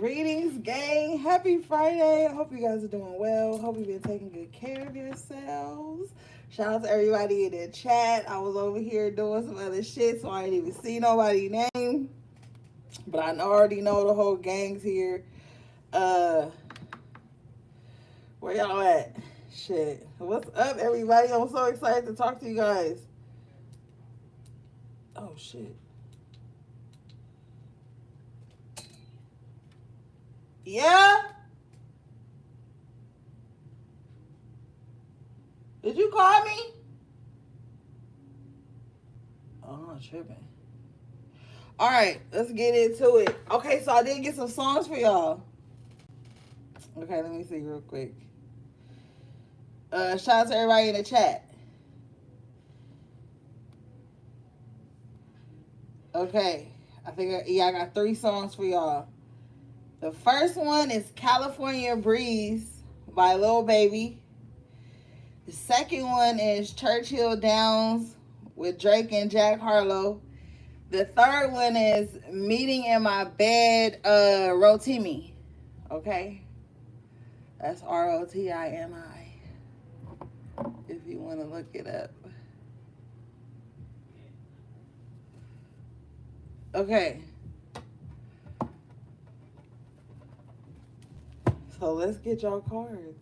Greetings, gang. Happy Friday. I hope you guys are doing well. Hope you've been taking good care of yourselves. Shout out to everybody in the chat. I was over here doing some other shit, so I didn't even see nobody's name. But I already know the whole gang's here. Where y'all at? Shit. What's up, everybody? I'm so excited to talk to you guys. Oh, shit. Yeah? Did you call me? Oh, I'm not tripping. All right, let's get into it. Okay, so I did get some songs for y'all. Okay, let me see real quick. Shout out to everybody in the chat. Okay, I got 3 songs for y'all. The first one is California Breeze by Lil Baby. The second one is Churchill Downs with Drake and Jack Harlow. The third one is Meeting in My Bed, Rotimi. Okay? That's Rotimi. If you want to look it up. Okay. So let's get y'all cards.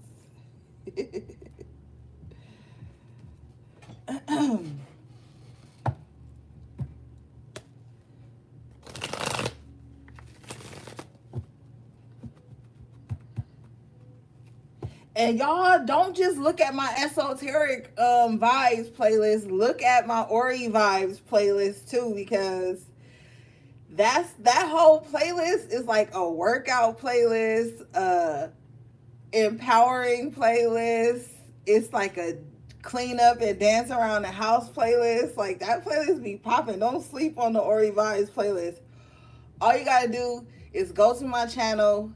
And y'all don't just look at my esoteric vibes playlist. Look at my Ori vibes playlist too, because that whole playlist is like a workout playlist, empowering playlist. It's like a clean up and dance around the house playlist. Like that playlist be popping. Don't sleep on the Ori vibes playlist. All you gotta do is go to my channel,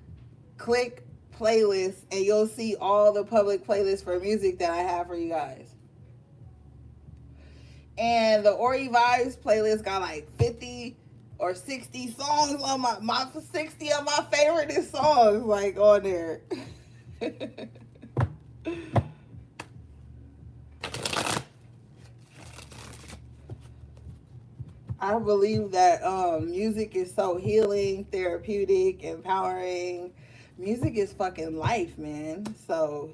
click playlist, and you'll see all the public playlists for music that I have for you guys. And the Ori Vibes playlist got like 50 or 60 songs on my 60 of my favorite songs like on there. I believe that music is so healing, therapeutic, empowering. Music is fucking life, man. So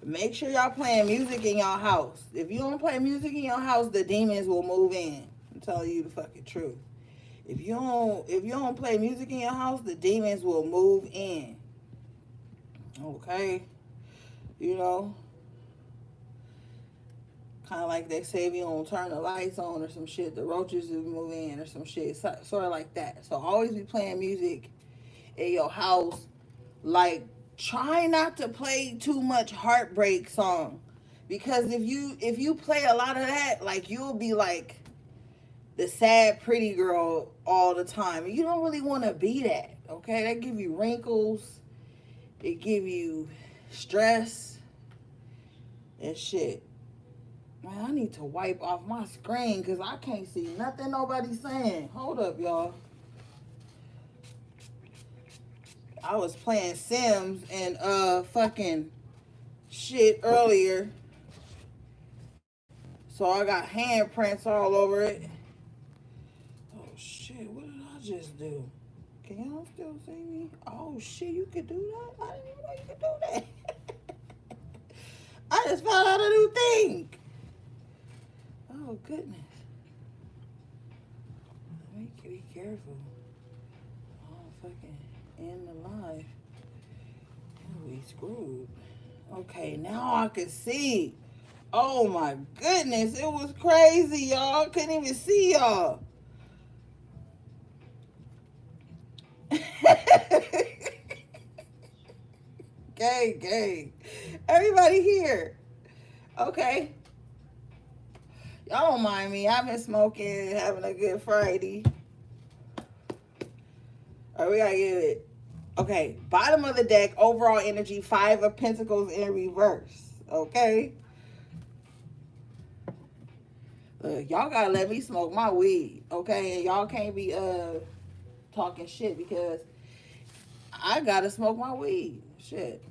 make sure y'all playing music in y'all house. If you don't play music in your house, the demons will move in. I'm telling you the fucking truth. If you don't play music in your house, the demons will move in. Okay? You know? Kind of like they say if you don't turn the lights on or some shit, the roaches will move in or some shit. Sort of like that. So always be playing music in your house. Like, try not to play too much heartbreak song, because if you play a lot of that, like, you'll be like the sad pretty girl all the time. You don't really want to be that. Okay, that give you wrinkles, it give you stress and shit. Man, I need to wipe off my screen because I can't see nothing nobody's saying. Hold up, y'all. I was playing Sims and fucking shit earlier. So I got handprints all over it. Oh shit, what did I just do? Can y'all still see me? Oh shit, you could do that? I didn't even know you could do that. I just found out a new thing. Oh goodness. Let me be careful. Oh fucking in the live. We screwed. Okay, now I can see. Oh my goodness, it was crazy, y'all. Couldn't even see y'all. Gang. Everybody here. Okay. Y'all don't mind me. I've been smoking, having a good Friday. All right, we gotta get it. Okay, bottom of the deck, overall energy, 5 of Pentacles in reverse. Okay. Look, y'all gotta let me smoke my weed, okay? And y'all can't be talking shit, because I gotta smoke my weed. Shit.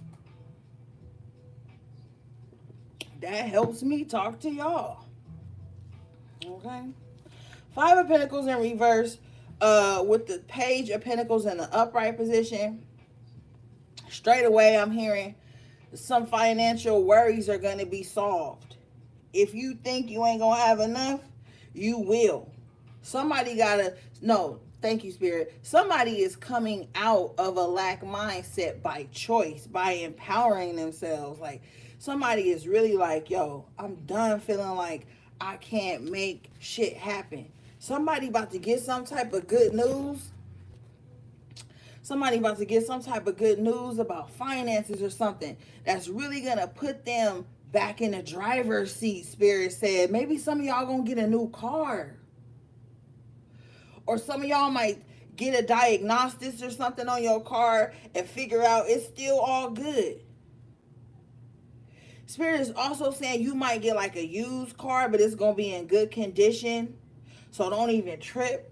That helps me talk to y'all. Okay. Five of Pentacles in reverse. With the Page of Pentacles in the upright position. Straight away, I'm hearing some financial worries are going to be solved. If you think you ain't going to have enough, you will. Somebody got to, no, thank you, Spirit. Somebody is coming out of a lack mindset by choice, by empowering themselves. Like, somebody is really like, yo, I'm done feeling like I can't make shit happen. Somebody about to get some type of good news. Somebody about to get some type of good news about finances or something that's really going to put them back in the driver's seat, Spirit said. Maybe some of y'all going to get a new car. Or some of y'all might get a diagnostics or something on your car and figure out it's still all good. Spirit is also saying you might get like a used car, but it's going to be in good condition. So don't even trip.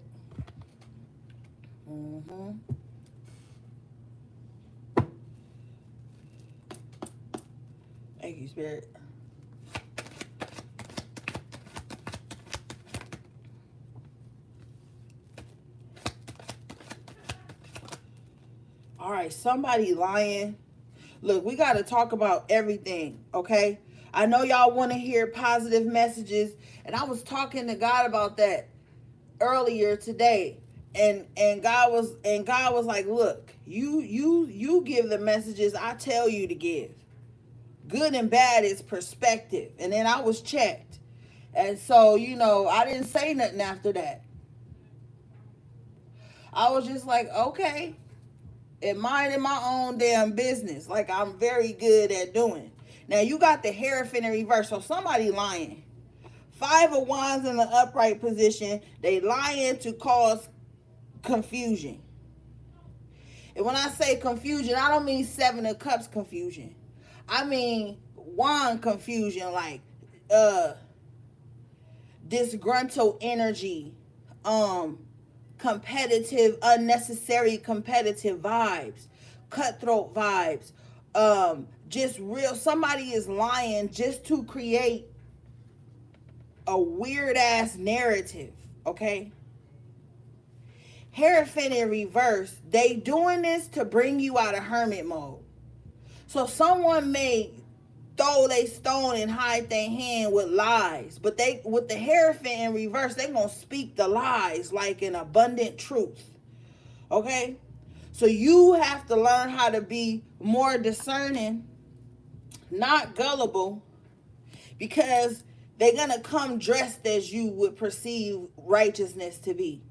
Mm-hmm. Thank you, Spirit. All right, somebody lying. Look, we got to talk about everything, okay? I know y'all want to hear positive messages, and I was talking to God about that earlier today. And God was like, "Look, you give the messages I tell you to give. Good and bad is perspective." And then I was checked. And so, I didn't say nothing after that. I was just like, okay, and minding my own damn business, like I'm very good at doing. Now, you got the Hierophant in reverse, so somebody lying. Five of Wands in the upright position, they lying to cause confusion. And when I say confusion, I don't mean Seven of Cups confusion. I mean wand confusion, like disgruntled energy, competitive, unnecessary competitive vibes, cutthroat vibes, just real. Somebody is lying just to create a weird ass narrative, okay? Hierophant in reverse, they doing this to bring you out of hermit mode. So someone may throw they stone and hide their hand with lies, but they, with the Hierophant in reverse, they gonna speak the lies like an abundant truth. Okay? So you have to learn how to be more discerning, not gullible, because they're gonna come dressed as you would perceive righteousness to be.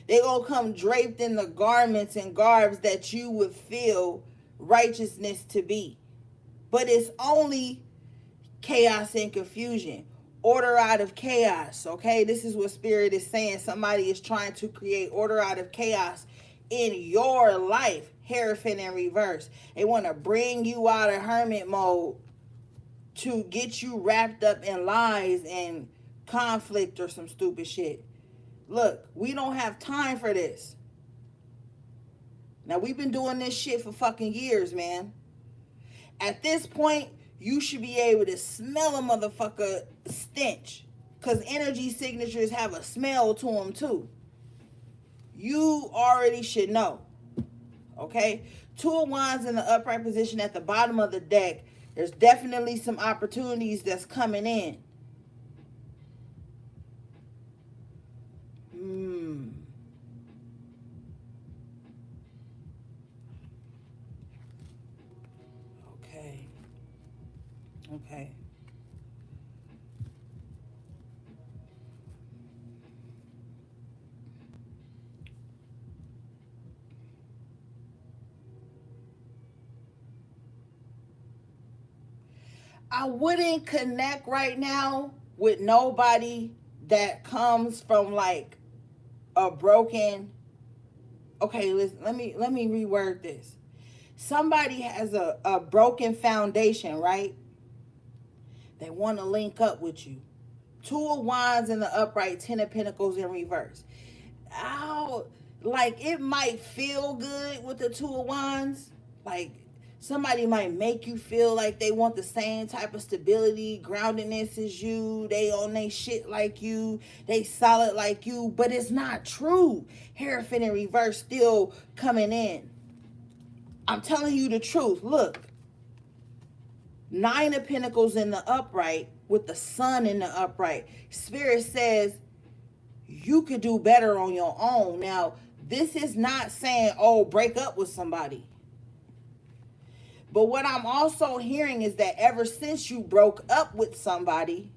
They're gonna come draped in the garments and garbs that you would feel righteousness to be. But it's only chaos and confusion. Order out of chaos, okay? This is what Spirit is saying. Somebody is trying to create order out of chaos in your life. Hierophant in reverse. They want to bring you out of hermit mode to get you wrapped up in lies and conflict or some stupid shit. Look, we don't have time for this. Now, we've been doing this shit for fucking years, man. At this point, you should be able to smell a motherfucker stench. Because energy signatures have a smell to them, too. You already should know. Okay? Two of Wands in the upright position at the bottom of the deck. There's definitely some opportunities that's coming in. Okay. I wouldn't connect right now with nobody that comes from like a broken. Okay, let me reword this. Somebody has a broken foundation, right? They want to link up with you. Two of Wands in the upright, Ten of Pentacles in reverse. Ow. like it might feel good with the Two of Wands. Like somebody might make you feel like they want the same type of stability, groundedness as you. They on they shit like you. They solid like you. But it's not true. Hierophant in reverse still coming in. I'm telling you the truth. Look. 9 of Pentacles in the upright with the Sun in the upright. Spirit says you could do better on your own. Now, this is not saying, oh, break up with somebody. But what I'm also hearing is that ever since you broke up with somebody,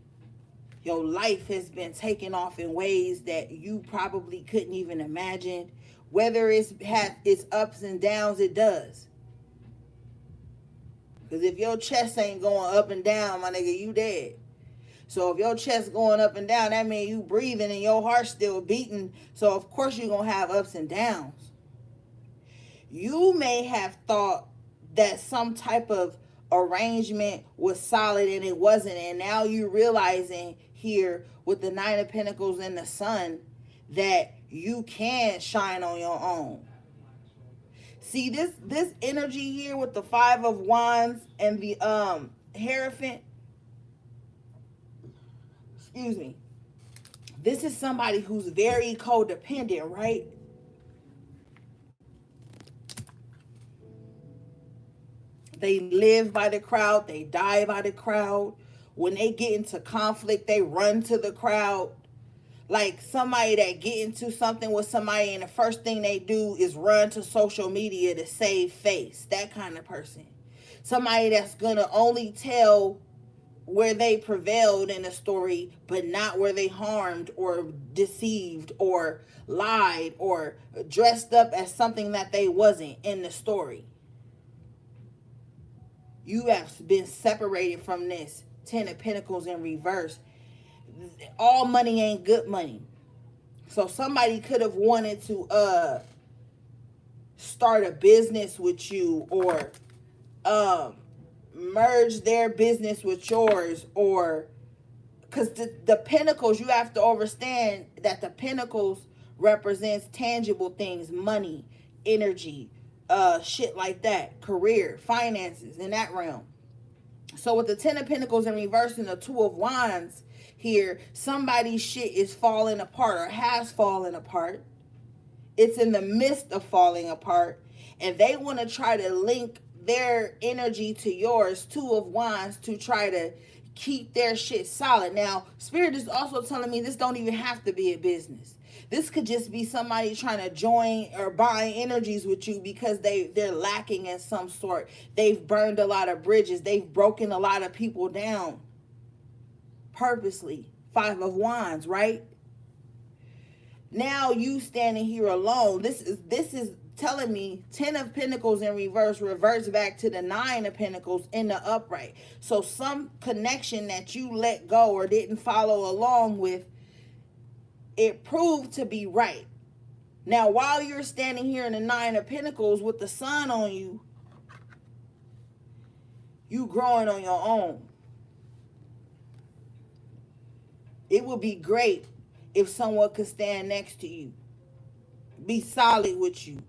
your life has been taken off in ways that you probably couldn't even imagine. Whether it's had its ups and downs, it does. Because if your chest ain't going up and down, my nigga, you dead. So if your chest going up and down, that means you breathing and your heart still beating. So of course you're going to have ups and downs. You may have thought that some type of arrangement was solid and it wasn't. And now you're realizing here with the 9 of Pentacles and the Sun that you can shine on your own. See, this energy here with the 5 of Wands and the Hierophant, excuse me, this is somebody who's very codependent, right? They live by the crowd. They die by the crowd. When they get into conflict, they run to the crowd. Like somebody that get into something with somebody and the first thing they do is run to social media to save face. That kind of person. Somebody that's going to only tell where they prevailed in a story, but not where they harmed or deceived or lied or dressed up as something that they wasn't in the story. You have been separated from this 10 of Pentacles in reverse. All money ain't good money. So somebody could have wanted to start a business with you or merge their business with yours, or because the Pentacles, you have to understand that the Pentacles represents tangible things, money, energy, shit like that, career, finances, in that realm. So with the 10 of Pentacles in reverse and the 2 of Wands here, somebody's shit is falling apart or has fallen apart. It's in the midst of falling apart, and they want to try to link their energy to yours, 2 of Wands, to try to keep their shit solid. Now, Spirit is also telling me this don't even have to be a business. This could just be somebody trying to join or buy energies with you because they're lacking in some sort. They've burned a lot of bridges. They've broken a lot of people down purposely. 5 of Wands, right? Now you standing here alone. This is telling me 10 of Pentacles in reverse reverts back to the 9 of Pentacles in the upright. So some connection that you let go or didn't follow along with, it proved to be right. Now, while you're standing here in the 9 of Pentacles with the Sun on you, you growing on your own. It would be great if someone could stand next to you, be solid with you,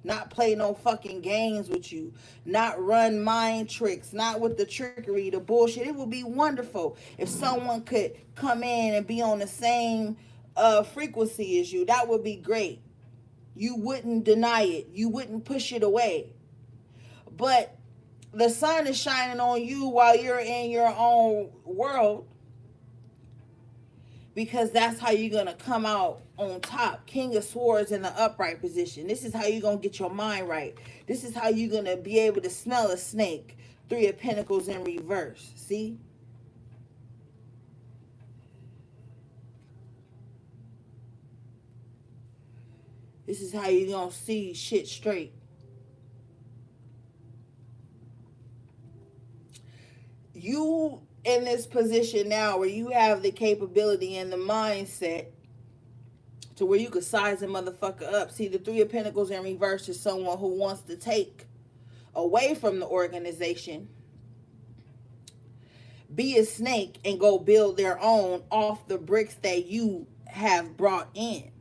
not play no fucking games with you, not run mind tricks, not with the trickery, the bullshit. It would be wonderful if someone could come in and be on the same frequency as you. That would be great. You wouldn't deny it. You wouldn't push it away. But the sun is shining on you while you're in your own world, because that's how you're going to come out on top. King of Swords in the upright position. This is how you're going to get your mind right. This is how you're going to be able to smell a snake. 3 of Pentacles in reverse. See? This is how you're going to see shit straight. You in this position now where you have the capability and the mindset to where you could size a motherfucker up. See, the 3 of Pentacles in reverse is someone who wants to take away from the organization, be a snake, and go build their own off the bricks that you have brought in.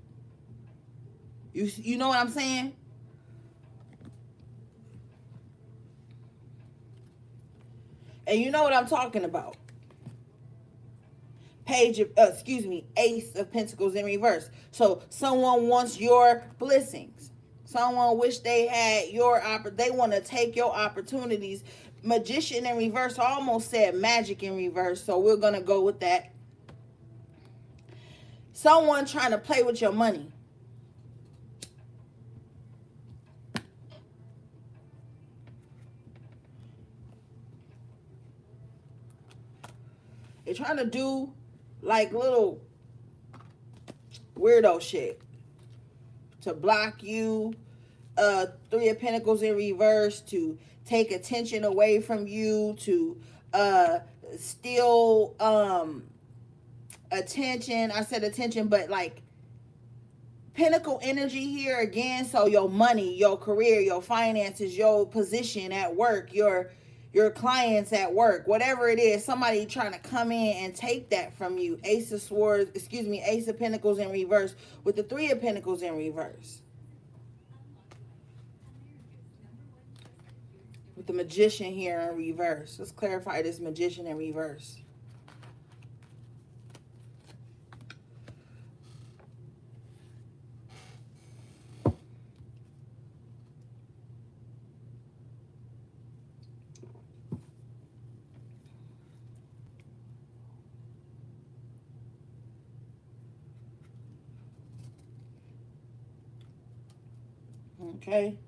You know what I'm saying? And you know what I'm talking about. Ace of Pentacles in reverse. So someone wants your blessings. Someone wish they had they want to take your opportunities. Magician in reverse, I almost said magic in reverse, so we're going to go with that. Someone trying to play with your money. They're trying to do like little weirdo shit to block you. Three of Pentacles in reverse, to take attention away from you, to steal attention. I said attention, but like Pentacle energy here again. So your money, your career, your finances, your position at work, your clients at work, whatever it is, somebody trying to come in and take that from you. Ace of Pentacles in reverse with the Three of Pentacles in reverse. With the Magician here in reverse. Let's clarify this Magician in reverse. Okay.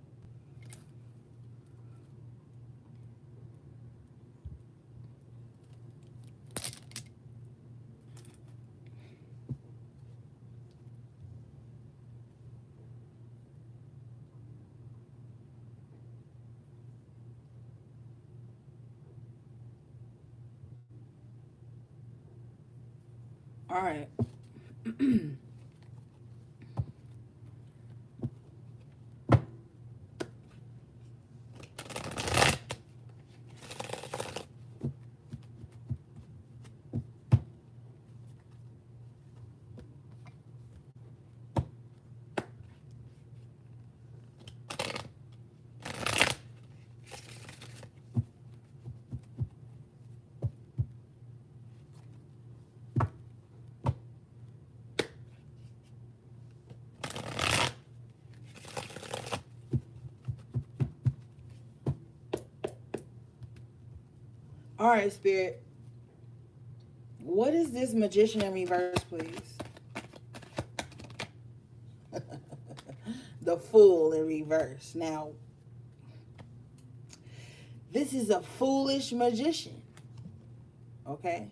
All right. All right, Spirit. What is this Magician in reverse, please? The Fool in reverse. Now, this is a foolish magician. Okay?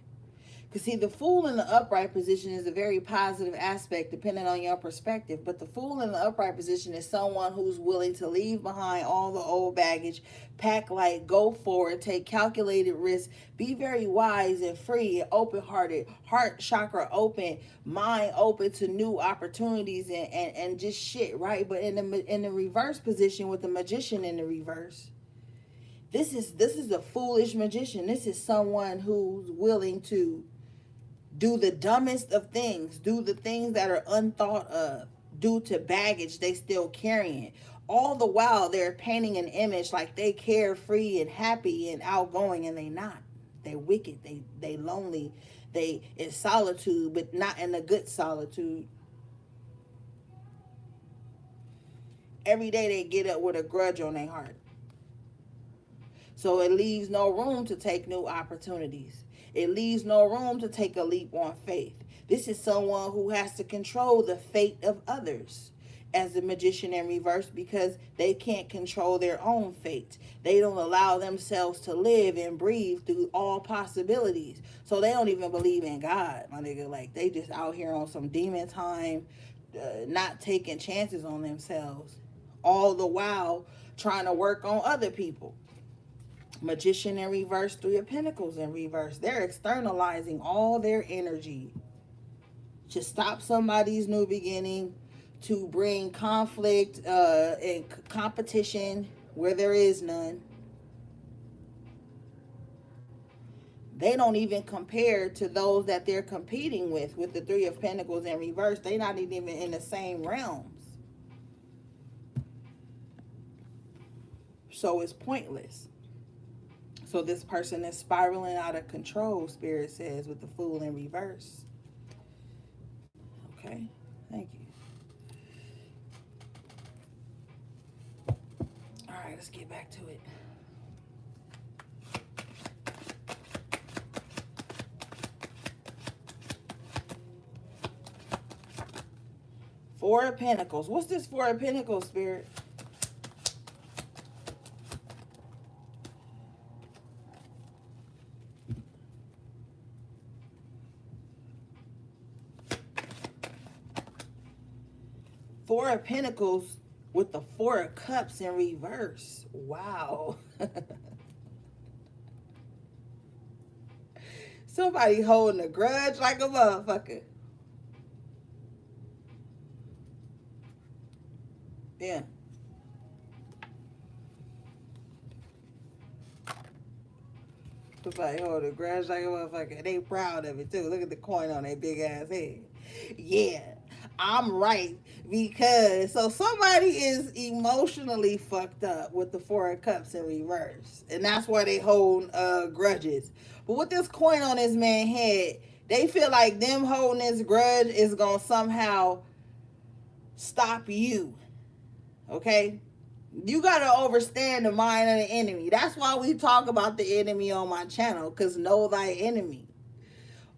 Because see, the Fool in the upright position is a very positive aspect depending on your perspective. But the Fool in the upright position is someone who's willing to leave behind all the old baggage, pack light, go forward, take calculated risks, be very wise and free and open-hearted, heart chakra open, mind open to new opportunities and just shit, right? But in the reverse position with the Magician in the reverse, this is a foolish magician. This is someone who's willing to do the dumbest of things, do the things that are unthought of, due to baggage they still carrying. All the while they're painting an image like they carefree and happy and outgoing, and they not. They wicked, they lonely, they in solitude, but not in a good solitude. Every day they get up with a grudge on their heart. So it leaves no room to take new opportunities. It leaves no room to take a leap on faith. This is someone who has to control the fate of others as the Magician in reverse, because they can't control their own fate. They don't allow themselves to live and breathe through all possibilities. So they don't even believe in God, my nigga. Like, they just out here on some demon time, not taking chances on themselves. All the while trying to work on other people. Magician in reverse, Three of Pentacles in reverse. They're externalizing all their energy to stop somebody's new beginning, to bring conflict and competition where there is none. They don't even compare to those that they're competing with the Three of Pentacles in reverse. They're not even in the same realms. So it's pointless. So this person is spiraling out of control, Spirit says, with the Fool in reverse. Okay, thank you. All right, let's get back to it. Four of Pentacles. What's this Four of Pentacles, Spirit? Four of Pentacles with the Four of Cups in reverse. Wow. Somebody holding a grudge like a motherfucker. Yeah. Somebody holding a grudge like a motherfucker. They proud of it too. Look at the coin on their big ass head. Yeah, I'm right. Because, so somebody is emotionally fucked up with the Four of Cups in reverse. And that's why they hold grudges. But with this coin on this man's head, they feel like them holding this grudge is going to somehow stop you. Okay? You got to understand the mind of the enemy. That's why we talk about the enemy on my channel. Because know thy enemy.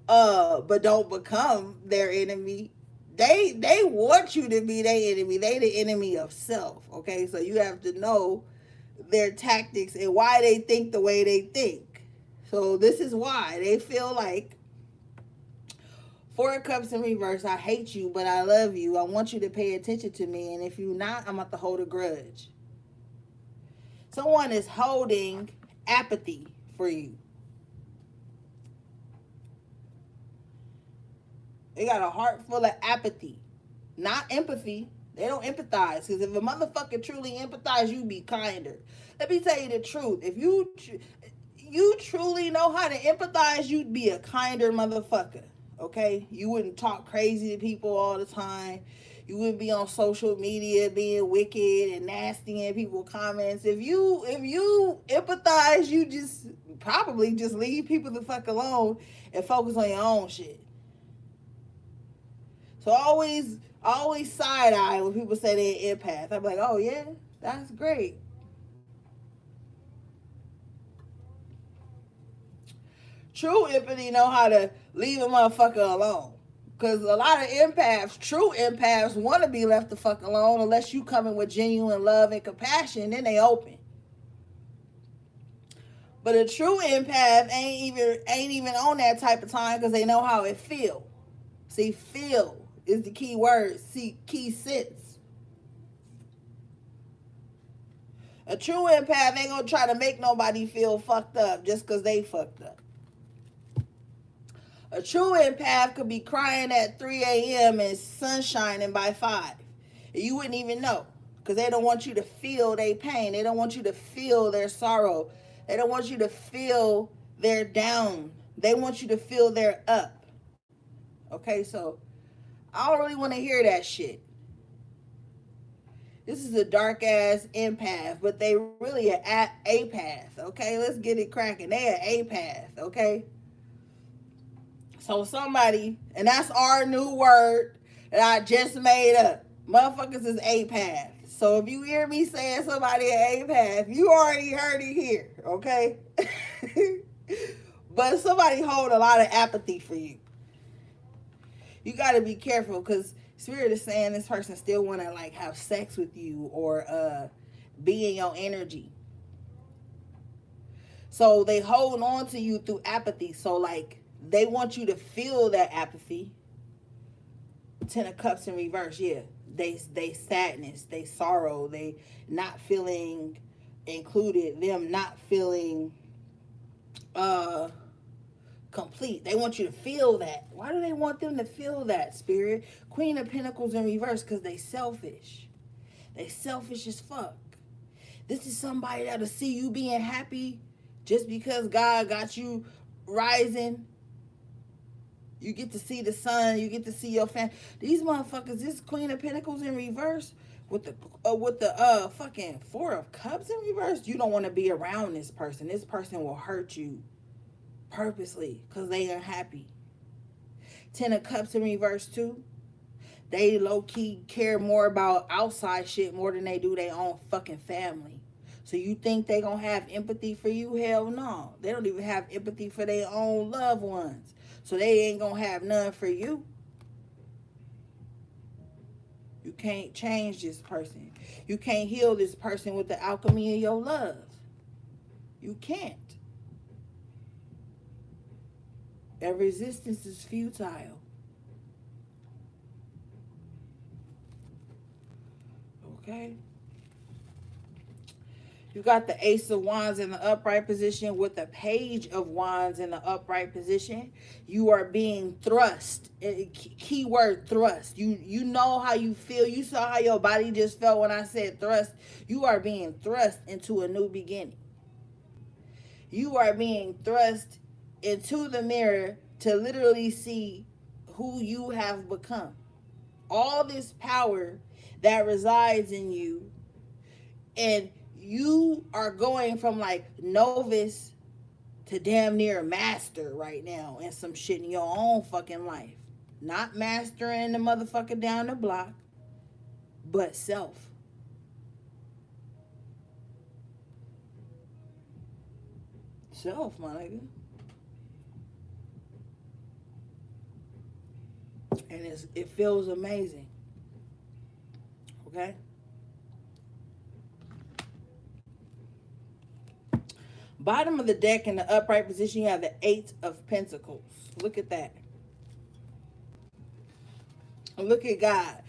But don't become their enemy. They want you to be their enemy. They the enemy of self. Okay, so you have to know their tactics and why they think the way they think. So this is why they feel like Four of Cups in reverse. I hate you, but I love you. I want you to pay attention to me, and if you're not, I'm about to hold a grudge. Someone is holding apathy for you. They got a heart full of apathy, not empathy. They don't empathize. Because if a motherfucker truly empathize, you'd be kinder. Let me tell you the truth. If you truly know how to empathize, you'd be a kinder motherfucker. Okay? You wouldn't talk crazy to people all the time. You wouldn't be on social media being wicked and nasty in people's comments. If you empathize, you just probably just leave people the fuck alone and focus on your own shit. So always side eye when people say they're an empath. I'm like, oh yeah, that's great. True empathy know how to leave a motherfucker alone. Because a lot of empaths, true empaths, want to be left the fuck alone unless you come in with genuine love and compassion, then they open. But a true empath ain't even on that type of time because they know how it feel. See, feel is the key word. See, key sense. A true empath ain't gonna try to make nobody feel fucked up just because they fucked up. A true empath could be crying at 3 a.m. and sun shining by 5. And you wouldn't even know. Because they don't want you to feel their pain. They don't want you to feel their sorrow. They don't want you to feel their down. They want you to feel their up. Okay, so I don't really want to hear that shit. This is a dark ass empath, but they really an apath. Okay, let's get it cracking. They an apath. Okay. So somebody, and that's our new word that I just made up. Motherfuckers is apath. So if you hear me saying somebody an apath, you already heard it here. Okay. But somebody hold a lot of apathy for you. You got to be careful because Spirit is saying this person still want to like have sex with you or be in your energy. So they hold on to you through apathy. So like they want you to feel that apathy. 10 of Cups in reverse, yeah. They sadness, they sorrow, they not feeling included, them not feeling complete. They want you to feel that. Why do they want them to feel that, Spirit? Queen of Pentacles in reverse, because they selfish. They selfish as fuck. This is somebody that'll see you being happy just because God got you rising. You get to see the sun. You get to see your family. These motherfuckers, this Queen of Pentacles in reverse, With the fucking Four of Cups in reverse, you don't want to be around this person. This person will hurt you purposely because they are happy. Ten of Cups in reverse too. They low-key care more about outside shit more than they do their own fucking family. So you think they gonna have empathy for you? Hell no. They don't even have empathy for their own loved ones. So they ain't gonna have none for you. You can't change this person. You can't heal this person with the alchemy of your love. You can't. That resistance is futile. Okay? You got the Ace of Wands in the upright position with the Page of Wands in the upright position. You are being thrust. Keyword thrust. You know how you feel. You saw how your body just felt when I said thrust. You are being thrust into a new beginning. You are being thrust into the mirror to literally see who you have become. All this power that resides in you, and you are going from like novice to damn near master right now and some shit in your own fucking life. Not mastering the motherfucker down the block, but self. Self, my nigga. And it feels amazing. Okay? Bottom of the deck in the upright position, you have the Eight of Pentacles. Look at that. Look at God.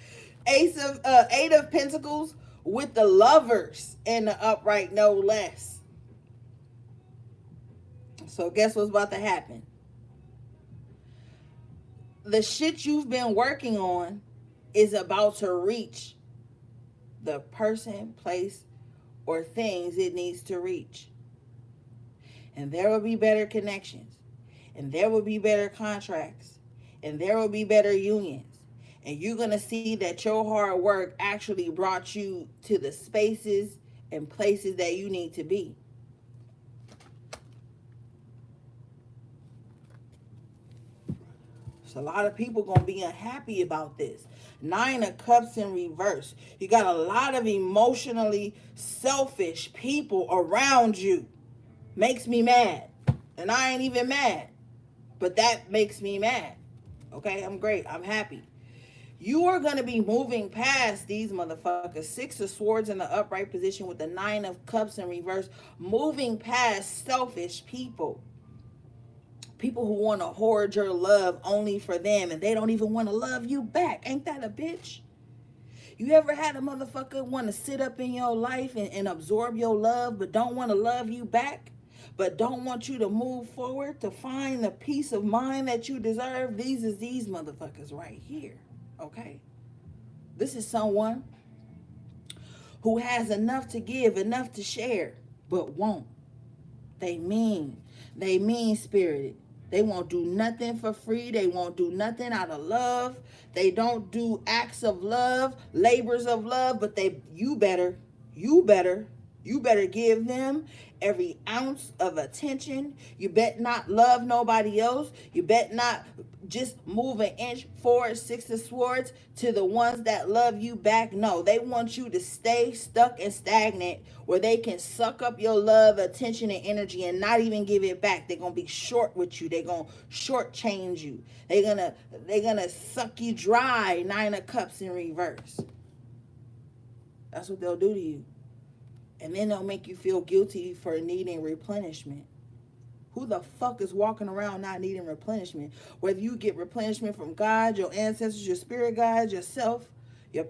Eight of Pentacles with the Lovers in the upright, no less. So guess what's about to happen? The shit you've been working on is about to reach the person, place, or things it needs to reach. And there will be better connections. And there will be better contracts. And there will be better unions. And you're going to see that your hard work actually brought you to the spaces and places that you need to be. So a lot of people going to be unhappy about this. Nine of Cups in reverse. You got a lot of emotionally selfish people around you. Makes me mad. And I ain't even mad. But that makes me mad. Okay, I'm great. I'm happy. You are going to be moving past these motherfuckers. Six of Swords in the upright position with the Nine of Cups in reverse. Moving past selfish people. People who want to hoard your love only for them and they don't even want to love you back. Ain't that a bitch? You ever had a motherfucker want to sit up in your life and absorb your love but don't want to love you back? But don't want you to move forward to find the peace of mind that you deserve? These motherfuckers right here. Okay? This is someone who has enough to give, enough to share, but won't. They mean-spirited. They won't do nothing for free. They won't do nothing out of love. They don't do acts of love, labors of love, but you better give them every ounce of attention. You bet not love nobody else. You bet not just move an inch forward, Six of Swords, to the ones that love you back. No, they want you to stay stuck and stagnant where they can suck up your love, attention, and energy and not even give it back. They're going to be short with you. They're going to shortchange you. They're gonna suck you dry. Nine of Cups in reverse. That's what they'll do to you. And then they'll make you feel guilty for needing replenishment. Who the fuck is walking around not needing replenishment? Whether you get replenishment from God, your ancestors, your spirit guides, yourself, your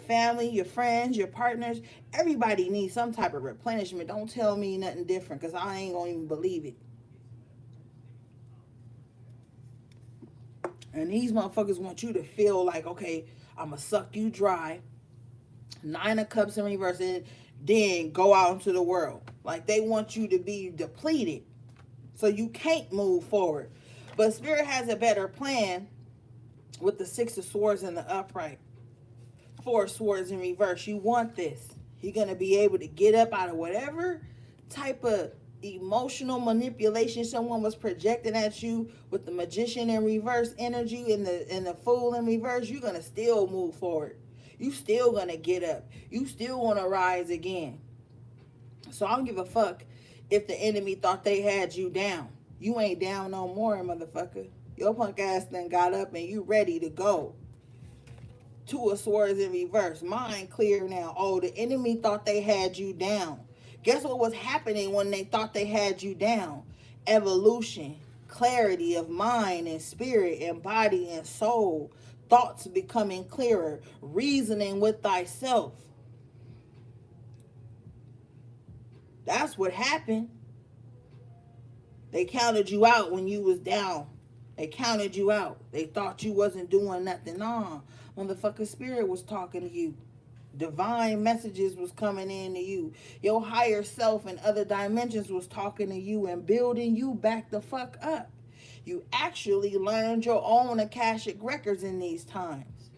family, your friends, your partners, everybody needs some type of replenishment. Don't tell me nothing different because I ain't going to even believe it. And these motherfuckers want you to feel like, okay, I'm going to suck you dry. Nine of Cups in reverse. And then go out into the world. Like they want you to be depleted. So you can't move forward. But Spirit has a better plan with the Six of Swords in the upright. Four of Swords in reverse. You want this. You're going to be able to get up out of whatever type of emotional manipulation someone was projecting at you with the Magician in reverse energy and the Fool in reverse. You're going to still move forward. You still going to get up. You still want to rise again. So I don't give a fuck if the enemy thought they had you down. You ain't down no more, motherfucker. Your punk ass done got up and you ready to go. Two of Swords in reverse. Mind clear now. Oh, the enemy thought they had you down. Guess what was happening when they thought they had you down? Evolution, clarity of mind and spirit and body and soul. Thoughts becoming clearer. Reasoning with thyself. That's what happened. They counted you out when you was down. They counted you out. They thought you wasn't doing nothing. Nah, motherfucker, spirit was talking to you. Divine messages was coming in to you. Your higher self and other dimensions was talking to you and building you back the fuck up. You actually learned your own Akashic records in these times.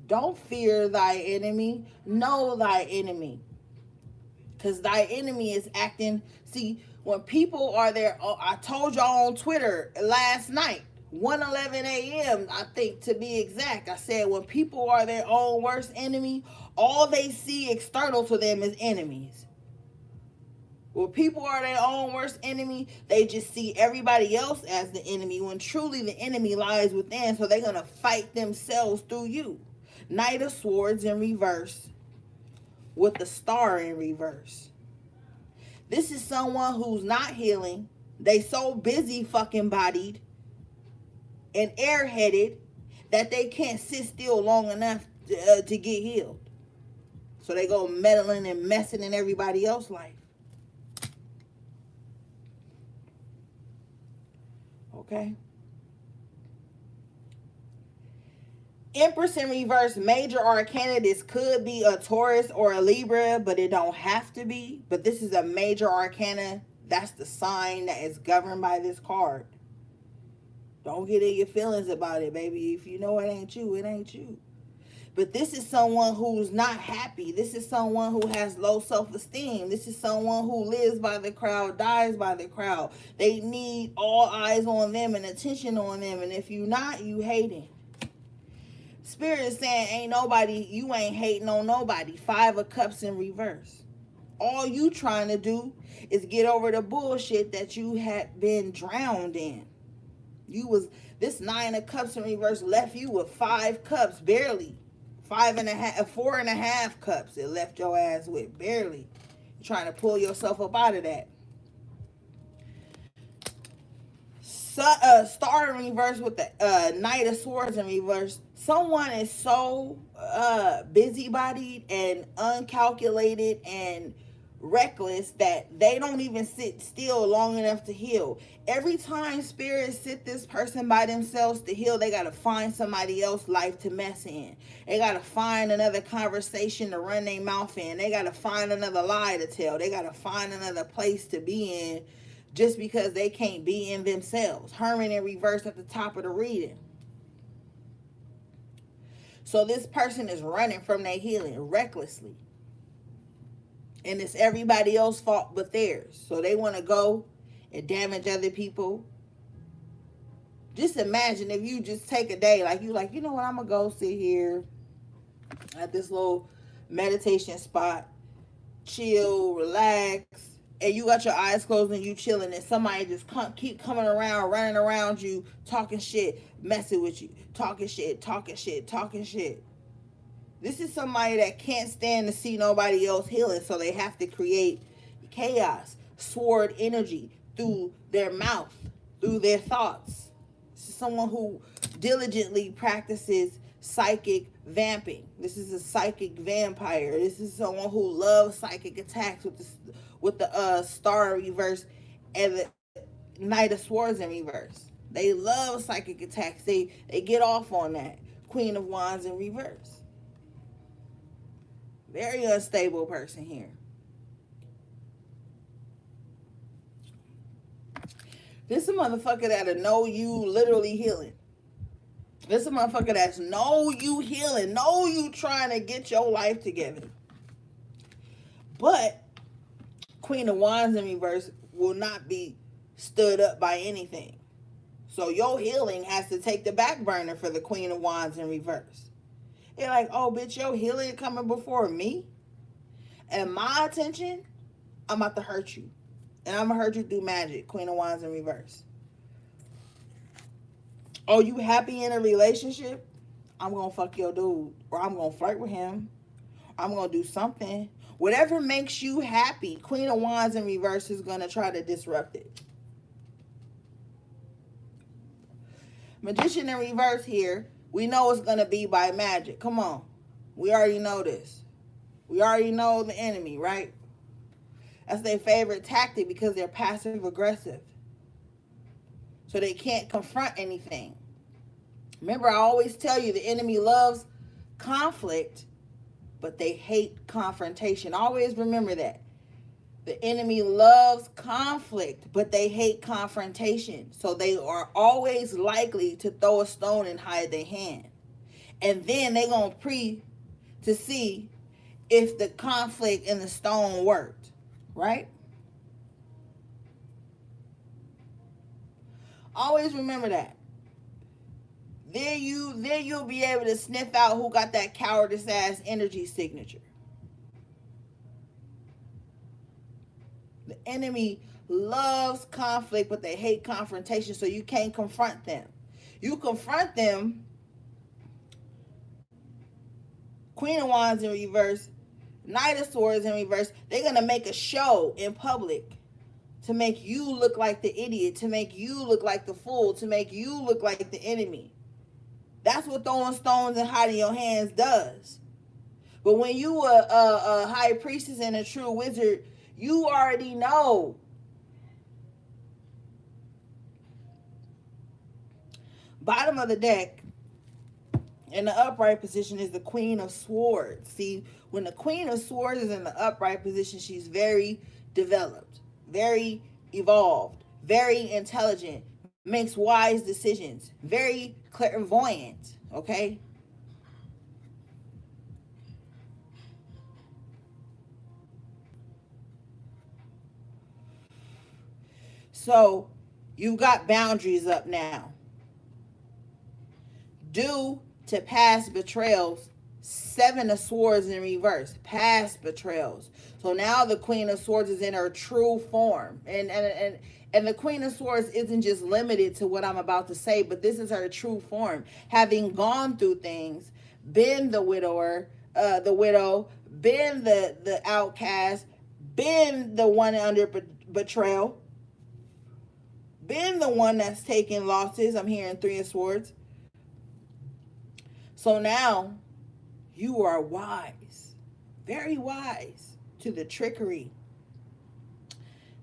Don't fear thy enemy. Know thy enemy. Because thy enemy is acting. See, when people are there, I told y'all on Twitter last night, 1:11 a.m., I think to be exact, I said when people are their own worst enemy, all they see external to them is enemies. When people are their own worst enemy, they just see everybody else as the enemy when truly the enemy lies within, so they're going to fight themselves through you. Knight of Swords in reverse with the Star in reverse. This is someone who's not healing. They so busy fucking bodied and airheaded that they can't sit still long enough to get healed. So they go meddling and messing in everybody else's life. Okay. Empress in reverse, major arcana. This could be a Taurus or a Libra, but it don't have to be. But this is a major arcana. That's the sign that is governed by this card. Don't get in your feelings about it, baby. If you know it ain't you, it ain't you. But this is someone who's not happy. This is someone who has low self-esteem. This is someone who lives by the crowd, dies by the crowd. They need all eyes on them and attention on them. And if you not, you hating. Spirit is saying, ain't nobody, you ain't hating on nobody. 5 of Cups in reverse. All you trying to do is get over the bullshit that you had been drowned in. This 9 of Cups in reverse left you with 5 cups, barely. 4.5 cups it left your ass with, barely. You're trying to pull yourself up out of that. Star in reverse with the Knight of Swords in reverse. Someone is so busybodied and uncalculated and reckless that they don't even sit still long enough to heal. Every time spirits sit this person by themselves to heal, they got to find somebody else's life to mess in. They got to find another conversation to run their mouth in. They got to find another lie to tell. They got to find another place to be in just because they can't be in themselves. Hermit in reverse at the top of the reading. So this person is running from their healing recklessly. And it's everybody else's fault but theirs. So they want to go and damage other people. Just imagine if you just take a day, you know what, I'm going to go sit here at this little meditation spot, chill, relax, and you got your eyes closed and you chilling, and somebody just keep coming around, running around you, talking shit, messing with you, talking shit. This is somebody that can't stand to see nobody else healing, so they have to create chaos, sword energy through their mouth, through their thoughts. This is someone who diligently practices psychic vamping. This is a psychic vampire. This is someone who loves psychic attacks with the Star in reverse and the Knight of Swords in reverse. They love psychic attacks. They get off on that. Queen of Wands in reverse. Very unstable person here. This is a motherfucker that'll know you literally healing. This is a motherfucker that's know you healing, know you trying to get your life together. But Queen of Wands in reverse will not be stood up by anything. So your healing has to take the back burner for the Queen of Wands in reverse. They're like, oh, bitch, your healing coming before me? And my attention, I'm about to hurt you. And I'm going to hurt you through magic, Queen of Wands in reverse. Oh, you happy in a relationship? I'm going to fuck your dude. Or I'm going to flirt with him. I'm going to do something. Whatever makes you happy, Queen of Wands in reverse is going to try to disrupt it. Magician in reverse here, we know it's going to be by magic. Come on. We already know this. We already know the enemy, right? That's their favorite tactic because they're passive aggressive. So they can't confront anything. Remember, I always tell you the enemy loves conflict, but they hate confrontation. Always remember that. The enemy loves conflict, but they hate confrontation. So they are always likely to throw a stone and hide their hand. And then they're going to see if the conflict and the stone worked. Right? Always remember that. Then you'll be able to sniff out who got that cowardice ass energy signature. The enemy loves conflict, but they hate confrontation, so you can't confront them. You confront them, Queen of Wands in reverse, Knight of Swords in reverse, they're going to make a show in public to make you look like the idiot, to make you look like the fool, to make you look like the enemy. That's what throwing stones and hiding your hands does. But when you a high priestess and a true wizard, you already know. Bottom of the deck, in the upright position, is the Queen of Swords. See, when the Queen of Swords is in the upright position, she's very developed, very evolved, very intelligent, makes wise decisions, very clairvoyant, okay? So, you've got boundaries up now. Due to past betrayals, 7 of Swords in reverse, past betrayals. So now the Queen of Swords is in her true form. And the Queen of Swords isn't just limited to what I'm about to say, but this is her true form. Having gone through things, been the widower, the widow, been the outcast, been the one under betrayal, been the one that's taking losses. I'm hearing 3 of Swords. So now you are wise, very wise to the trickery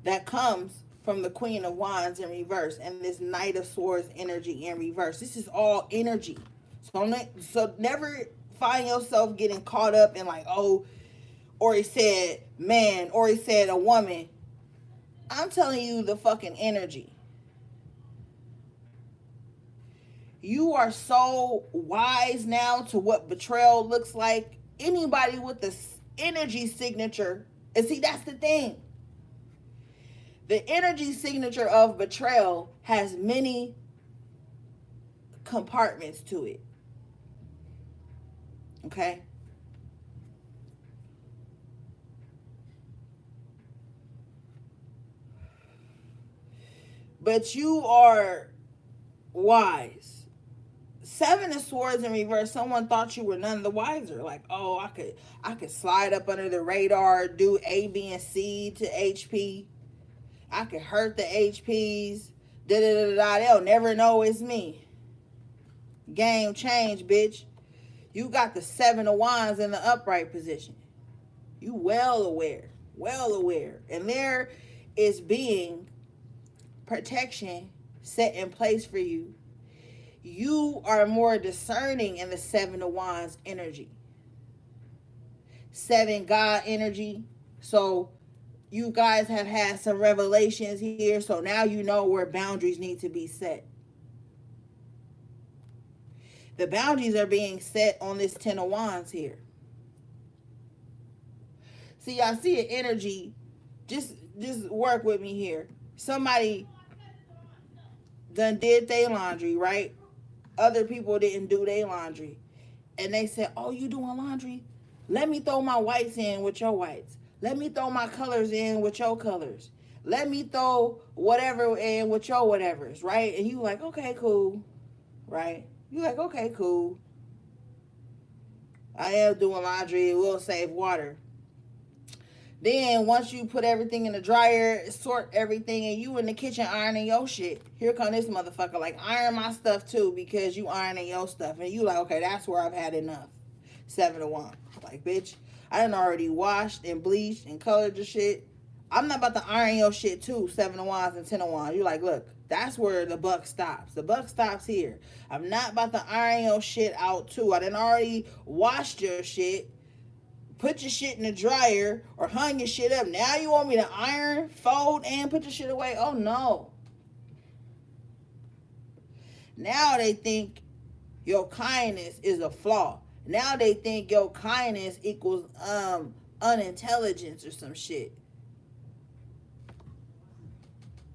that comes from the Queen of Wands in reverse and this Knight of Swords energy in reverse. This is all energy. So never find yourself getting caught up in like, oh, or he said man, or he said a woman. I'm telling you the fucking energy. You are so wise now to what betrayal looks like. Anybody with this energy signature, and see, that's the thing. The energy signature of betrayal has many compartments to it. Okay? But you are wise. 7 of Swords in reverse, someone thought you were none the wiser. Like, oh, I could slide up under the radar, do A, B, and C to HP. I could hurt the HPs. They'll never know it's me. Game change, bitch. You got the 7 of Wands in the upright position. You well aware. And there is being protection set in place for you. You are more discerning in the 7 of Wands energy. 7 God energy. So you guys have had some revelations here. So now you know where boundaries need to be set. The boundaries are being set on this Ten of Wands here. See, I see an energy. Just work with me here. Somebody done did their laundry, right? Other people didn't do their laundry. And they said, oh, you doing laundry? Let me throw my whites in with your whites. Let me throw my colors in with your colors. Let me throw whatever in with your whatevers, right? And you like, okay, cool, right? You like, okay, cool. I am doing laundry. It will save water. Then once you put everything in the dryer, sort everything, and you in the kitchen ironing your shit, here come this motherfucker like, iron my stuff too because you ironing your stuff. And you like, okay, that's where I've had enough. 7 of Wands. Like, bitch, I done already washed and bleached and colored your shit. I'm not about to iron your shit too. 7 of Wands and 10 of Wands. You like, look, that's where the buck stops. The buck stops here. I'm not about to iron your shit out too. I done already washed your shit, put your shit in the dryer, or hung your shit up. Now you want me to iron, fold, and put your shit away? Oh, no. Now they think your kindness is a flaw. Now they think your kindness equals unintelligence or some shit.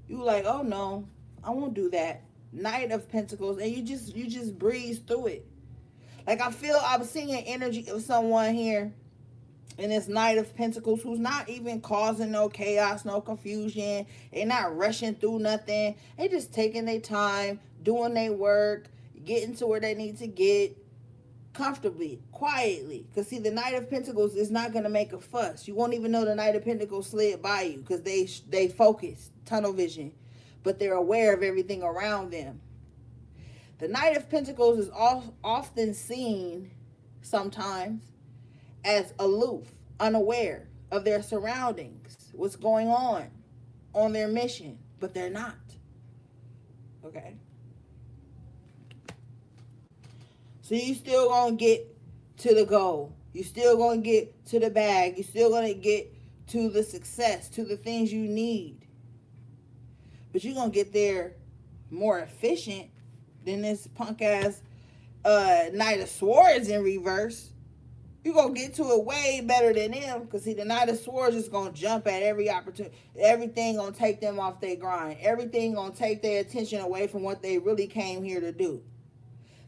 You like, oh, no, I won't do that. Knight of Pentacles, and you just breeze through it. Like, I'm seeing an energy of someone here in this Knight of Pentacles who's not even causing no chaos, no confusion. They're not rushing through nothing. They just taking their time, doing their work, getting to where they need to get comfortably, quietly. Because, see, the Knight of Pentacles is not going to make a fuss. You won't even know the Knight of Pentacles slid by you because they focus, tunnel vision. But they're aware of everything around them. The Knight of Pentacles is often seen sometimes as aloof, unaware of their surroundings, what's going on their mission, but they're not. Okay? So you still gonna get to the goal. You still gonna get to the bag. You still gonna get to the success, to the things you need. But you're gonna get there more efficient than this punk ass Knight of Swords in reverse. You're going to get to it way better than them. Because, see, the Knight of Swords is going to jump at every opportunity. Everything going to take them off their grind. Everything going to take their attention away from what they really came here to do.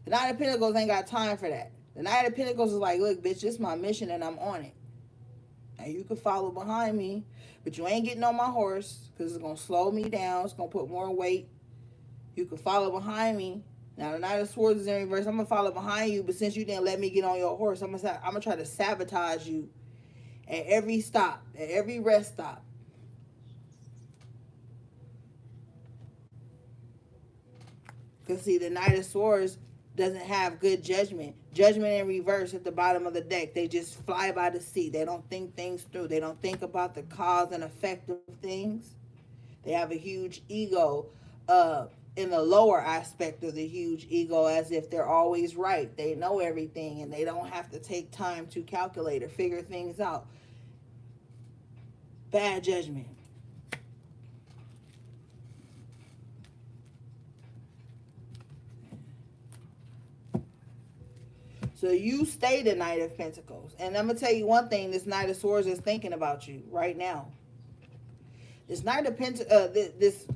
The Knight of Pentacles ain't got time for that. The Knight of Pentacles is like, look, bitch, this is my mission and I'm on it. And you can follow behind me. But you ain't getting on my horse. Because it's going to slow me down. It's going to put more weight. You can follow behind me. Now, the Knight of Swords is in reverse. I'm going to follow behind you, but since you didn't let me get on your horse, I'm going to try to sabotage you at every stop, at every rest stop. Because, see, the Knight of Swords doesn't have good judgment. Judgment in reverse at the bottom of the deck. They just fly by the seat. They don't think things through. They don't think about the cause and effect of things. They have a huge ego, in the lower aspect of the huge ego, as if they're always right. They know everything and they don't have to take time to calculate or figure things out. Bad judgment. So you stay the Knight of Pentacles. And I'm going to tell you one thing, this Knight of Swords is thinking about you right now. This Knight of this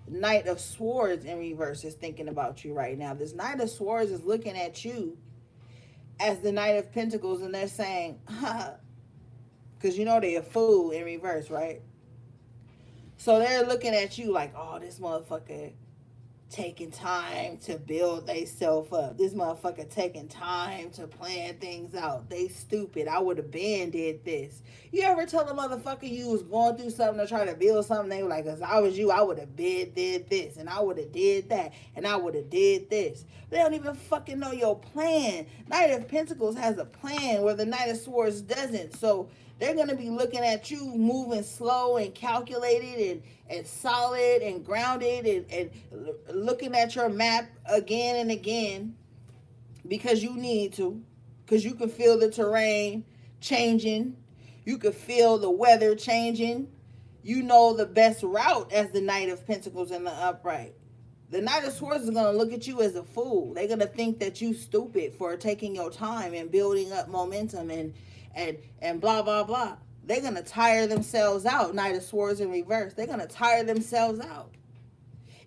Knight of Swords in reverse is thinking about you right now. This Knight of Swords is looking at you as the Knight of Pentacles, and they're saying, because you know they're a fool in reverse, right? So they're looking at you like, oh, this motherfucker taking time to build theyself up. This motherfucker taking time to plan things out. They stupid. I would have been did this. You ever tell a motherfucker you was going through something to try to build something? They were like, if I was you, I would have been did this, and I would have did that, and I would have did this. They don't even fucking know your plan. Knight of Pentacles has a plan where the Knight of Swords doesn't. So they're going to be looking at you moving slow and calculated and solid and grounded and looking at your map again and again because you need to. Because you can feel the terrain changing. You can feel the weather changing. You know the best route as the Knight of Pentacles in the upright. The Knight of Swords is going to look at you as a fool. They're going to think that you stupid for taking your time and building up momentum and blah, blah, blah. They're going to tire themselves out. Knight of Swords in reverse. They're going to tire themselves out.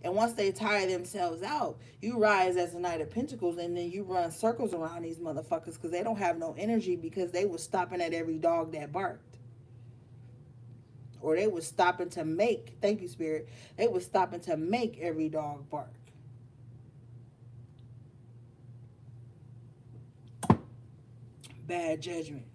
And once they tire themselves out, you rise as a Knight of Pentacles, and then you run circles around these motherfuckers because they don't have no energy, because they was stopping at every dog that barked. Or they was stopping to make, thank you, Spirit, they was stopping to make every dog bark. Bad judgment.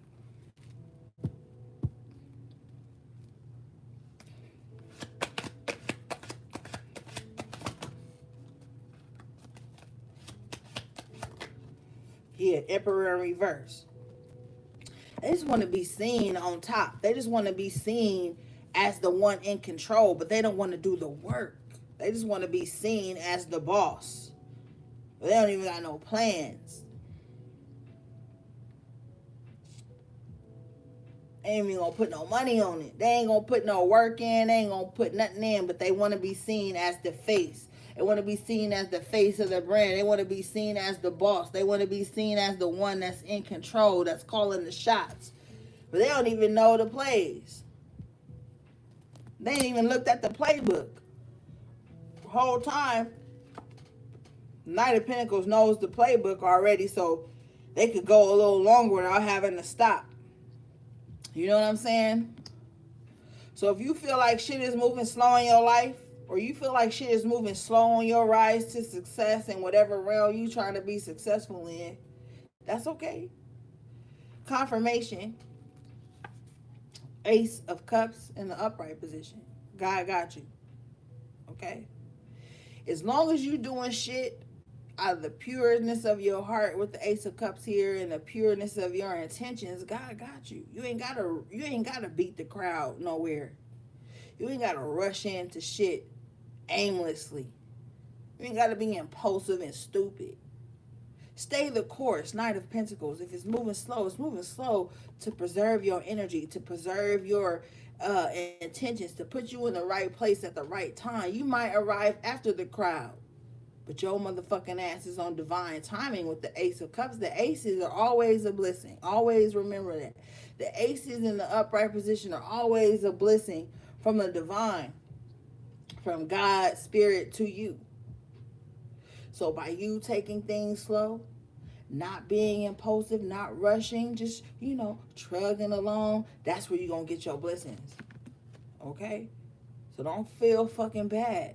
Yeah, Emperor in reverse. They just want to be seen on top. They just want to be seen as the one in control, but they don't want to do the work. They just want to be seen as the boss. But they don't even got no plans. They ain't even gonna put no money on it. They ain't gonna put no work in. They ain't gonna put nothing in, but they want to be seen as the face. They want to be seen as the face of the brand. They want to be seen as the boss. They want to be seen as the one that's in control, that's calling the shots. But they don't even know the plays. They ain't even looked at the playbook. The whole time, Knight of Pentacles knows the playbook already, so they could go a little longer without having to stop. You know what I'm saying? So if you feel like shit is moving slow in your life, or you feel like shit is moving slow on your rise to success in whatever realm you trying to be successful in, that's okay. Confirmation. Ace of Cups in the upright position. God got you. Okay? As long as you doing shit out of the pureness of your heart with the Ace of Cups here and the pureness of your intentions, God got you. You ain't gotta beat the crowd nowhere. You ain't gotta rush into shit aimlessly. You ain't gotta be impulsive and stupid. Stay the course, Knight of Pentacles. If it's moving slow to preserve your energy, to preserve your intentions, to put you in the right place at the right time. You might arrive after the crowd, but your motherfucking ass is on divine timing with the Ace of Cups. The aces are always a blessing. Always remember that. The aces in the upright position are always a blessing from the divine, from God, spirit to you. So by you taking things slow, not being impulsive, not rushing, just, trugging along, that's where you're going to get your blessings. Okay? So don't feel fucking bad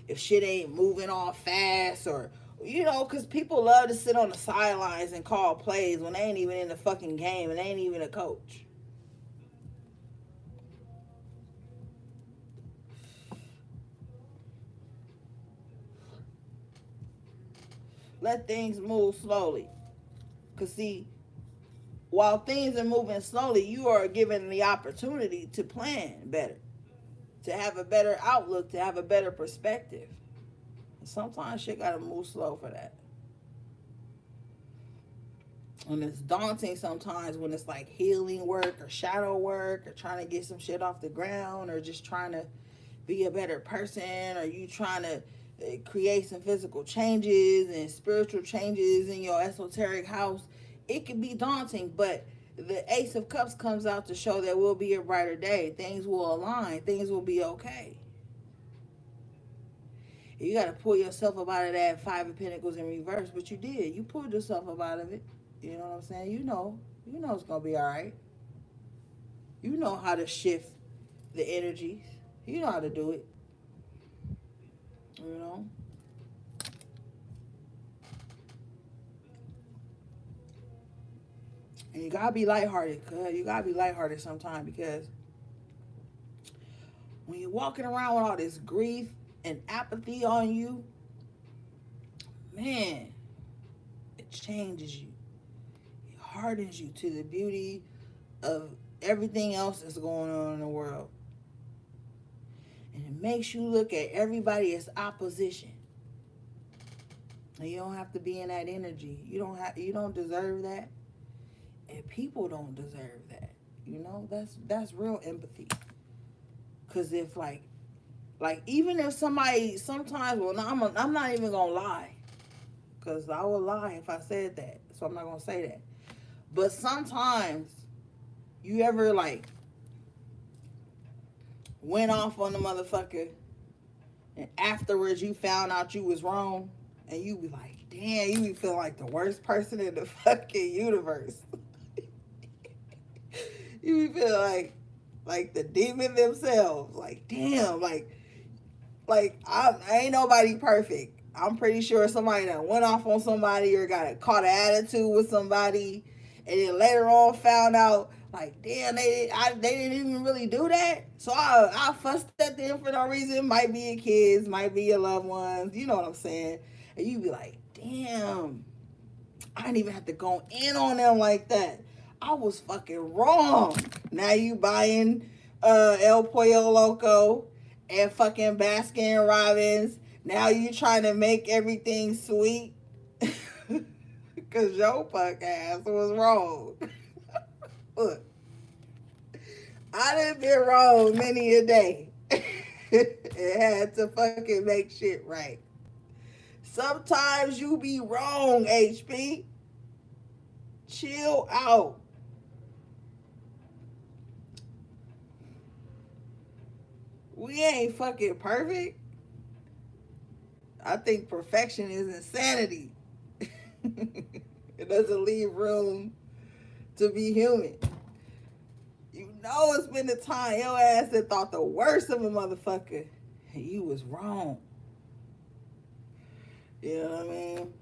if shit ain't moving all fast, or, because people love to sit on the sidelines and call plays when they ain't even in the fucking game and they ain't even a coach. Let things move slowly. Because, see, while things are moving slowly, you are given the opportunity to plan better, to have a better outlook, to have a better perspective. And sometimes shit got to move slow for that. And it's daunting sometimes when it's like healing work or shadow work or trying to get some shit off the ground or just trying to be a better person, or you trying to create some physical changes and spiritual changes in your esoteric house. It can be daunting, but the Ace of Cups comes out to show there will be a brighter day. Things will align. Things will be okay. You got to pull yourself up out of that Five of Pentacles in reverse, but you did. You pulled yourself up out of it. You know what I'm saying? You know it's going to be all right. You know how to shift the energies. You know how to do it. And you gotta be lighthearted, cuz you gotta be lighthearted sometimes, because when you're walking around with all this grief and apathy on you, man, it changes you. It hardens you to the beauty of everything else that's going on in the world. And it makes you look at everybody as opposition. And you don't have to be in that energy. You don't deserve that. And people don't deserve that. That's real empathy. Because if, like, Like, even if somebody, sometimes, well, no, I'm not even going to lie. Because I would lie if I said that. So I'm not going to say that. But sometimes, you ever, like, went off on the motherfucker, and afterwards you found out you was wrong, and you be like, damn, you be feeling like the worst person in the fucking universe. You be feeling like the demon themselves. Like, damn, like I ain't nobody perfect. I'm pretty sure somebody that went off on somebody or got caught an attitude with somebody, and then later on found out like, damn, they didn't even really do that. So I fussed at them for no reason. Might be your kids, might be your loved ones. You know what I'm saying? And you be like, damn, I didn't even have to go in on them like that. I was fucking wrong. Now you buying El Pollo Loco and fucking Baskin Robbins. Now you trying to make everything sweet. Because your punk ass was wrong. Look, I done been wrong many a day. It had to fucking make shit right. Sometimes you be wrong, HP. Chill out. We ain't fucking perfect. I think perfection is insanity. It doesn't leave room to be human. You know it's been a time your ass that thought the worst of a motherfucker and you was wrong. You know what I mean?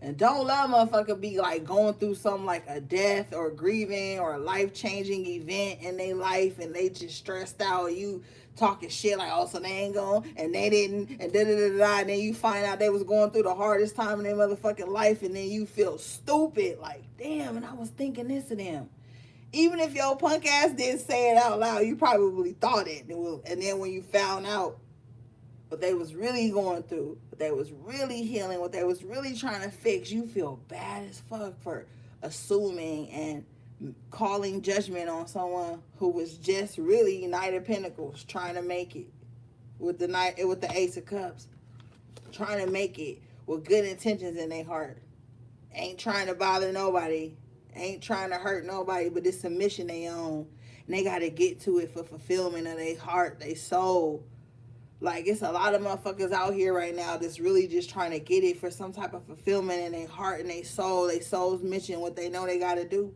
And don't let a motherfucker be like going through something like a death or grieving or a life-changing event in their life and they just stressed out. You talking shit like, oh, so they ain't going and they didn't and da-da-da-da. And then you find out they was going through the hardest time in their motherfucking life and then you feel stupid. Like, damn, and I was thinking this of them. Even if your punk ass didn't say it out loud, you probably thought it. And then when you found out what they was really going through, what they was really healing, what they was really trying to fix, you feel bad as fuck for assuming and calling judgment on someone who was just really Knight of Pentacles, trying to make it with the Ace of Cups, trying to make it with good intentions in their heart, ain't trying to bother nobody, ain't trying to hurt nobody, but it's a mission they own, and they got to get to it for fulfillment of their heart, their soul. Like, it's a lot of motherfuckers out here right now that's really just trying to get it for some type of fulfillment in their heart and their soul's mission, what they know they got to do.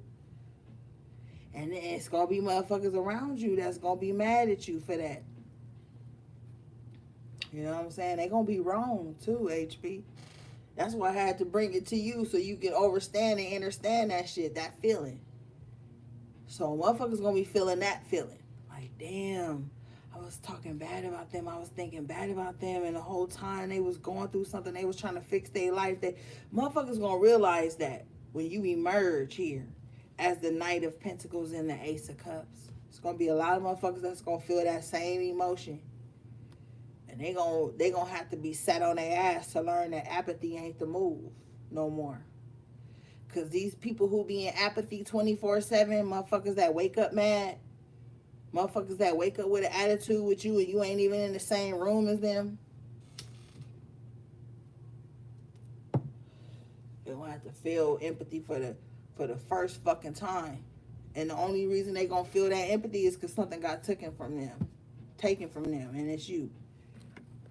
And then it's going to be motherfuckers around you that's going to be mad at you for that. You know what I'm saying? They going to be wrong too, HP. That's why I had to bring it to you so you can understand and understand that shit, that feeling. So motherfuckers going to be feeling that feeling. Like, damn, I was talking bad about them. I was thinking bad about them. And the whole time they was going through something. They was trying to fix their life. Motherfuckers going to realize that when you emerge here as the Knight of Pentacles and the Ace of Cups. It's going to be a lot of motherfuckers that's going to feel that same emotion. And they gonna have to be set on their ass to learn that apathy ain't the move no more. Because these people who be in apathy 24/7, motherfuckers that wake up mad, motherfuckers that wake up with an attitude with you and you ain't even in the same room as them, they're gonna have to feel empathy for the first fucking time. And the only reason they gonna feel that empathy is because something got taken from them. And it's you.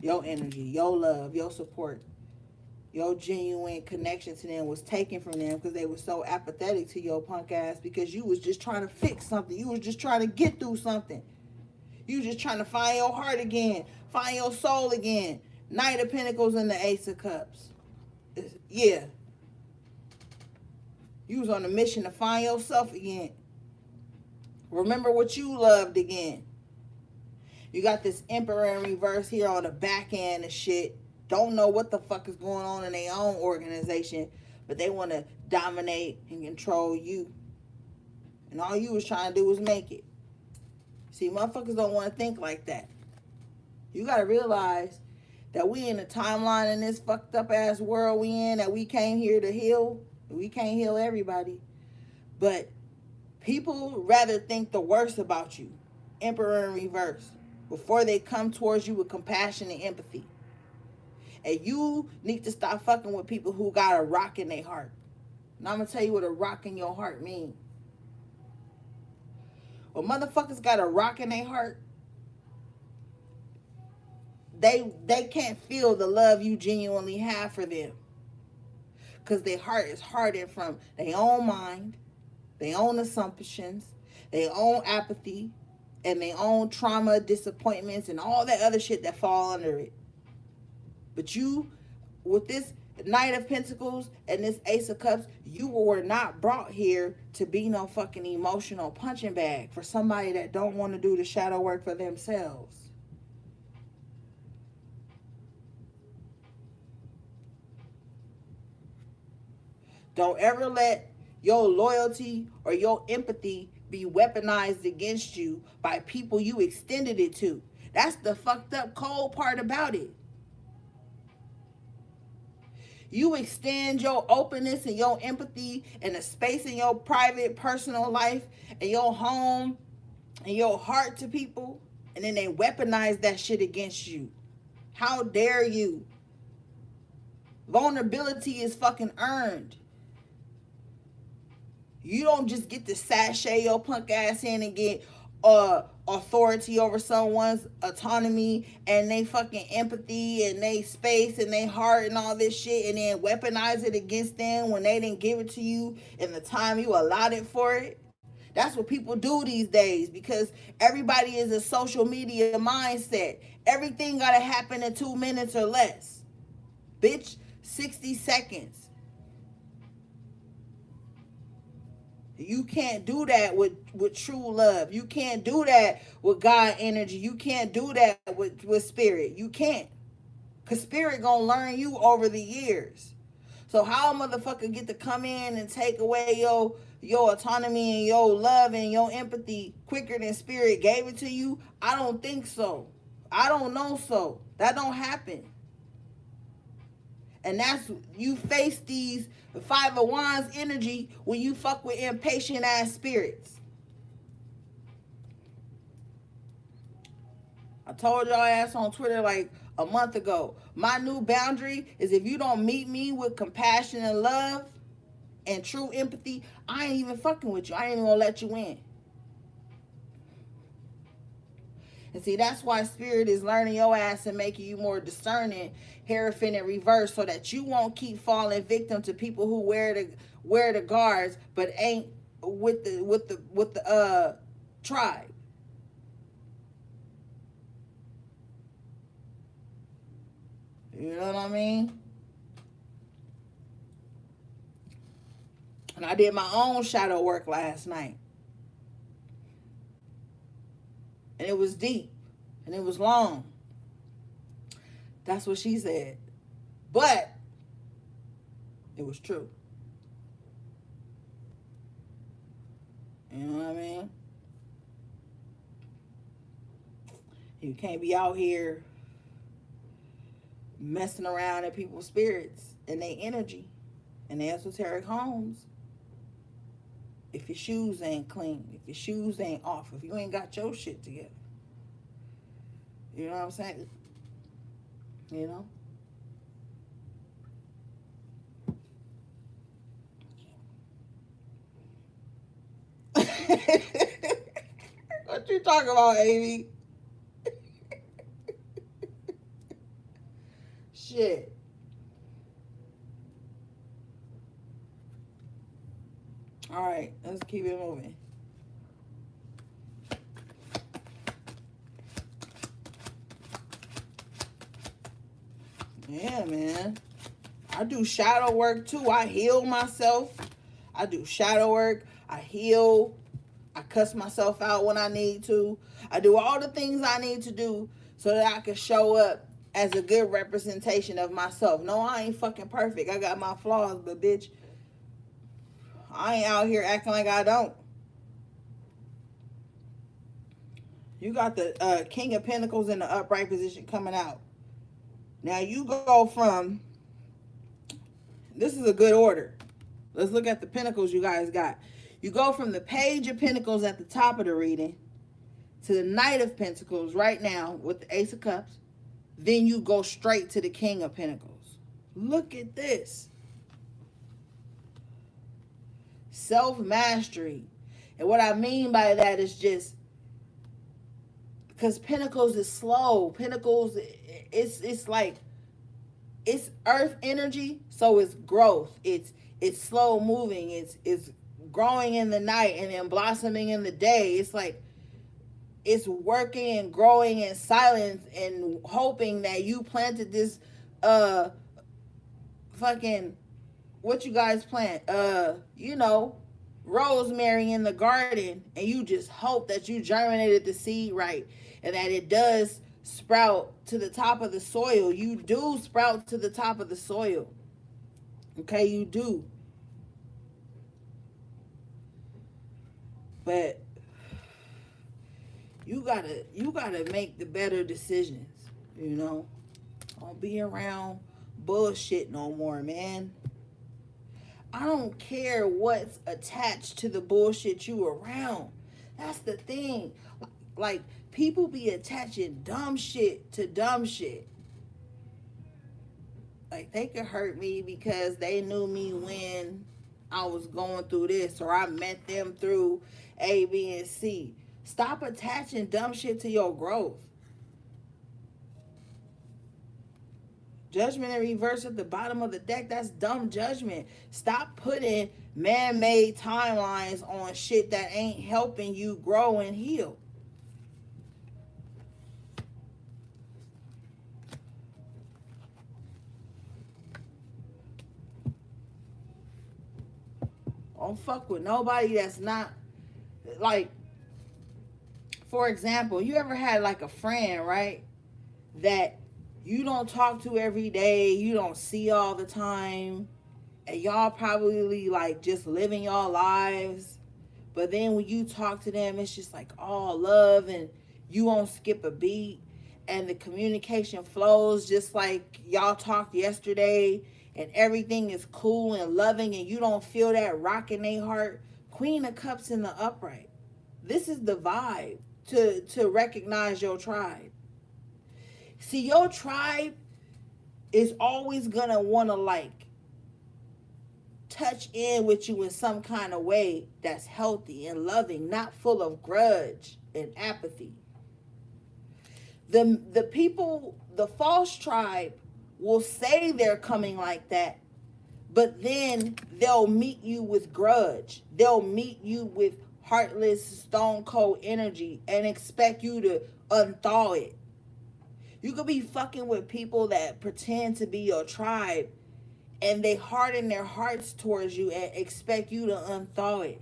Your energy, your love, your support, your genuine connection to them was taken from them because they were so apathetic to your punk ass because you was just trying to fix something. You was just trying to get through something. You was just trying to find your heart again, find your soul again. Knight of Pentacles and the Ace of Cups. Yeah. You was on a mission to find yourself again. Remember what you loved again. You got this Emperor in reverse here on the back end of shit. Don't know what the fuck is going on in their own organization, but they want to dominate and control you. And all you was trying to do was make it. See, motherfuckers don't want to think like that. You got to realize that we in a timeline in this fucked up ass world we in, that we came here to heal. We can't heal everybody. But people rather think the worst about you. Emperor in reverse. before they come towards you with compassion and empathy. And you need to stop fucking with people who got a rock in their heart. And I'm going to tell you what a rock in your heart means. When motherfuckers got a rock in their heart, they can't feel the love you genuinely have for them. Because their heart is hardened from their own mind, their own assumptions, their own apathy, and their own trauma, disappointments, and all that other shit that fall under it. But you, with this Knight of Pentacles and this Ace of Cups, you were not brought here to be no fucking emotional punching bag for somebody that don't want to do the shadow work for themselves. Don't ever let your loyalty or your empathy be weaponized against you by people you extended it to. That's the fucked up cold part about it. You extend your openness and your empathy and a space in your private, personal life and your home and your heart to people, and then they weaponize that shit against you. How dare you? Vulnerability is fucking earned. You don't just get to sashay your punk ass in and get authority over someone's autonomy and they fucking empathy and they space and they heart and all this shit, and then weaponize it against them when they didn't give it to you in the time you allotted for it. That's what people do these days, because everybody is a social media mindset. Everything gotta happen in 2 minutes or less. Bitch, 60 seconds. You can't do that with true love. You can't do that with God energy. You can't do that with spirit. You can't. Because spirit gonna learn you over the years. So how a motherfucker get to come in and take away your autonomy and your love and your empathy quicker than spirit gave it to you? I don't think so. I don't know so. That don't happen. And that's, you face these Five of Wands energy when you fuck with impatient ass spirits. I told y'all ass on Twitter like a month ago. My new boundary is, if you don't meet me with compassion and love and true empathy, I ain't even fucking with you. I ain't even gonna let you in. And see, that's why spirit is learning your ass and making you more discerning, Hierophant in reverse, so that you won't keep falling victim to people who wear the guards but ain't with the tribe. You know what I mean? And I did my own shadow work last night. And it was deep. And it was long. That's what she said. But it was true. You know what I mean? You can't be out here messing around in people's spirits and their energy and their esoteric homes if your shoes ain't clean, if your shoes ain't off, if you ain't got your shit together. You know what I'm saying? You know? What you talking about, Amy? Shit. All right, let's keep it moving. Yeah, man. I do shadow work too. I heal myself. I do shadow work. I heal. I cuss myself out when I need to. I do all the things I need to do so that I can show up as a good representation of myself. No, I ain't fucking perfect. I got my flaws, but bitch, I ain't out here acting like I don't. You got the King of Pentacles in the upright position coming out. Now you go from, this is a good order. Let's look at the Pentacles you guys got. You go from the Page of Pentacles at the top of the reading to the Knight of Pentacles right now with the Ace of Cups. Then you go straight to the King of Pentacles. Look at this. Self-mastery. And what I mean by that is just because Pentacles is slow. Pentacles, it's like, it's earth energy, so it's growth. It's slow moving. It's growing in the night and then blossoming in the day. It's like, it's working and growing in silence and hoping that you planted this fucking, what you guys plant, rosemary in the garden, and you just hope that you germinated the seed right and that it does sprout to the top of the soil. You do sprout to the top of the soil. Okay, you do. But you gotta make the better decisions, Don't be around bullshit no more, man. I don't care what's attached to the bullshit you around. That's the thing. Like, people be attaching dumb shit to dumb shit. Like, they could hurt me because they knew me when I was going through this, or I met them through A, B, and C. Stop attaching dumb shit to your growth. Judgment in reverse at the bottom of the deck, that's dumb judgment. Stop putting man-made timelines on shit that ain't helping you grow and heal. Don't fuck with nobody that's not, like, for example, you ever had like a friend, right, that you don't talk to every day, you don't see all the time, and y'all probably like just living y'all lives, but then when you talk to them, it's just like all love and you won't skip a beat, and the communication flows just like y'all talked yesterday, and everything is cool and loving, and you don't feel that rock in their heart. Queen of Cups in the upright. This is the vibe to recognize your tribe. See, your tribe is always gonna want to like touch in with you in some kind of way that's healthy and loving, not full of grudge and apathy. The people, the false tribe, will say they're coming like that, but then they'll meet you with grudge. They'll meet you with heartless, stone cold energy and expect you to unthaw it. You could be fucking with people that pretend to be your tribe and they harden their hearts towards you and expect you to unthaw it.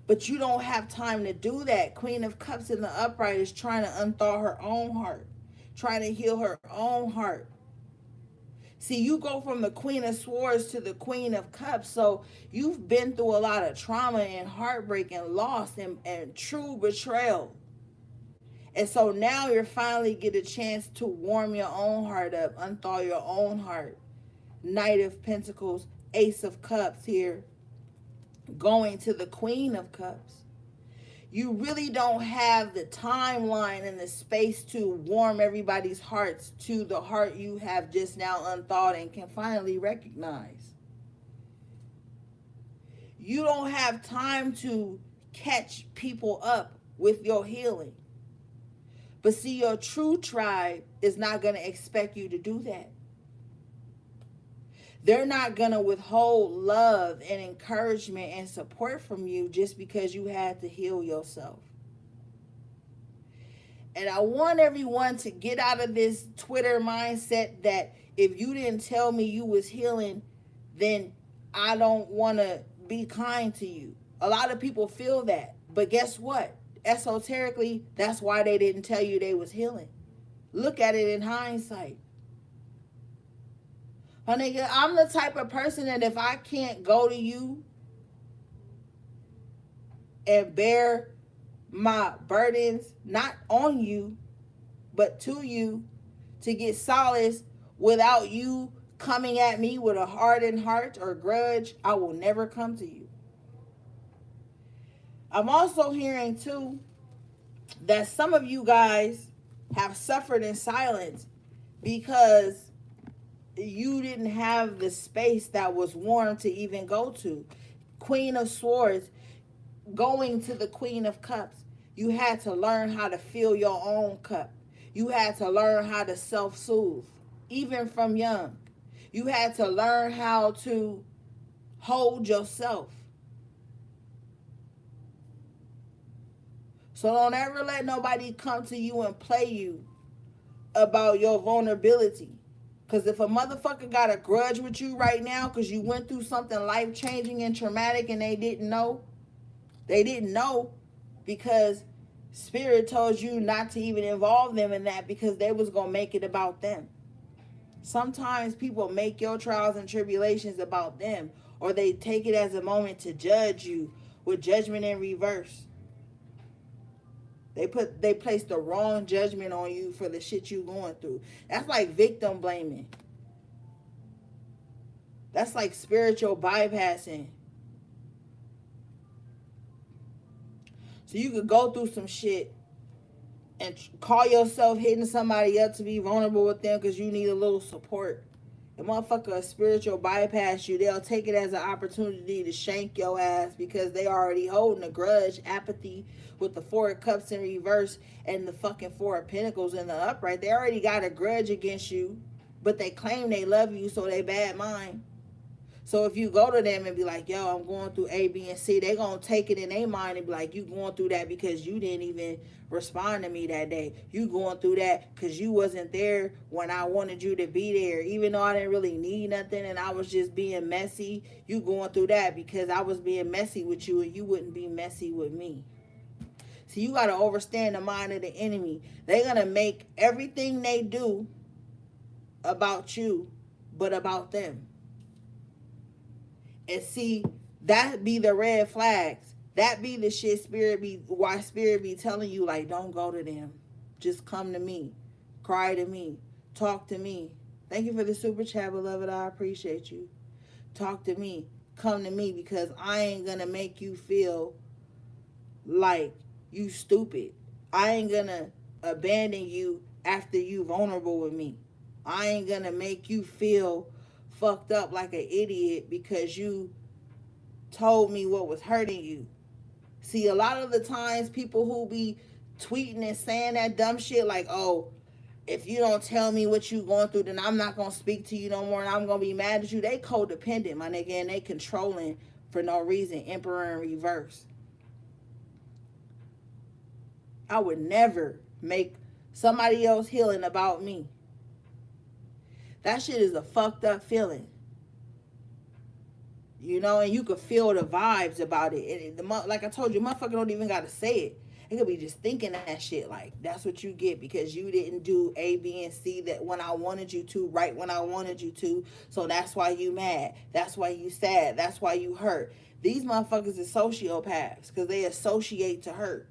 But you don't have time to do that. Queen of Cups in the upright is trying to unthaw her own heart, trying to heal her own heart. See, you go from the Queen of Swords to the Queen of Cups, so you've been through a lot of trauma and heartbreak and loss and true betrayal. And so now you're finally get a chance to warm your own heart up, unthaw your own heart. Knight of Pentacles, Ace of Cups here, going to the Queen of Cups. You really don't have the timeline and the space to warm everybody's hearts to the heart you have just now unthawed and can finally recognize. You don't have time to catch people up with your healing. But see, your true tribe is not going to expect you to do that. They're not going to withhold love and encouragement and support from you just because you had to heal yourself. And I want everyone to get out of this Twitter mindset that if you didn't tell me you was healing, then I don't want to be kind to you. A lot of people feel that. But guess what? Esoterically, that's why they didn't tell you they was healing. Look at it in hindsight. Honey, I'm the type of person that if I can't go to you and bear my burdens, not on you, but to you, to get solace without you coming at me with a hardened heart or grudge, I will never come to you. I'm also hearing too that some of you guys have suffered in silence because you didn't have the space that was warm to even go to. Queen of Swords, going to the Queen of Cups, you had to learn how to fill your own cup. You had to learn how to self-soothe, even from young. You had to learn how to hold yourself. So don't ever let nobody come to you and play you about your vulnerability. Because if a motherfucker got a grudge with you right now because you went through something life-changing and traumatic and they didn't know because Spirit told you not to even involve them in that because they was going to make it about them. Sometimes people make your trials and tribulations about them, or they take it as a moment to judge you with judgment in reverse. They place the wrong judgment on you for the shit you going through. That's like victim blaming. That's like spiritual bypassing. So you could go through some shit and call yourself hitting somebody up to be vulnerable with them because you need a little support. The motherfucker spiritual bypass you. They'll take it as an opportunity to shank your ass because they already holding a grudge, apathy, with the Four of Cups in reverse and the fucking Four of Pentacles in the upright. They already got a grudge against you, but they claim they love you, so they bad mind. So if you go to them and be like, yo, I'm going through A, B, and C, they going to take it in their mind and be like, you going through that because you didn't even respond to me that day. You going through that because you wasn't there when I wanted you to be there. Even though I didn't really need nothing and I was just being messy, you going through that because I was being messy with you and you wouldn't be messy with me. So you got to understand the mind of the enemy. They're going to make everything they do about you, but about them. And see, that be the red flags. That be the shit why Spirit be telling you, like, don't go to them. Just come to me. Cry to me. Talk to me. Thank you for the super chat, beloved. I appreciate you. Talk to me. Come to me because I ain't going to make you feel like you stupid. I ain't going to abandon you after you vulnerable with me. I ain't going to make you feel fucked up like an idiot because you told me what was hurting you. See, a lot of the times people who be tweeting and saying that dumb shit like, oh, if you don't tell me what you going through, then I'm not going to speak to you no more and I'm going to be mad at you. They codependent, my nigga, and they controlling for no reason. Emperor in reverse. I would never make somebody else healing about me. That shit is a fucked up feeling. You know, and you could feel the vibes about it. And like I told you, motherfucker don't even got to say it. It could be just thinking that shit. Like, that's what you get because you didn't do A, B, and C that when I wanted you to, right when I wanted you to. So that's why you mad. That's why you sad. That's why you hurt. These motherfuckers are sociopaths because they associate to hurt.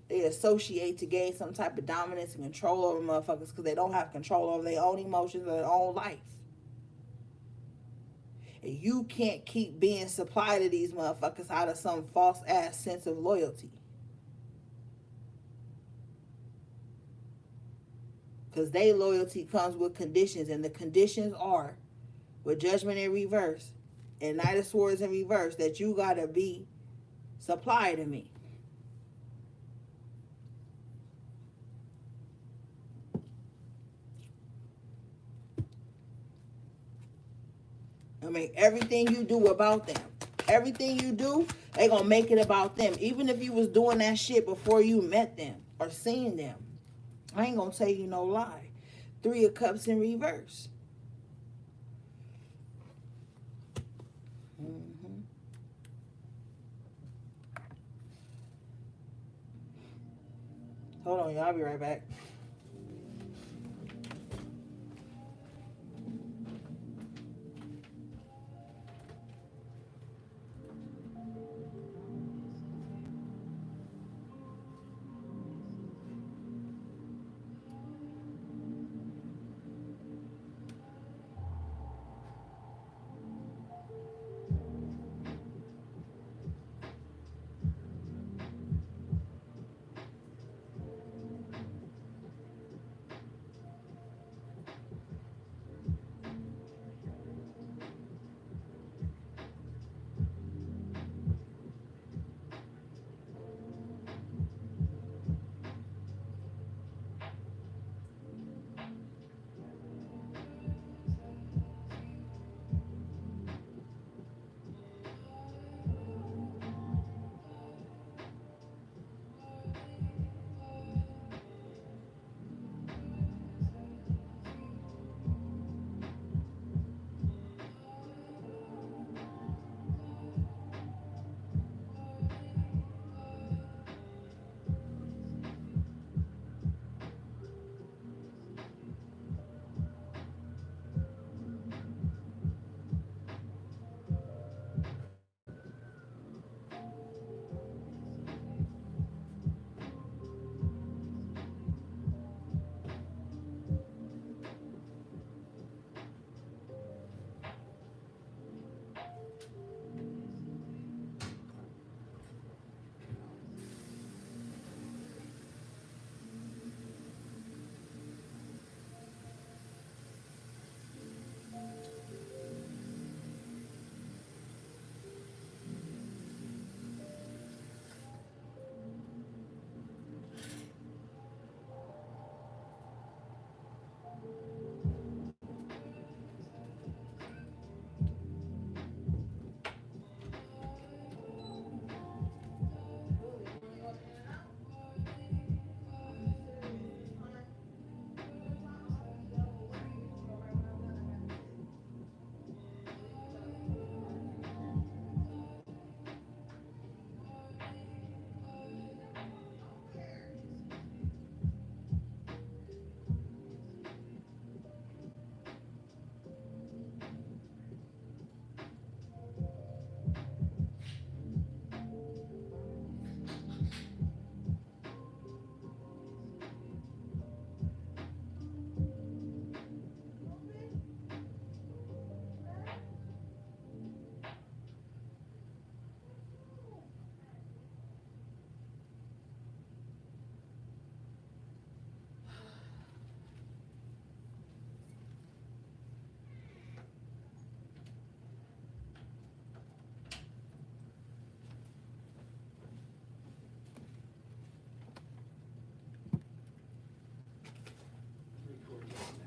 They associate to gain some type of dominance and control over motherfuckers because they don't have control over their own emotions or their own life. And you can't keep being supplied to these motherfuckers out of some false ass sense of loyalty. Because their loyalty comes with conditions, and the conditions are with Judgment in reverse and Knight of Swords in reverse that you gotta be supplied to me. I mean, everything you do about them. Everything you do, they gonna make it about them. Even if you was doing that shit before you met them or seen them. I ain't gonna tell you no lie. 3 of Cups in reverse. Mm-hmm. Hold on, y'all. I'll be right back.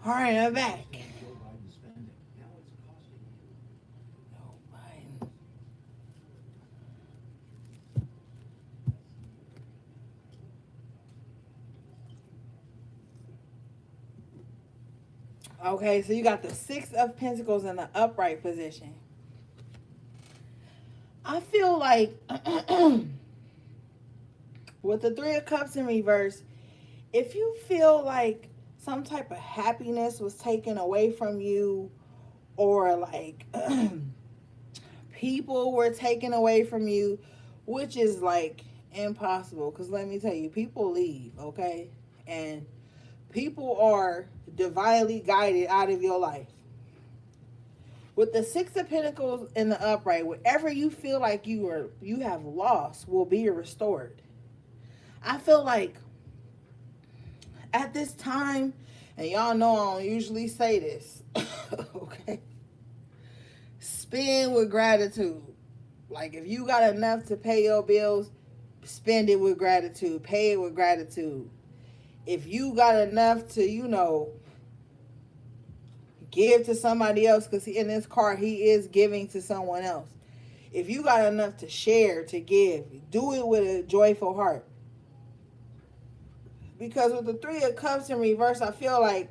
All right, I'm back. Joe Biden. Okay, so you got the Six of Pentacles in the upright position. I feel like with the Three of Cups in reverse, if you feel like some type of happiness was taken away from you, or like people were taken away from you, which is like impossible, because let me tell you, people leave, okay? And people are divinely guided out of your life. With the Six of Pentacles in the upright, whatever you feel like you have lost will be restored. I feel like at this time, and y'all know I don't usually say this, okay? Spend with gratitude. Like, if you got enough to pay your bills, spend it with gratitude. Pay it with gratitude. If you got enough to, give to somebody else, because in this card, he is giving to someone else. If you got enough to share, to give, do it with a joyful heart. Because with the Three of Cups in reverse, I feel like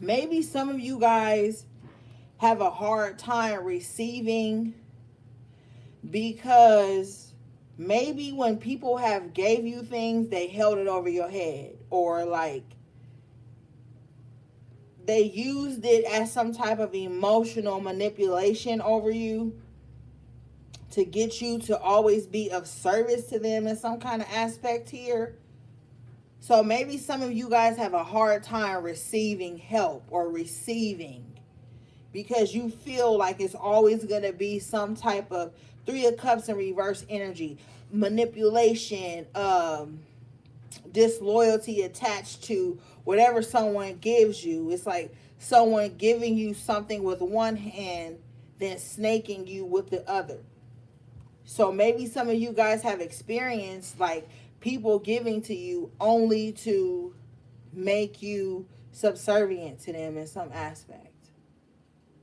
maybe some of you guys have a hard time receiving, because maybe when people have gave you things, they held it over your head, or like they used it as some type of emotional manipulation over you to get you to always be of service to them in some kind of aspect here. So maybe some of you guys have a hard time receiving help or receiving, because you feel like it's always going to be some type of Three of Cups in reverse energy, manipulation, disloyalty attached to whatever someone gives you. It's like someone giving you something with one hand, then snaking you with the other. So maybe some of you guys have experienced like people giving to you only to make you subservient to them in some aspect,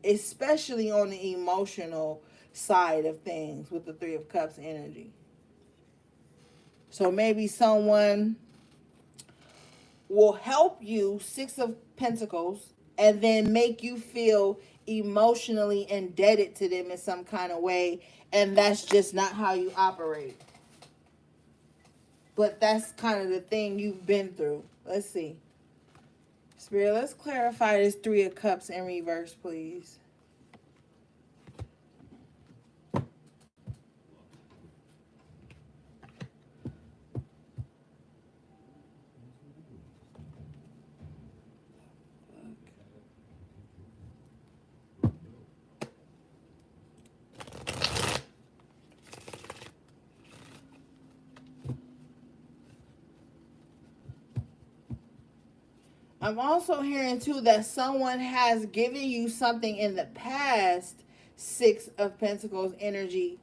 especially on the emotional side of things with the Three of Cups energy. So maybe someone will help you, Six of Pentacles, and then make you feel emotionally indebted to them in some kind of way, and that's just not how you operate. But that's kind of the thing you've been through. Let's see. Spirit, let's clarify this Three of Cups in reverse, please. I'm also hearing too that someone has given you something in the past, Six of Pentacles energy,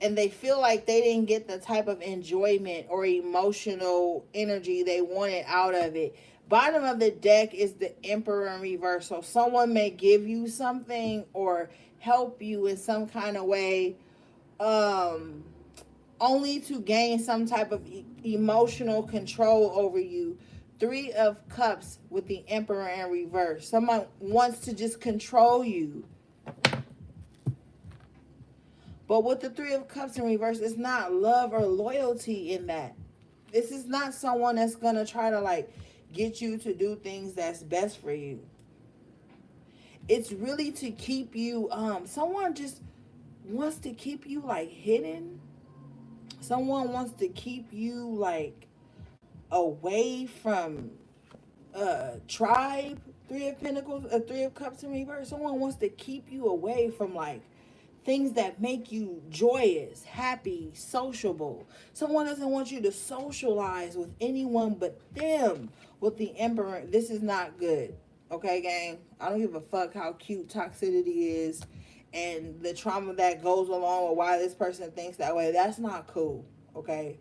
and they feel like they didn't get the type of enjoyment or emotional energy they wanted out of it. Bottom of the deck is the Emperor in reverse. So someone may give you something or help you in some kind of way, only to gain some type of emotional control over you. Three of Cups with the Emperor in reverse. Someone wants to just control you. But with the Three of Cups in reverse, it's not love or loyalty in that. This is not someone that's going to try to like get you to do things that's best for you. It's really to keep you, someone just wants to keep you like hidden. Someone wants to keep you like away from tribe, Three of Pentacles, Three of Cups in reverse. Someone wants to keep you away from like things that make you joyous, happy, sociable. Someone doesn't want you to socialize with anyone but them. With the Emperor, this is not good. Okay, gang? I don't give a fuck how cute toxicity is and the trauma that goes along with why this person thinks that way. That's not cool. Okay?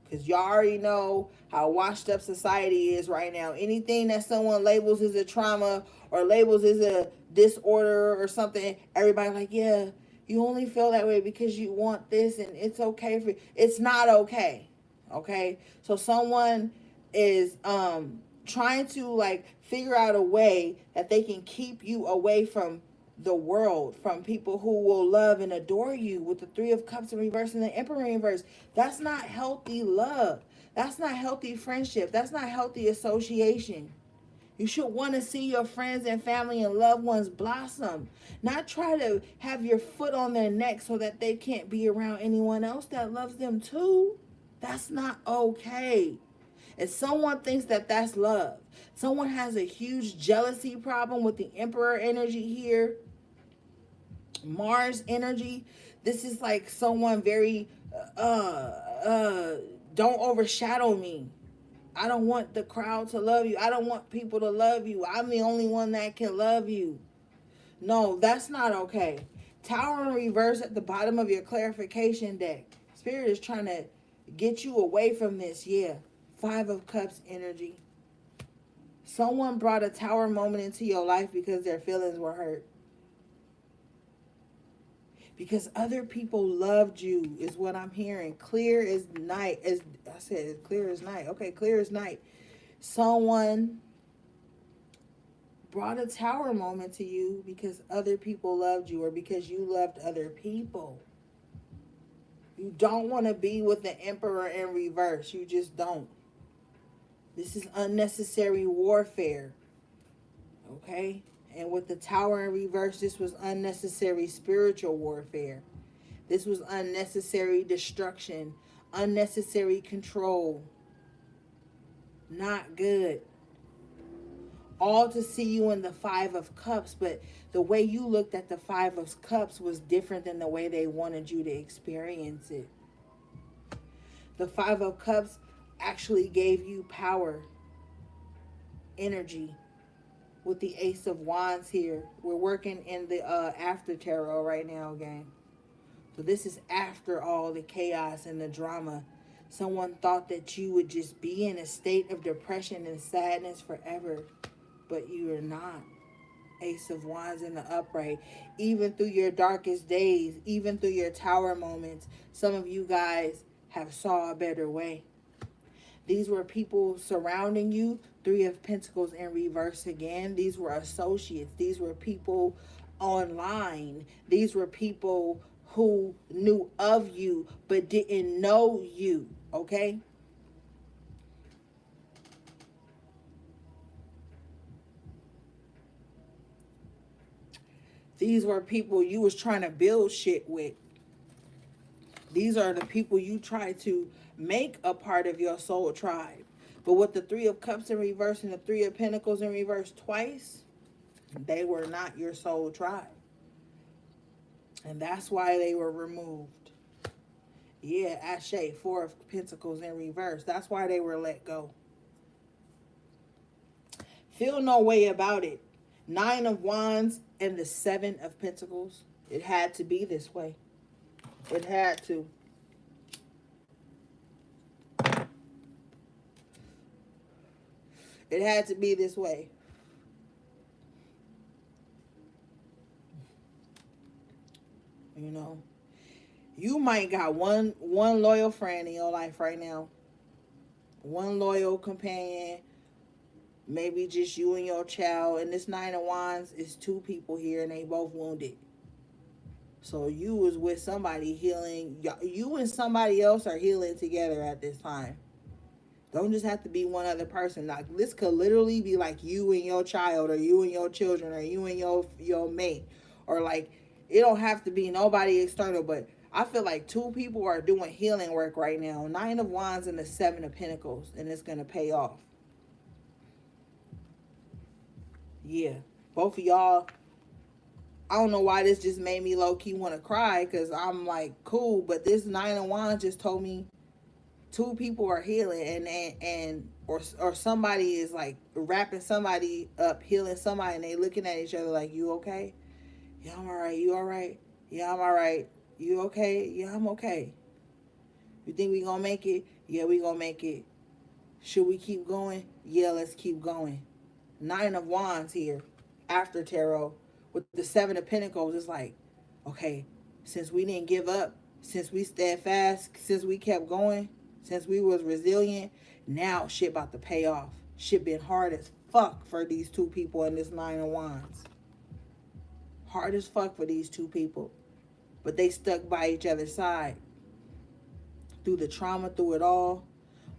Because y'all already know how washed up society is right now. Anything that someone labels as a trauma or labels as a disorder or something, everybody like, yeah, you only feel that way because you want this and it's okay for you. It's not okay. Okay? So someone is trying to like figure out a way that they can keep you away from the world, from people who will love and adore you, with the Three of Cups in reverse and the Emperor in reverse. That's not healthy love. That's not healthy friendship. That's not healthy association. You should want to see your friends and family and loved ones blossom, not try to have your foot on their neck so that they can't be around anyone else that loves them too. That's not okay. If someone thinks that that's love, someone has a huge jealousy problem with the Emperor energy here, Mars energy. This is like someone very don't overshadow me. I don't want the crowd to love you. I don't want people to love you. I'm the only one that can love you. No, that's not okay. Tower in reverse at the bottom of your clarification deck. Spirit is trying to get you away from this. Yeah. Five of Cups energy. Someone brought a tower moment into your life because their feelings were hurt. Because other people loved you is what I'm hearing. Clear as night. As I said, clear as night. Okay, clear as night. Someone brought a tower moment to you because other people loved you or because you loved other people. You don't want to be with the Emperor in reverse. You just don't. This is unnecessary warfare. Okay? And with the Tower in reverse, this was unnecessary spiritual warfare. This was unnecessary destruction, unnecessary control. Not good. All to see you in the Five of Cups, but the way you looked at the Five of Cups was different than the way they wanted you to experience it. The Five of Cups actually gave you power, energy. With the Ace of Wands here, we're working in the after tarot right now, gang. So this is after all the chaos and the drama. Someone thought that you would just be in a state of depression and sadness forever, but you are not. Ace of Wands in the upright. Even through your darkest days, even through your tower moments, some of you guys have saw a better way. These were people surrounding you. Three of Pentacles in reverse again. These were associates. These were people online. These were people who knew of you but didn't know you. Okay? These were people you was trying to build shit with. These are the people you try to make a part of your soul tribe. But with the Three of Cups in reverse and the Three of Pentacles in reverse twice, they were not your soul tribe. And that's why they were removed. Yeah, Ashe, Four of Pentacles in reverse. That's why they were let go. Feel no way about it. Nine of Wands and the Seven of Pentacles. It had to be this way. It had to. It had to be this way. You know, you might got one loyal friend in your life right now. One loyal companion. Maybe just you and your child. And this Nine of Wands is two people here and they both wounded. So you was with somebody healing. You and somebody else are healing together at this time. Don't just have to be one other person. Like, this could literally be like you and your child, or you and your children, or you and your mate. Or like, it don't have to be nobody external, but I feel like two people are doing healing work right now. Nine of Wands and the Seven of Pentacles. And it's going to pay off. Yeah. Both of y'all. I don't know why this just made me low-key want to cry. Because I'm like, cool. But this Nine of Wands just told me two people are healing, or somebody is like wrapping somebody up, healing somebody, and they looking at each other like, you okay? Yeah, I'm all right. You all right? Yeah, I'm all right. You okay? Yeah, I'm okay. You think we gonna make it? Yeah, we gonna make it. Should we keep going? Yeah, let's keep going. Nine of Wands here after tarot with the Seven of Pentacles. It's like, okay, since we didn't give up, since we steadfast, since we kept going, since we was resilient, now shit about to pay off. Shit been hard as fuck for these two people in this Nine of Wands. Hard as fuck for these two people. But they stuck by each other's side. Through the trauma, through it all.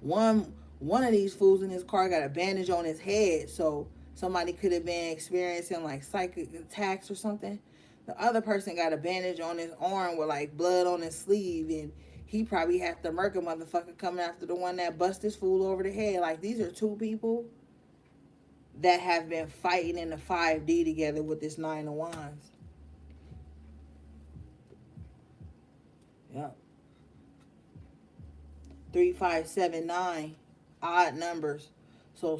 One of these fools in his car got a bandage on his head, so somebody could have been experiencing like psychic attacks or something. The other person got a bandage on his arm with like blood on his sleeve, and he probably had the murder motherfucker coming after the one that bust this fool over the head. Like, these are two people that have been fighting in the 5D together with this Nine of Wands. Yep. 3, 5, 7, 9, odd numbers. So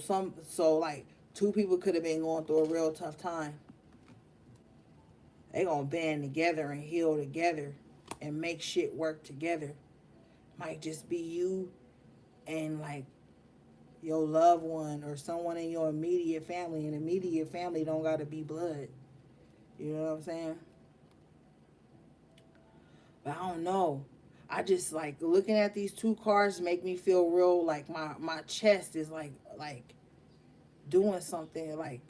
like two people could have been going through a real tough time. They gonna band together and heal together and make shit work together. Might just be you and like your loved one or someone in your immediate family. And immediate family don't gotta be blood. You know what I'm saying? But I don't know. I just like looking at these two cards make me feel real like my chest is like doing something. Like,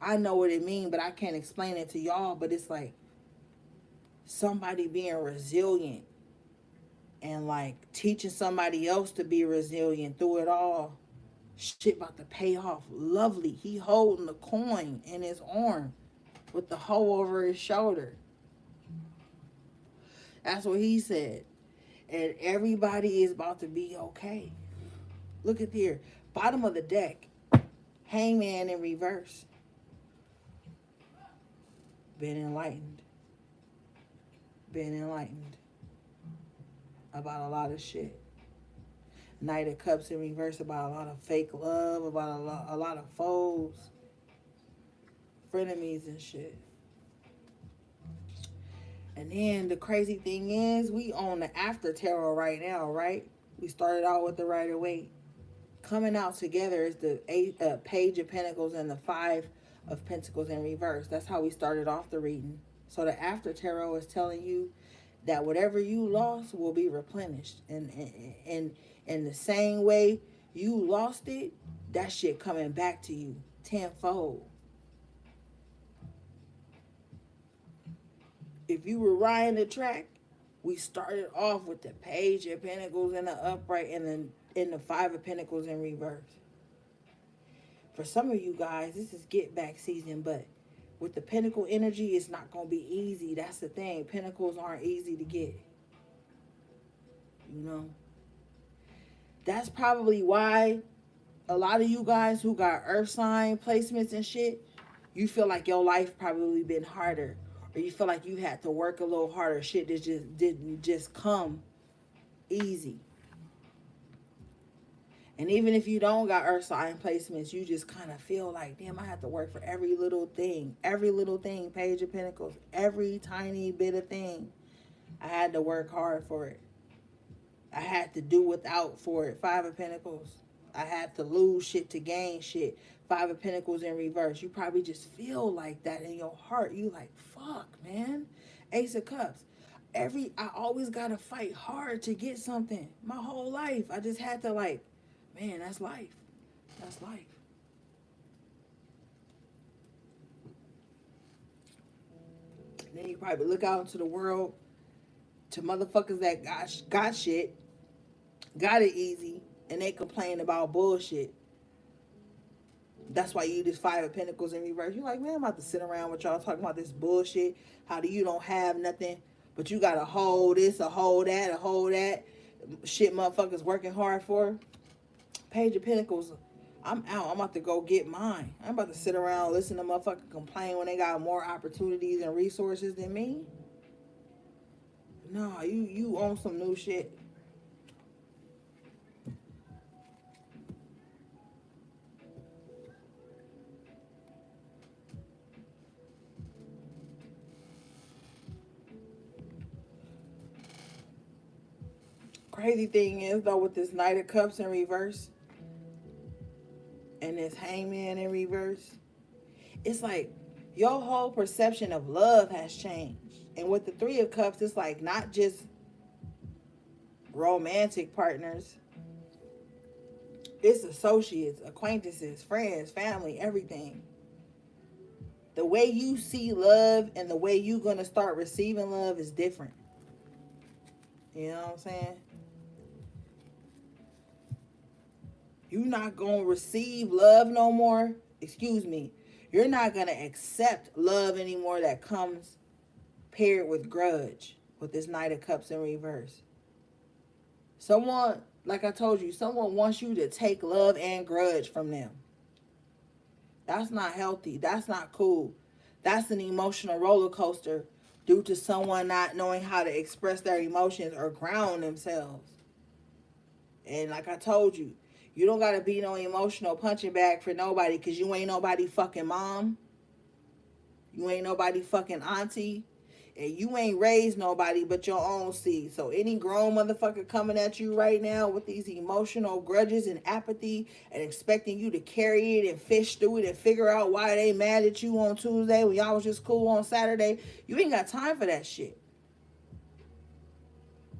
I know what it means, but I can't explain it to y'all. But it's like somebody being resilient and like teaching somebody else to be resilient through it all. Shit about to pay off. Lovely. He holding the coin in his arm with the hoe over his shoulder. That's what he said. And everybody is about to be okay. Look at here. Bottom of the deck. Hangman in reverse. Been enlightened. Been enlightened. About a lot of shit. Knight of Cups in reverse. About a lot of fake love. About a lot of foes. Frenemies and shit. And then the crazy thing is, we on the after tarot right now, right? We started out with the Rider-Waite. Coming out together is the Page of Pentacles and the Five of Pentacles in reverse. That's how we started off the reading. So the after tarot is telling you that whatever you lost will be replenished. And in the same way you lost it, that shit coming back to you tenfold. If you were riding the track, we started off with the Page of Pentacles in the upright and then in the Five of Pentacles in reverse. For some of you guys, this is get back season, but with the Pentacle energy, it's not going to be easy. That's the thing. Pentacles aren't easy to get. You know? That's probably why a lot of you guys who got earth sign placements and shit, you feel like your life probably been harder. Or you feel like you had to work a little harder. Shit that just didn't just come easy. And even if you don't got earth sign placements, you just kind of feel like, damn, I have to work for every little thing. Every little thing, Page of Pentacles. Every tiny bit of thing. I had to work hard for it. I had to do without for it. Five of Pentacles. I had to lose shit to gain shit. Five of Pentacles in reverse. You probably just feel like that in your heart. You like, fuck, man. Ace of Cups. I always got to fight hard to get something. My whole life. I just had to like, man, that's life. That's life. And then you probably look out into the world to motherfuckers that got shit, got it easy, and they complain about bullshit. That's why you just Five of Pentacles in reverse. You're like, man, I'm about to sit around with y'all talking about this bullshit. How do you don't have nothing, but you got to hold this, a hold that, a hold that. Shit motherfuckers working hard for. Page of Pentacles, I'm out. I'm about to go get mine. I'm about to sit around listen to motherfuckers complain when they got more opportunities and resources than me. No, you own some new shit. crazy thing is, though, with this Knight of Cups in reverse and this Hangman in reverse, it's like your whole perception of love has changed. And with the Three of Cups, it's like not just romantic partners, it's associates, acquaintances, friends, family, everything. The way you see love and the way you're going to start receiving love is different. You know what I'm saying? You're not going to receive love no more. Excuse me. You're not going to accept love anymore that comes paired with grudge, with this Knight of Cups in reverse. Someone, like I told you, someone wants you to take love and grudge from them. That's not healthy. That's not cool. That's an emotional roller coaster due to someone not knowing how to express their emotions or ground themselves. And like I told you, you don't got to be no emotional punching bag for nobody, because you ain't nobody fucking mom. You ain't nobody fucking auntie. And you ain't raised nobody but your own seed. So any grown motherfucker coming at you right now with these emotional grudges and apathy and expecting you to carry it and fish through it and figure out why they mad at you on Tuesday when y'all was just cool on Saturday, you ain't got time for that shit.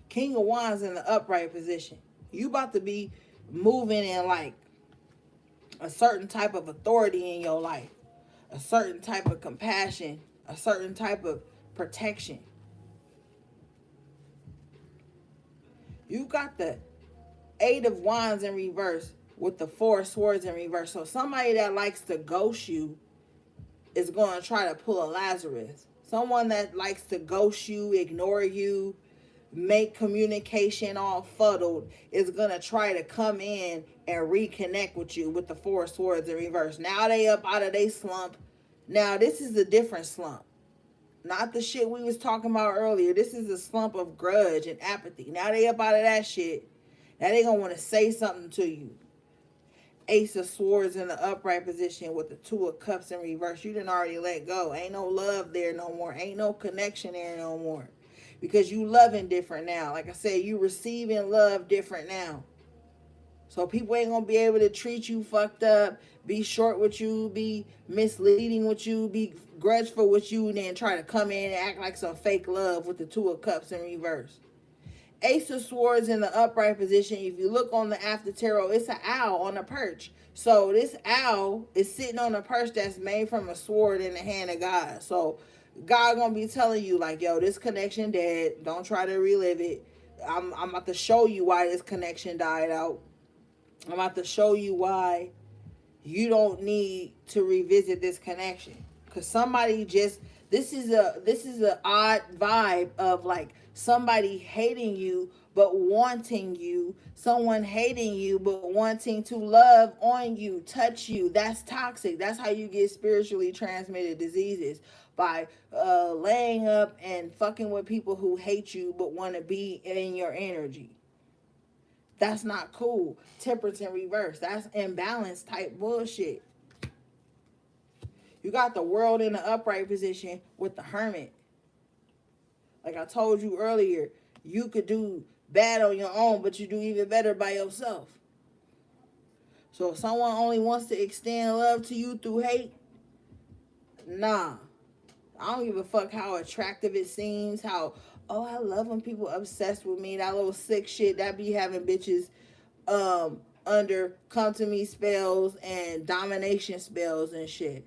King of Wands in the upright position. You about to be moving in like a certain type of authority in your life, a certain type of compassion, a certain type of protection. You got the Eight of Wands in reverse with the Four of Swords in reverse. So somebody that likes to ghost you is going to try to pull a Lazarus. Someone that likes to ghost you, ignore you, make communication all fuddled is going to try to come in and reconnect with you with the Four of Swords in reverse. Now they up out of their slump. Now this is a different slump. Not the shit we was talking about earlier. This is a slump of grudge and apathy. Now they up out of that shit. Now they gonna want to say something to you. Ace of Swords in the upright position with the Two of Cups in reverse. You done already let go. Ain't no love there no more. Ain't no connection there no more. Because you loving different now. Like I said, you receiving love different now. So people ain't gonna be able to treat you fucked up, be short with you, be misleading with you, be grudgeful with you, and then try to come in and act like some fake love with the Two of Cups in reverse. Ace of Swords in the upright position. If you look on the after tarot, it's an owl on a perch. So this owl is sitting on a perch that's made from a sword in the hand of God. So God gonna be telling you like, yo, this connection dead. Don't try to relive it. I'm about to show you why this connection died out. I'm about to show you why you don't need to revisit this connection. Because somebody just, this is a odd vibe of like somebody hating you but wanting you, someone hating you but wanting to love on you, touch you. That's toxic. That's how you get spiritually transmitted diseases, by laying up and fucking with people who hate you but want to be in your energy. That's not cool. Temperance in reverse. That's imbalance type bullshit. You got the World in the upright position with the Hermit. Like I told you earlier, you could do bad on your own, but you do even better by yourself. So if someone only wants to extend love to you through hate, nah. I don't give a fuck how attractive it seems, how, oh, I love when people obsessed with me, that little sick shit that be having bitches under come to me spells and domination spells and shit.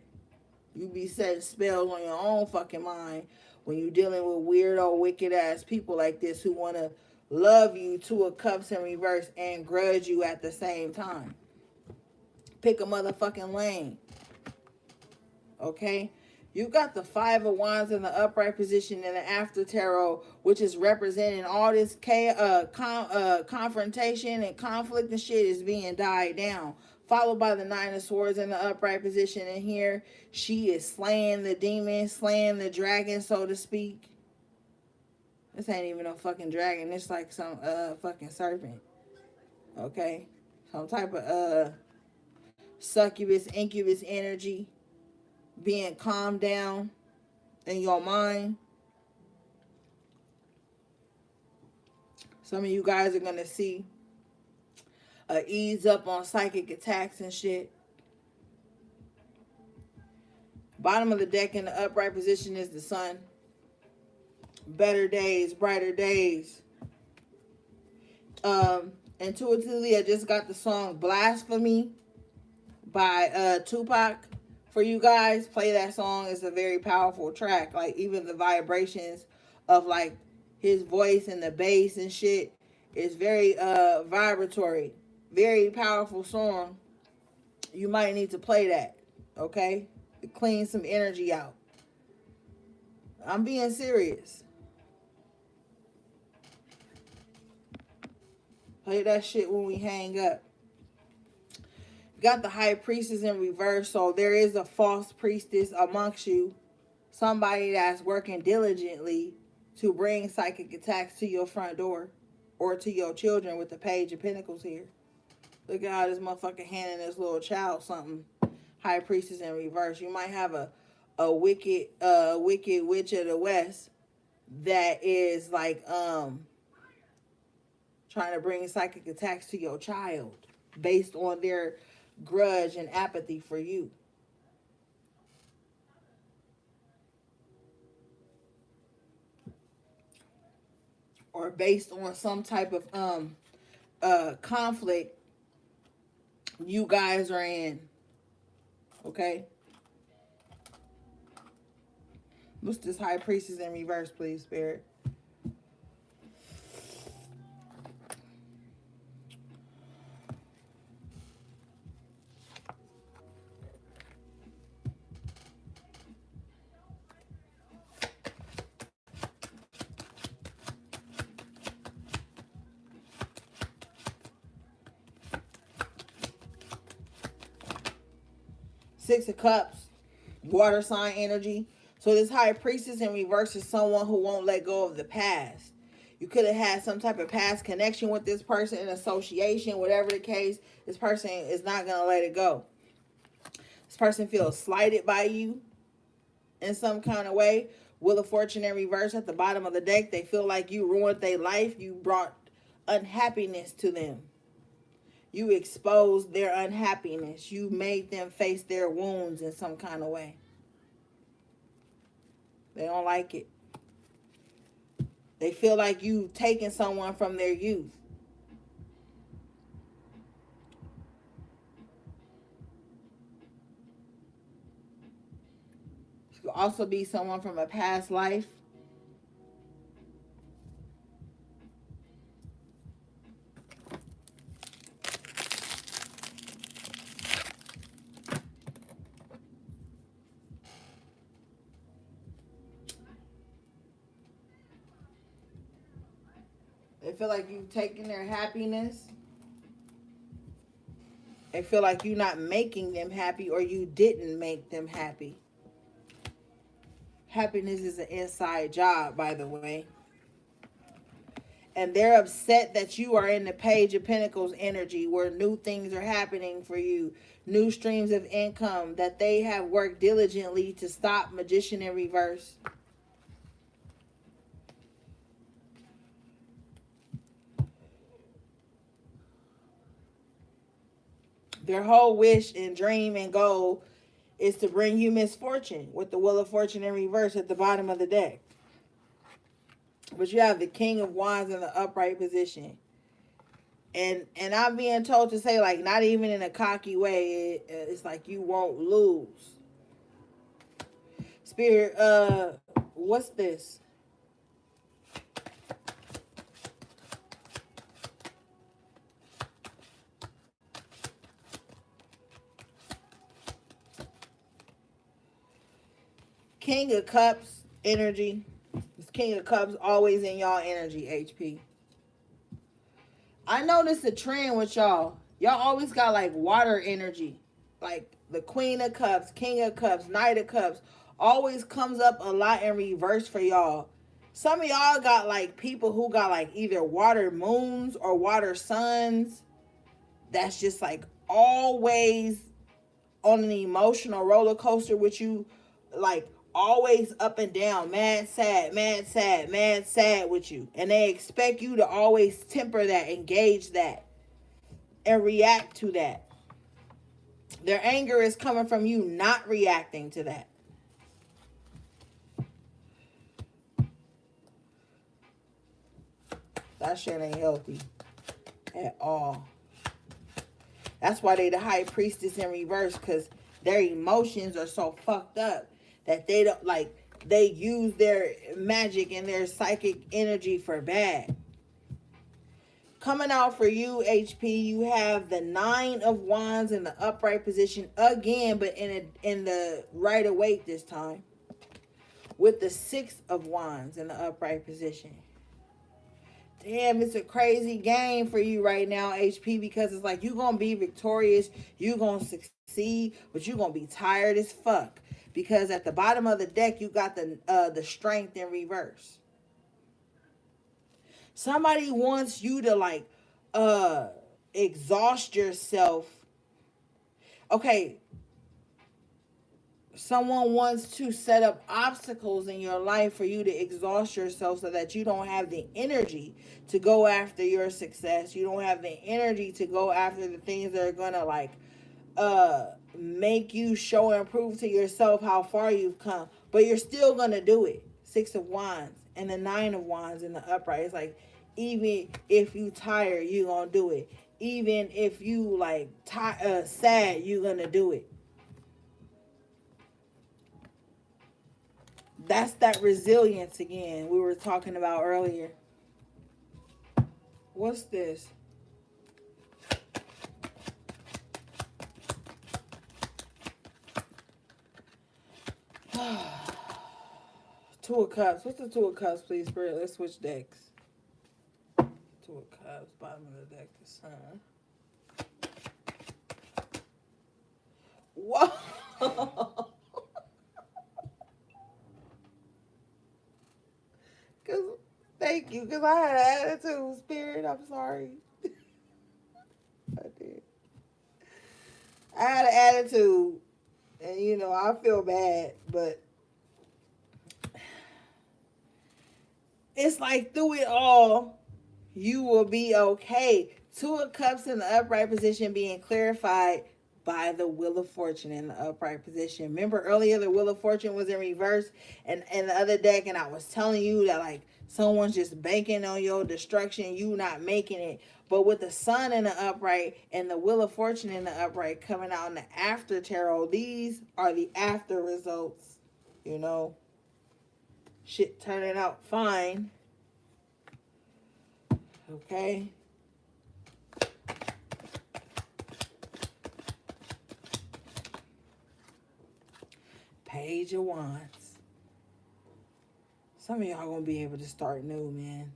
You be setting spells on your own fucking mind when you dealing with weirdo, wicked ass people like this who want to love you, Two of Cups in reverse, and grudge you at the same time. Pick a motherfucking lane. Okay? You got the Five of Wands in the upright position in the after tarot, which is representing all this confrontation and conflict and shit is being died down. Followed by the Nine of Swords in the upright position. And here, she is slaying the demon, slaying the dragon, so to speak. This ain't even no fucking dragon. It's like some fucking serpent. Okay? Some type of succubus, incubus energy. Being calmed down in your mind. Some of you guys are going to see a ease up on psychic attacks and shit. Bottom of the deck in the upright position is the sun. Better days, brighter days. Intuitively, I just got the song Blasphemy by Tupac for you guys. Play that song. It's a very powerful track. Like, even the vibrations of like his voice and the bass and shit is very vibratory. Very powerful song. You might need to play that, okay? To clean some energy out. I'm being serious. Play that shit when we hang up. Got the High Priestess in reverse, so there is a false priestess amongst you. Somebody that's working diligently to bring psychic attacks to your front door or to your children with the Page of Pentacles here. Look at how this motherfucker handing this little child something. High Priestess in reverse. You might have a wicked witch of the West that is like trying to bring psychic attacks to your child based on their grudge and apathy for you. Or based on some type of conflict you guys are in. Okay? What's this High Priestess in reverse, please, Spirit? Six of Cups, water sign energy. So this High Priestess in reverse is someone who won't let go of the past. You could have had some type of past connection with this person, in association, whatever the case. This person is not going to let it go. This person feels slighted by you in some kind of way. Wheel of Fortune in reverse at the bottom of the deck. They feel like you ruined their life. You brought unhappiness to them. You exposed their unhappiness. You made them face their wounds in some kind of way. They don't like it. They feel like you've taken someone from their youth. It could also be someone from a past life. They feel like you've taken their happiness. They feel like you're not making them happy, or you didn't make them happy. Happiness is an inside job, by the way. And they're upset that you are in the Page of Pentacles energy, where new things are happening for you. New streams of income that they have worked diligently to stop. Magician in reverse. Their whole wish and dream and goal is to bring you misfortune, with the Wheel of Fortune in reverse at the bottom of the deck. But you have the King of Wands in the upright position. And I'm being told to say, like, not even in a cocky way, it's like you won't lose. Spirit, what's this? King of Cups energy. This King of Cups always in y'all energy, HP. I noticed a trend with y'all. Y'all always got like water energy. Like the Queen of Cups, King of Cups, Knight of Cups. Always comes up a lot in reverse for y'all. Some of y'all got like people who got like either water moons or water suns. That's just like always on an emotional roller coaster with you. Like always up and down, mad, sad, mad, sad, mad, sad with you. And they expect you to always temper that, engage that, and react to that. Their anger is coming from you not reacting to that. That shit ain't healthy at all. That's why they the high priestess in reverse, because their emotions are so fucked up that they don't, like, they use their magic and their psychic energy for bad. Coming out for you, HP, you have the 9 of Wands in the upright position again, but in the right awake this time, with the 6 of Wands in the upright position. Damn, it's a crazy game for you right now, HP, because it's like you're going to be victorious, you're going to succeed, but you're going to be tired as fuck. Because at the bottom of the deck, you got the strength in reverse. Somebody wants you to, like, exhaust yourself. Okay. Someone wants to set up obstacles in your life for you to exhaust yourself so that you don't have the energy to go after your success. You don't have the energy to go after the things that are going to, like, make you show and prove to yourself how far you've come. But you're still going to do it. 6 of Wands and the 9 of Wands in the upright. It's like, even if you tired, you're going to do it. Even if you, like, sad, you're going to do it. That's that resilience again we were talking about earlier. What's this? Two of Cups. What's the Two of Cups, please, Spirit? Let's switch decks. Two of Cups, bottom of the deck, the Sun. Whoa! Thank you, because I had an attitude, Spirit. I'm sorry. I did. I had an attitude, and, you know, I feel bad, but it's like through it all, you will be okay. Two of Cups in the upright position being clarified by the Wheel of Fortune in the upright position. Remember earlier the Wheel of Fortune was in reverse and the other deck, and I was telling you that, like, someone's just banking on your destruction, you not making it. But with the Sun in the upright and the Wheel of Fortune in the upright coming out in the after tarot, these are the after results, you know. Shit turning out fine. Okay. Page of Wands. Some of y'all gonna be able to start new, man.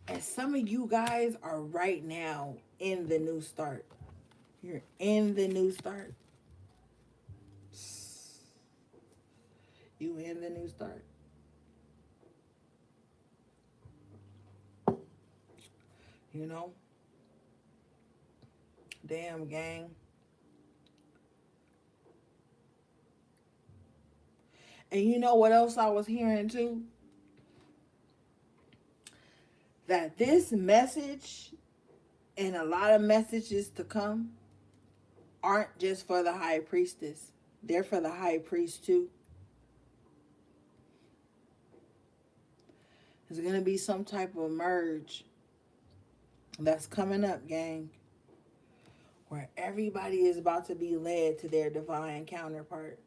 And some of you guys are right now in the new start. You're in the new start. You in the new start. You know? Damn, gang. And you know what else I was hearing too? That this message and a lot of messages to come aren't just for the high priestess. They're for the high priest too. There's going to be some type of merge that's coming up, gang, where everybody is about to be led to their divine counterpart.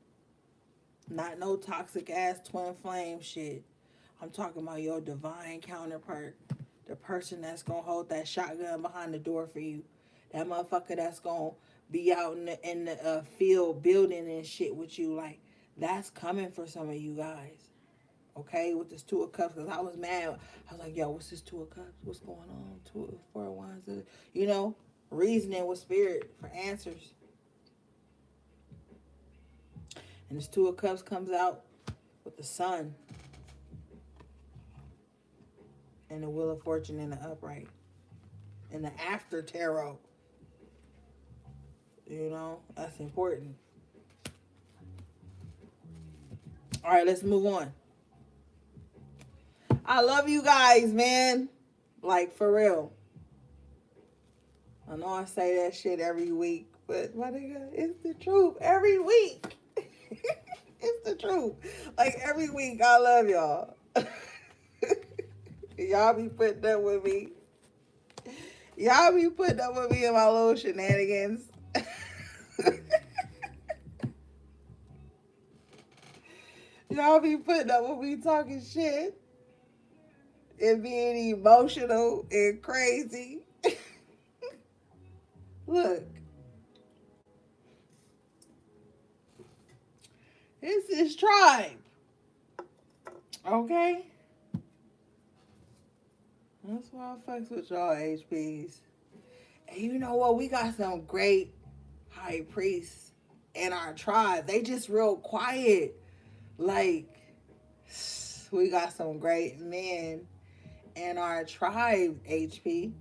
Not no toxic ass twin flame shit. I'm talking about your divine counterpart. The person that's going to hold that shotgun behind the door for you. That motherfucker that's going to be out in the field building and shit with you. Like, that's coming for some of you guys. Okay? With this Two of Cups. Because I was mad. I was like, yo, what's this Two of Cups? What's going on? Four of Wands. You know? Reasoning with spirit for answers. And this Two of Cups comes out with the Sun. And the Wheel of Fortune in the upright. And the after tarot. You know, that's important. All right, let's move on. I love you guys, man. Like, for real. I know I say that shit every week, but my nigga, it's the truth. Every week. It's the truth. Like, every week, I love y'all. Y'all be putting up with me. Y'all be putting up with me in my little shenanigans. Y'all be putting up with me talking shit and being emotional and crazy. Look, this is tribe. Okay? That's why I fucks with y'all HPs. And you know what? We got some great high priests in our tribe. They just real quiet. Like, we got some great men in our tribe, HP.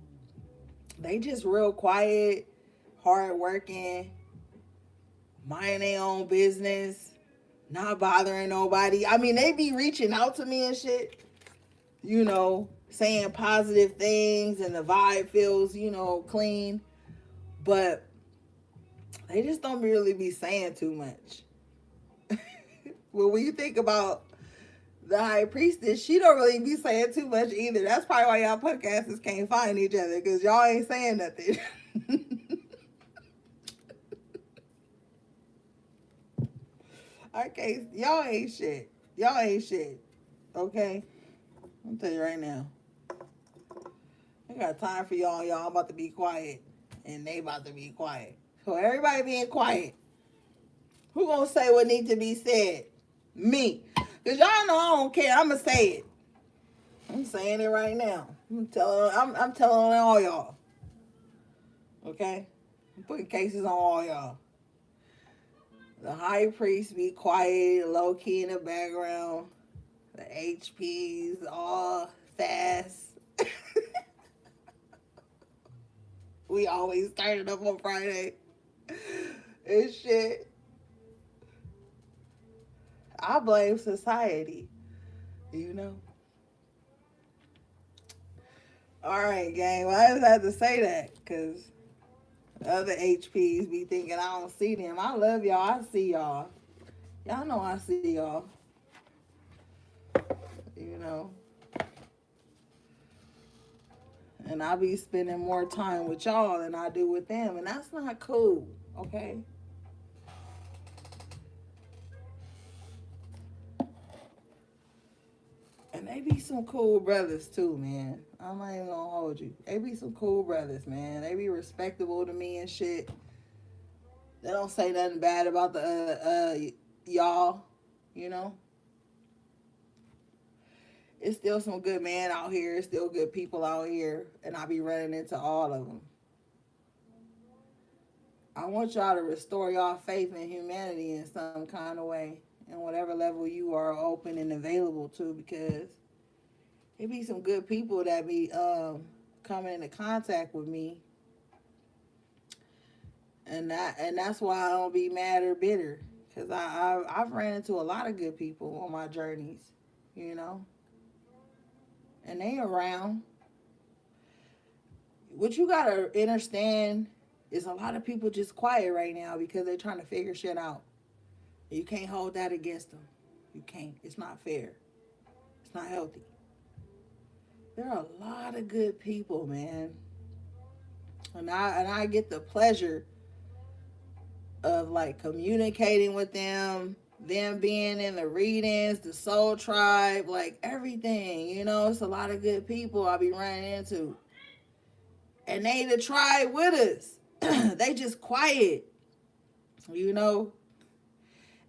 They just real quiet, hard working, mind their own business, not bothering nobody. I mean, they be reaching out to me and shit, you know, saying positive things, and the vibe feels, you know, clean. But they just don't really be saying too much. Well, when you think about the high priestess, she don't really be saying too much either. That's probably why y'all podcasters can't find each other, because y'all ain't saying nothing. Okay, y'all ain't shit. Y'all ain't shit. Okay? I'm tell you right now. I got time for y'all. Y'all about to be quiet. And they about to be quiet. So everybody being quiet. Who gonna say what needs to be said? Me. Because y'all know I don't care. I'm gonna say it. I'm saying it right now. I'm telling all y'all. Okay? I'm putting cases on all y'all. The high priest be quiet, low key in the background. The HPs all fast. We always started up on Friday. And shit. I blame society. You know? Alright, gang. Well, I just had to say that because other HPs be thinking I don't see them. I love y'all. I see y'all. Y'all know I see y'all. You know? And I be spending more time with y'all than I do with them. And that's not cool. Okay? And they be some cool brothers too, man. I'm not even gonna hold you. They be some cool brothers, man. They be respectable to me and shit. They don't say nothing bad about the y'all, you know. It's still some good men out here. It's still good people out here, and I be running into all of them. I want y'all to restore y'all faith in humanity in some kind of way, in whatever level you are open and available to, because it be some good people that be coming into contact with me, and that's why I don't be mad or bitter, because I've ran into a lot of good people on my journeys, you know, and they around. What you gotta understand is a lot of people just quiet right now because they're trying to figure shit out. You can't hold that against them. You can't. It's not fair. It's not healthy. There are a lot of good people, man. And I get the pleasure of like communicating with them being in the readings, the soul tribe, like everything. You know, it's a lot of good people I be running into. And they the tribe with us. They just quiet, you know.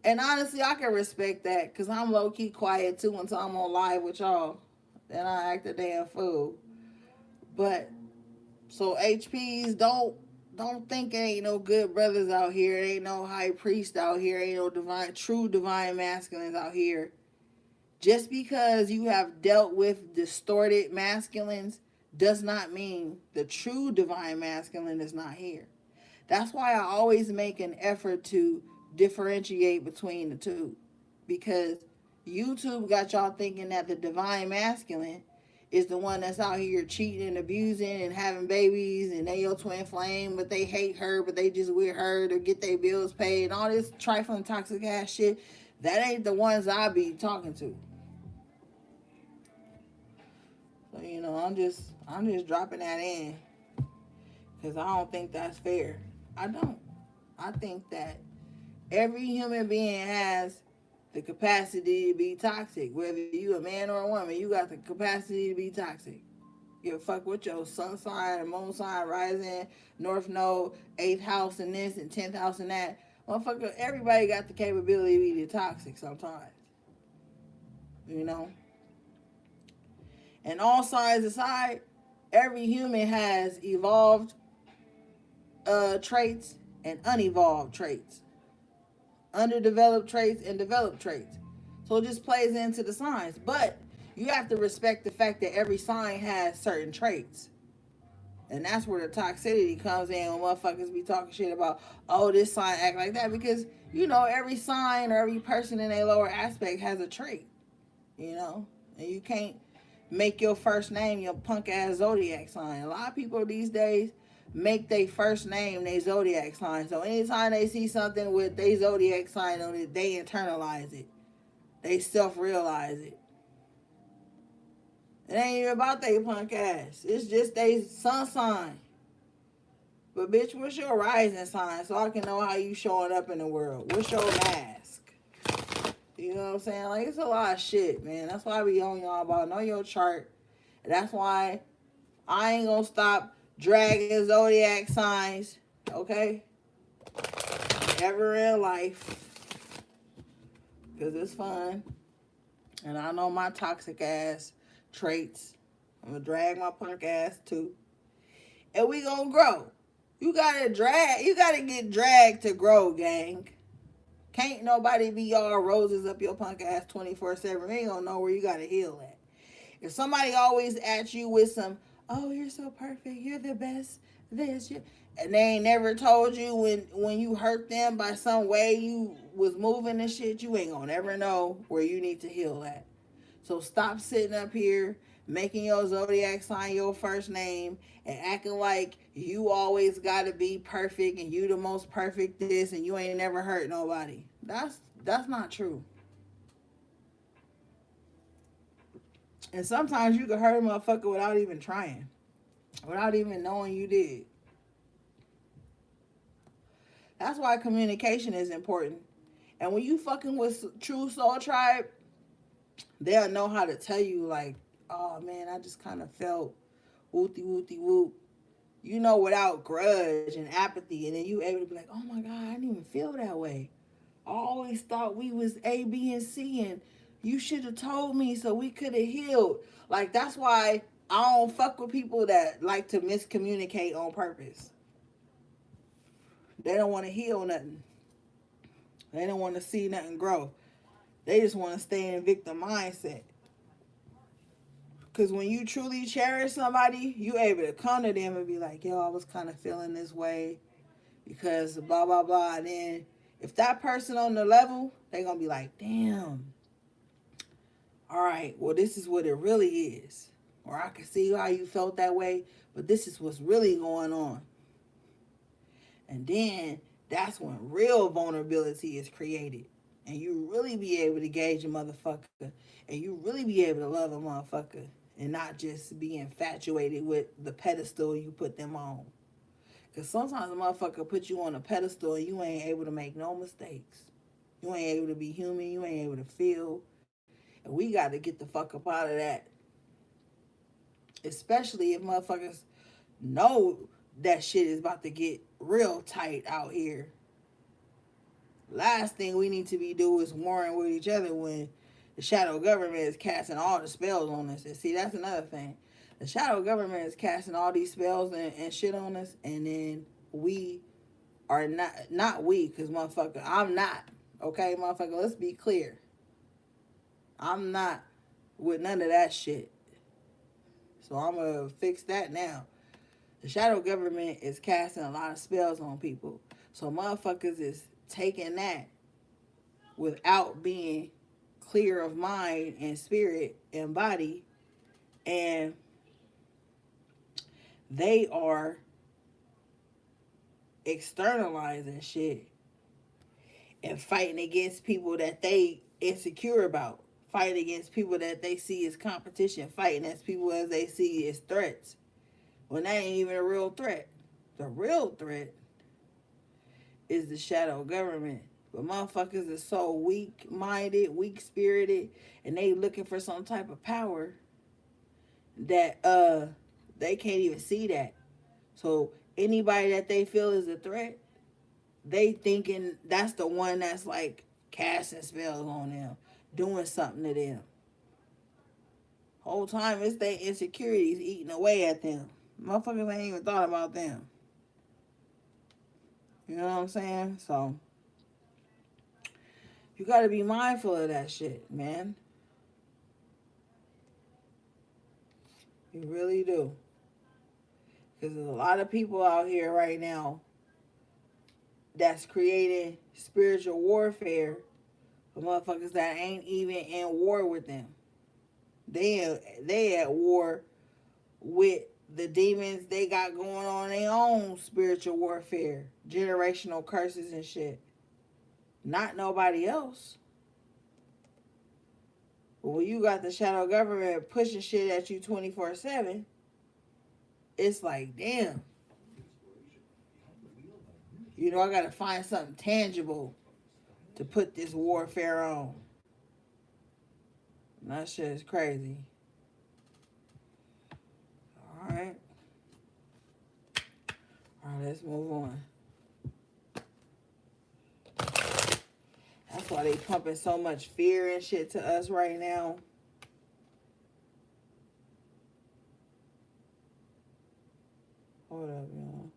And honestly, I can respect that because I'm low-key quiet too until I'm on live with y'all. Then I act a damn fool. But, so HPs, don't think there ain't no good brothers out here. Ain't no high priest out here. Ain't no true divine masculines out here. Just because you have dealt with distorted masculines does not mean the true divine masculine is not here. That's why I always make an effort to differentiate between the two. Because YouTube got y'all thinking that the divine masculine is the one that's out here cheating and abusing and having babies and they your twin flame, but they hate her, but they just with her to get their bills paid and all this trifling toxic ass shit. That ain't the ones I be talking to. So I'm just dropping that in because I don't think that's fair. I don't. I think that every human being has the capacity to be toxic. Whether you a man or a woman, you got the capacity to be toxic. Give a fuck with your sun sign and moon sign, rising, north node, 8th house and this and 10th house and that. Motherfucker, everybody got the capability to be toxic sometimes. You know? And all sides aside, every human has evolved traits and unevolved traits. Underdeveloped traits and developed traits. So it just plays into the signs. But you have to respect the fact that every sign has certain traits. And that's where the toxicity comes in when motherfuckers be talking shit about, oh, this sign act like that. Because, every sign or every person in a lower aspect has a trait. And you can't make your first name your punk ass zodiac sign. A lot of people these days make their first name their zodiac sign. So anytime they see something with their zodiac sign on it, they internalize it. They self-realize it. It ain't even about their punk ass. It's just their sun sign. But bitch, what's your rising sign so I can know how you showing up in the world? What's your mask? You know what I'm saying? Like, it's a lot of shit, man. That's why I be on y'all about know your chart. And that's why I ain't gonna stop dragging zodiac signs, okay? Ever in life. Because it's fun. And I know my toxic ass traits. I'm gonna drag my punk ass too. And we gonna grow. You gotta get dragged to grow, gang. Can't nobody be all roses up your punk ass 24/7. You ain't gonna know where you gotta heal at. If somebody always at you with some, oh, you're so perfect, you're the best, and they ain't never told you when you hurt them by some way you was moving and shit, you ain't gonna never know where you need to heal at. So stop sitting up here making your zodiac sign your first name and acting like you always gotta be perfect and you the most perfect this and you ain't never hurt nobody. That's not true. And sometimes you can hurt a motherfucker without even trying. Without even knowing you did. That's why communication is important. And when you fucking with True Soul Tribe, they'll know how to tell you like, oh man, I just kind of felt wooty whoop. Without grudge and apathy. And then you able to be like, oh my God, I didn't even feel that way. I always thought we was A, B, and C and you should have told me so we could have healed. Like, that's why I don't fuck with people that like to miscommunicate on purpose. They don't want to heal nothing. They don't want to see nothing grow. They just want to stay in victim mindset. Because when you truly cherish somebody, you able to come to them and be like, yo, I was kind of feeling this way because blah, blah, blah. And then if that person on the level, they going to be like, damn. All right, well, this is what it really is. Or I can see how you felt that way, but this is what's really going on. And then that's when real vulnerability is created. And you really be able to gauge a motherfucker. And you really be able to love a motherfucker. And not just be infatuated with the pedestal you put them on. Because sometimes a motherfucker put you on a pedestal and you ain't able to make no mistakes. You ain't able to be human. You ain't able to feel. And we got to get the fuck up out of that. Especially if motherfuckers know that shit is about to get real tight out here. Last thing we need to be doing is warring with each other when the shadow government is casting all the spells on us. And see, that's another thing. The shadow government is casting all these spells and shit on us. And then we are not we, because motherfucker, I'm not. Okay, motherfucker, let's be clear. I'm not with none of that shit. So I'm going to fix that now. The shadow government is casting a lot of spells on people. So motherfuckers is taking that without being clear of mind and spirit and body, and they are externalizing shit and fighting against people that they insecure about, fighting against people that they see as competition, fighting against people as they see as threats, when that ain't even a real threat. The real threat is the shadow government. But motherfuckers are so weak minded, weak spirited, and they looking for some type of power that they can't even see that. So anybody that they feel is a threat, they thinking that's the one that's like casting spells on them, doing something to them. Whole time it's their insecurities eating away at them. Motherfuckers ain't even thought about them. You know what I'm saying? So you gotta be mindful of that shit, man. You really do. Because there's a lot of people out here right now that's creating spiritual warfare for motherfuckers that ain't even in war with them. They at war with the demons they got going on their own spiritual warfare, generational curses and shit. Not nobody else. But when you got the shadow government pushing shit at you 24/7, it's like, damn. You know, I gotta find something tangible to put this warfare on. And that shit is crazy. Alright. Alright, let's move on. That's why they pumping so much fear and shit to us right now. Hold up, y'all.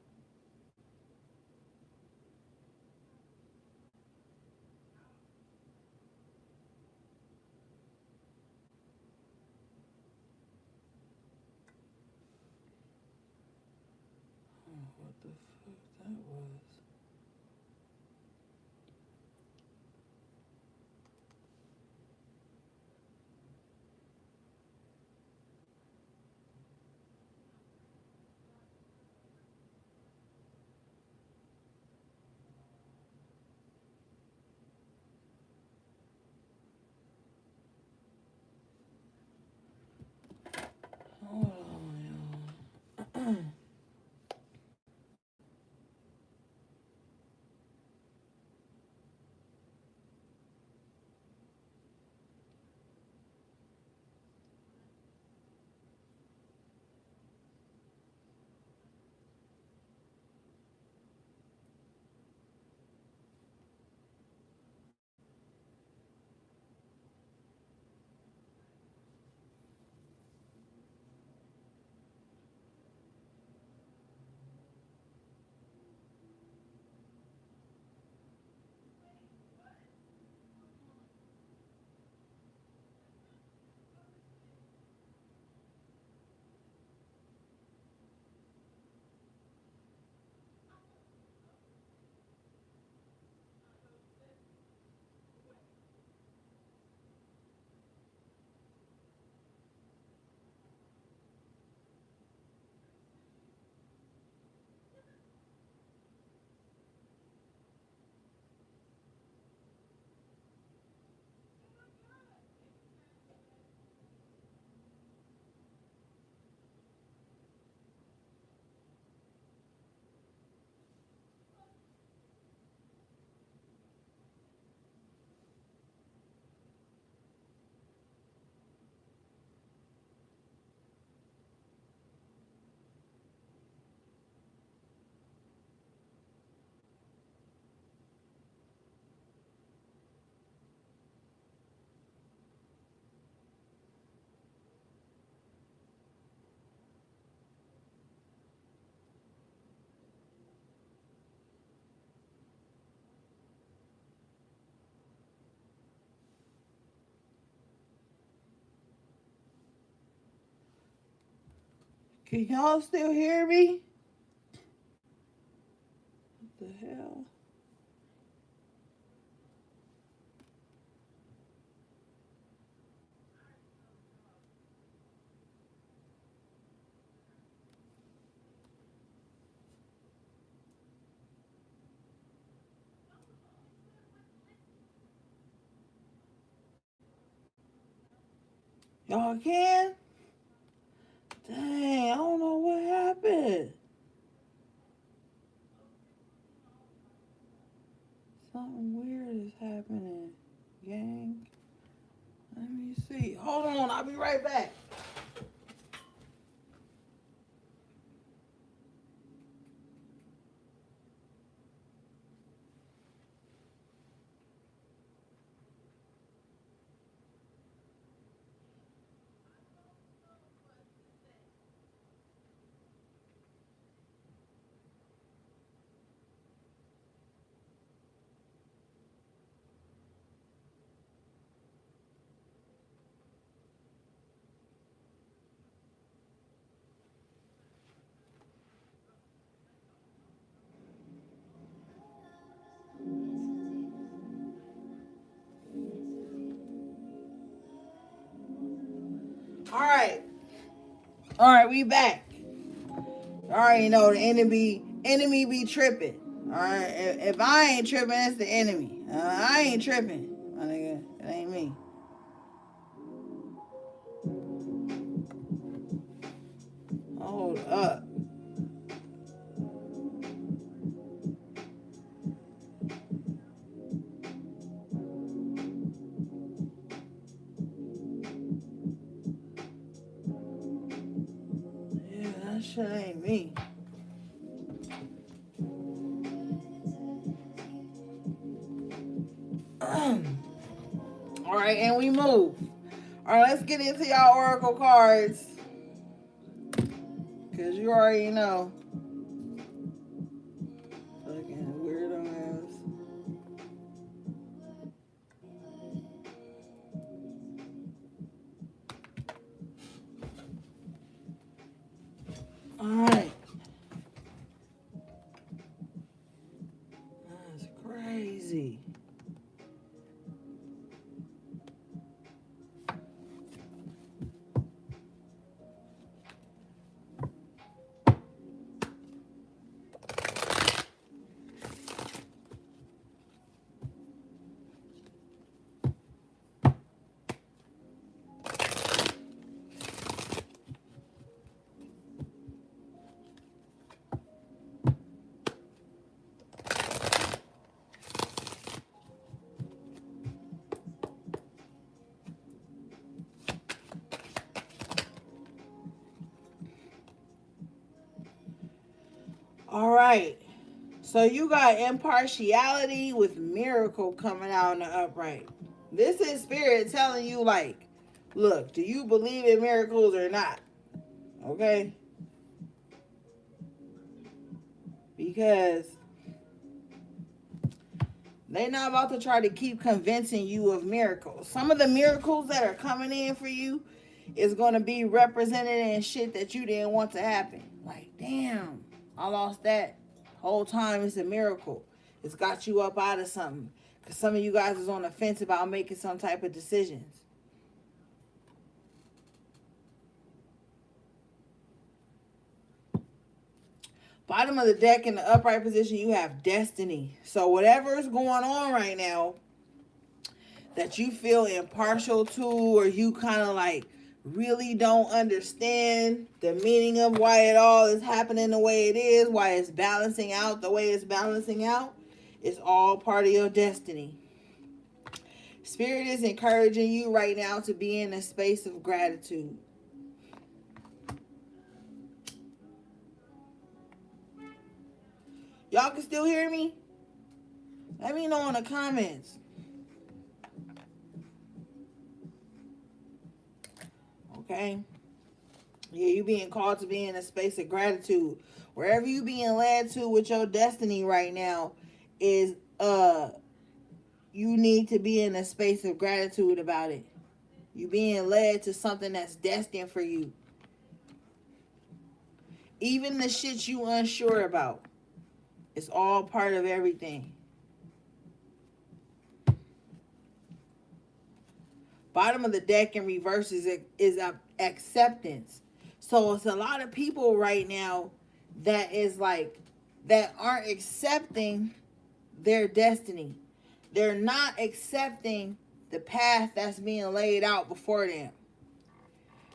What the fuck that was? Hold on, y'all. Can y'all still hear me? What the hell? Y'all can? Dang, I don't know what happened. Something weird is happening, gang. Let me see. Hold on, I'll be right back. All right. All right, we back. All right, you know the enemy be tripping. All right, if I ain't tripping, it's the enemy. I ain't tripping, my nigga. It ain't me. Hold up. Yeah, that shit ain't me. All right, and we move. All right, let's get into y'all oracle cards. Because you already know. Fucking weirdo ass. All right. That's crazy. All right. So you got impartiality with miracle coming out in the upright. This is spirit telling you, like, look, do you believe in miracles or not? Okay? Because they're not about to try to keep convincing you of miracles. Some of the miracles that are coming in for you is going to be represented in shit that you didn't want to happen. Like, damn, I lost that. Whole time it's a miracle. It's got you up out of something. Because some of you guys is on the fence about making some type of decisions. Bottom of the deck in the upright position, you have destiny. So whatever is going on right now that you feel impartial to, or you kind of like really don't understand the meaning of why it all is happening the way it is, why it's balancing out the way it's balancing out, it's all part of your destiny. Spirit is encouraging you right now to be in a space of gratitude. Y'all can still hear me? Let me know in the comments. Okay? Yeah, you being called to be in a space of gratitude. Wherever you being led to with your destiny right now is you need to be in a space of gratitude about it. You being led to something that's destined for you. Even the shit you unsure about. It's all part of everything. Bottom of the deck in reverse is acceptance. So it's a lot of people right now that is like, that aren't accepting their destiny. They're not accepting the path that's being laid out before them.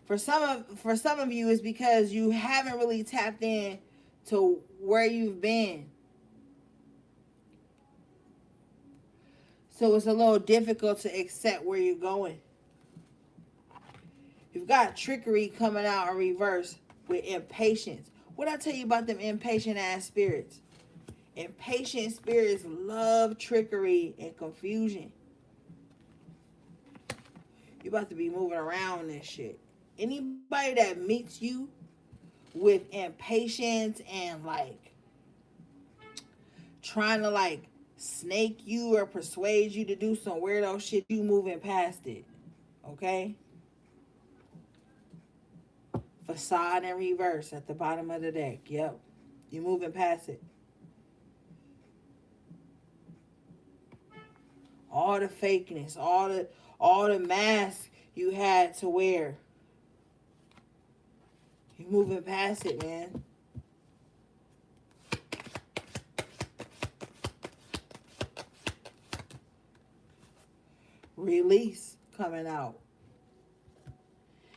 For some of you, it's because you haven't really tapped in to where you've been. So it's a little difficult to accept where you're going. You've got trickery coming out in reverse with impatience. What I tell you about them impatient ass spirits? Impatient spirits love trickery and confusion. You're about to be moving around this shit. Anybody that meets you with impatience and like trying to like snake you or persuade you to do some weirdo shit, you moving past it. Okay? Facade in reverse at the bottom of the deck. Yep. You moving past it. All the fakeness, all the masks you had to wear. You moving past it, man. Release coming out.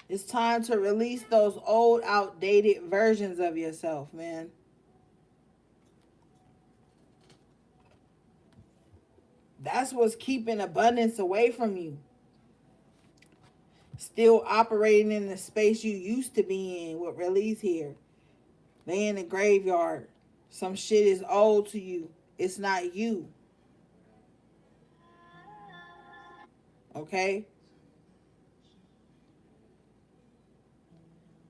It's time to release those old, outdated versions of yourself, man. That's what's keeping abundance away from you. Still operating in the space you used to be in with release here. They in the graveyard. Some shit is old to you. It's not you. Okay?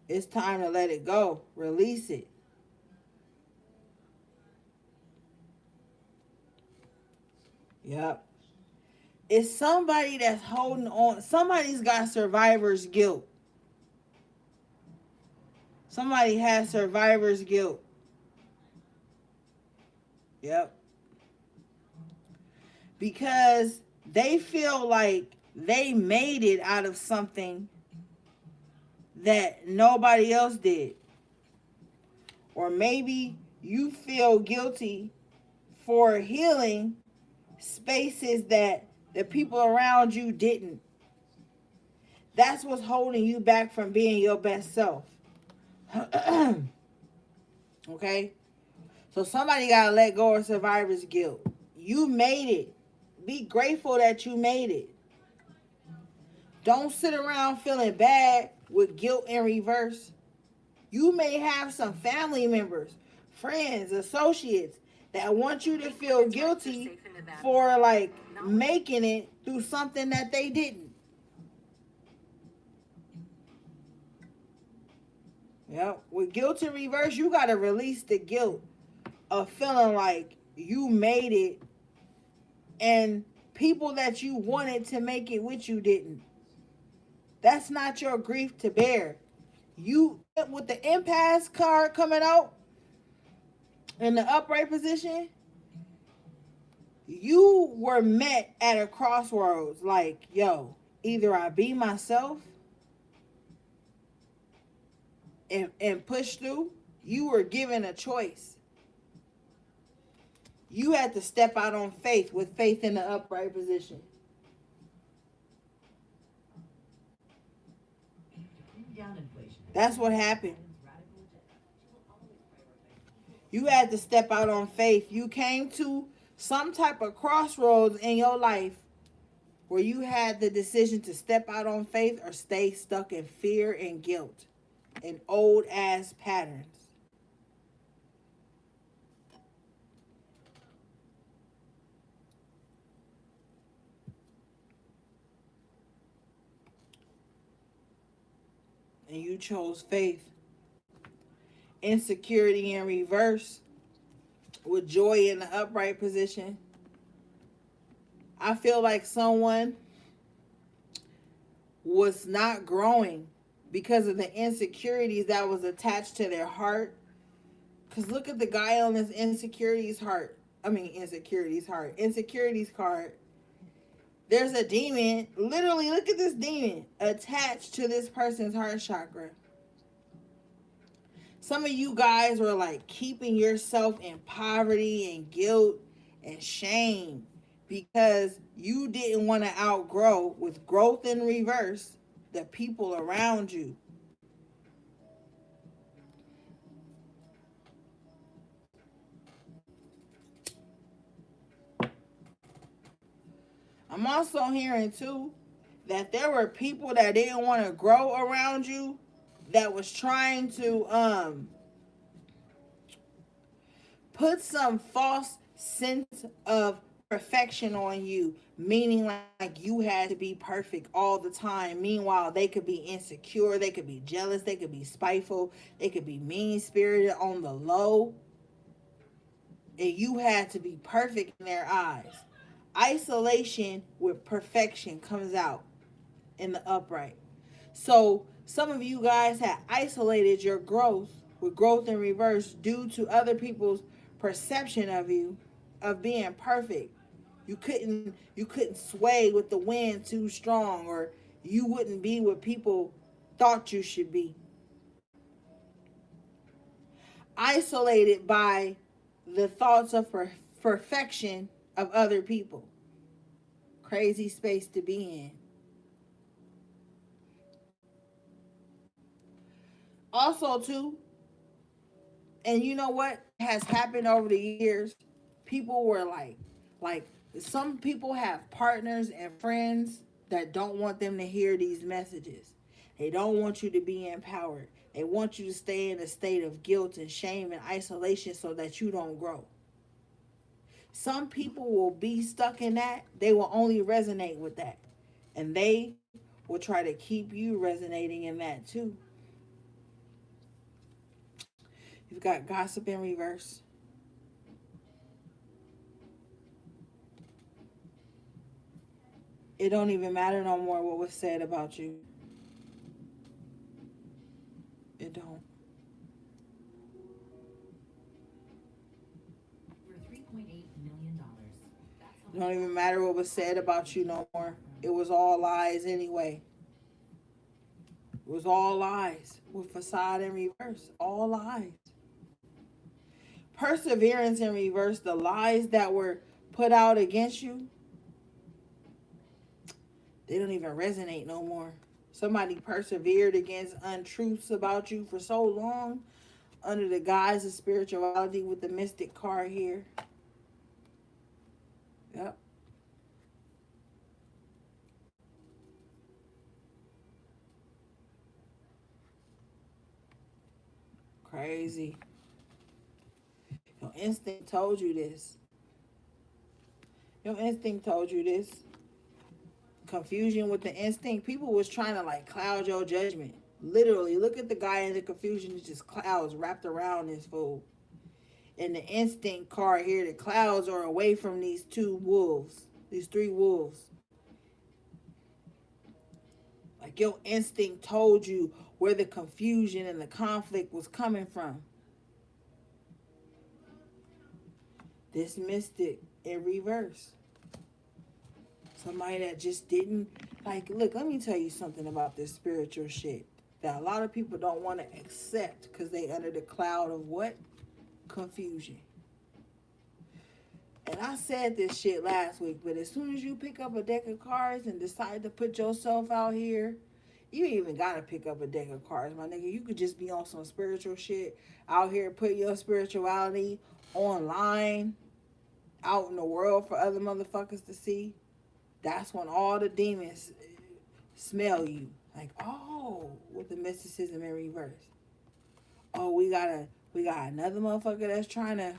It's time to let it go. Release it. Yep. It's somebody that's holding on. Somebody's got survivor's guilt. Somebody has survivor's guilt. Yep. Because they feel like they made it out of something that nobody else did. Or maybe you feel guilty for healing spaces that the people around you didn't. That's what's holding you back from being your best self. Okay? So somebody got to let go of survivor's guilt. You made it. Be grateful that you made it. Don't sit around feeling bad with guilt in reverse. You may have some family members, friends, associates that want you to feel guilty for like making it through something that they didn't. Yep. With guilt in reverse, you got to release the guilt of feeling like you made it and people that you wanted to make it with you didn't. That's not your grief to bear. You, with the impasse card coming out in the upright position, you were met at a crossroads like, yo, either I be myself and push through. You were given a choice. You had to step out on faith with faith in the upright position. That's what happened. You had to step out on faith. You came to some type of crossroads in your life where you had the decision to step out on faith or stay stuck in fear and guilt and old ass patterns. And you chose faith. Insecurity in reverse with joy in the upright position. I feel like someone was not growing because of the insecurities that was attached to their heart. Because look at the guy on this insecurities card. There's a demon. Literally, look at this demon attached to this person's heart chakra. Some of you guys were like keeping yourself in poverty and guilt and shame because you didn't want to outgrow, with growth in reverse, the people around you. I'm also hearing too that there were people that didn't want to grow around you, that was trying to put some false sense of perfection on you, meaning like you had to be perfect all the time. Meanwhile, they could be insecure, they could be jealous, they could be spiteful, they could be mean spirited on the low, and you had to be perfect in their eyes. Isolation with perfection comes out in the upright. So some of you guys had isolated your growth with growth in reverse due to other people's perception of you of being perfect. You couldn't sway with the wind too strong, or you wouldn't be what people thought you should be. Isolated by the thoughts of perfection of other people. Crazy space to be in. Also, too, and you know what has happened over the years? People were like some people have partners and friends that don't want them to hear these messages. They don't want you to be empowered. They want you to stay in a state of guilt and shame and isolation so that you don't grow. Some people will be stuck in that. They will only resonate with that. And they will try to keep you resonating in that too. You've got gossip in reverse. It don't even matter no more what was said about you. It don't. It don't even matter what was said about you no more. It was all lies anyway. It was all lies with facade in reverse. All lies. Perseverance in reverse. The lies that were put out against you, they don't even resonate no more. Somebody persevered against untruths about you for so long under the guise of spirituality with the mystic card here. Yep. Crazy. Your instinct told you this. Your instinct told you this. Confusion with the instinct. People was trying to like cloud your judgment. Literally, look at the guy in the confusion. It's just clouds wrapped around this fool. And the instinct card here, the clouds are away from these two wolves. These three wolves. Like your instinct told you where the confusion and the conflict was coming from. This mystic in reverse. Somebody that just didn't, like, look, let me tell you something about this spiritual shit that a lot of people don't want to accept because they under the cloud of what? Confusion. And I said this shit last week, but as soon as you pick up a deck of cards and decide to put yourself out here, you ain't even gotta pick up a deck of cards, my nigga. You could just be on some spiritual shit out here, put your spirituality online, out in the world for other motherfuckers to see. That's when all the demons smell you. Like, oh, with the mysticism in reverse. Oh, we got another motherfucker that's trying to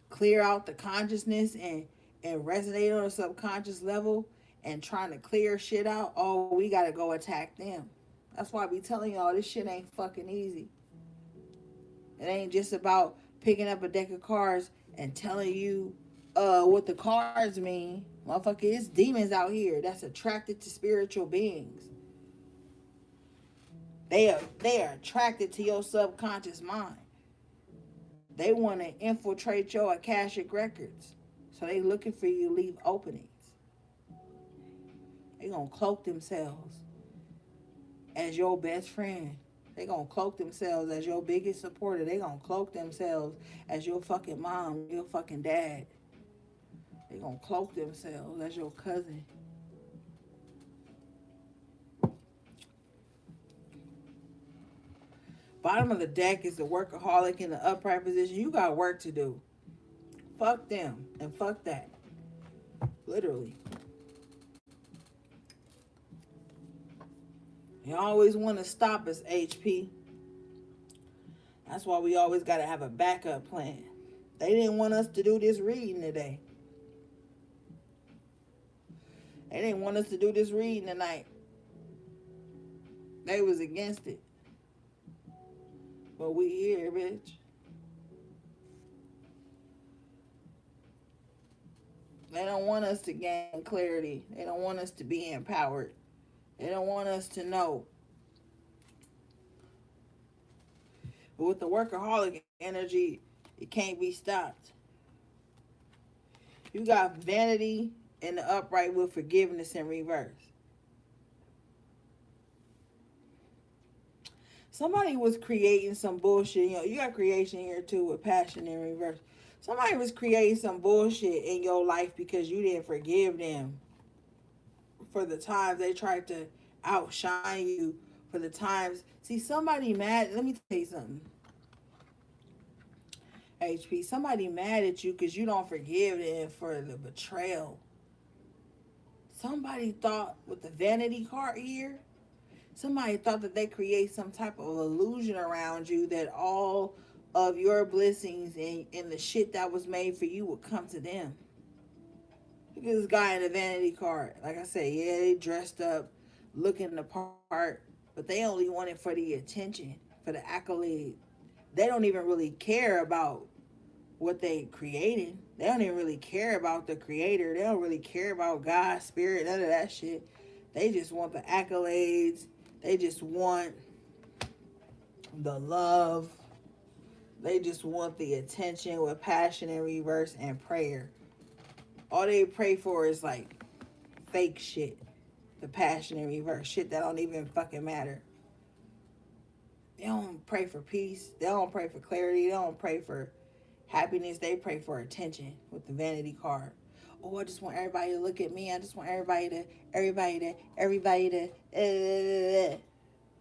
clear out the consciousness and resonate on a subconscious level and trying to clear shit out. Oh, we gotta go attack them. That's why I be telling y'all this shit ain't fucking easy. It ain't just about picking up a deck of cards and telling you what the cards mean. Motherfucker, it's demons out here that's attracted to spiritual beings. They are attracted to your subconscious mind. They want to infiltrate your Akashic records. So they looking for you to leave openings. They gonna cloak themselves as your best friend. They gonna cloak themselves as your biggest supporter. They gonna cloak themselves as your fucking mom, your fucking dad. They gonna cloak themselves as your cousin. Bottom of the deck is the workaholic in the upright position. You got work to do. Fuck them and fuck that. Literally. You always want to stop us, HP. That's why we always got to have a backup plan. They didn't want us to do this reading today. They didn't want us to do this reading tonight. They was against it. But we here, bitch. They don't want us to gain clarity. They don't want us to be empowered. They don't want us to know. But with the workaholic energy, it can't be stopped. You got vanity in the upright with forgiveness in reverse. Somebody was creating some bullshit. You know, you got creation here too with passion in reverse. Somebody was creating some bullshit in your life because you didn't forgive them for the times they tried to outshine you, for the times. See, somebody mad. Let me tell you something. HP, somebody mad at you because you don't forgive them for the betrayal. Somebody thought with the vanity card here, somebody thought that they create some type of illusion around you that all of your blessings and the shit that was made for you would come to them. Look at this guy in the vanity card. Like I said, yeah, they dressed up, looking the part, but they only want it for the attention, for the accolade. They don't even really care about what they created. They don't even really care about the creator. They don't really care about God, spirit, none of that shit. They just want the accolades. They just want the love. They just want the attention with passion in reverse and prayer. All they pray for is like fake shit. The passion in reverse. Shit that don't even fucking matter. They don't pray for peace. They don't pray for clarity. They don't pray for happiness. They pray for attention with the vanity card. Oh, I just want everybody to look at me. I just want everybody to.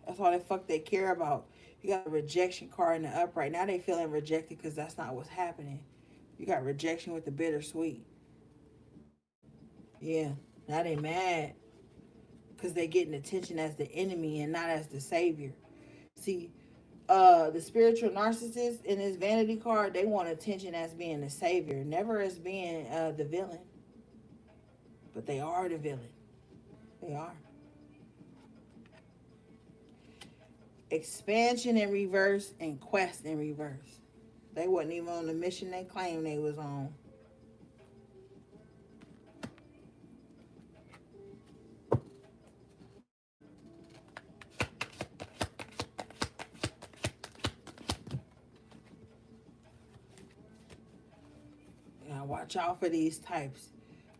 That's all the fuck they care about. You got a rejection card in the upright. Now they feeling rejected because that's not what's happening. You got rejection with the bittersweet. Yeah, now they mad because they getting attention as the enemy and not as the savior. See, the spiritual narcissist in this vanity card, they want attention as being the savior, never as being the villain. But they are the villain. They are. Expansion in reverse and quest in reverse. They wasn't even on the mission they claimed they was on. Now watch out for these types,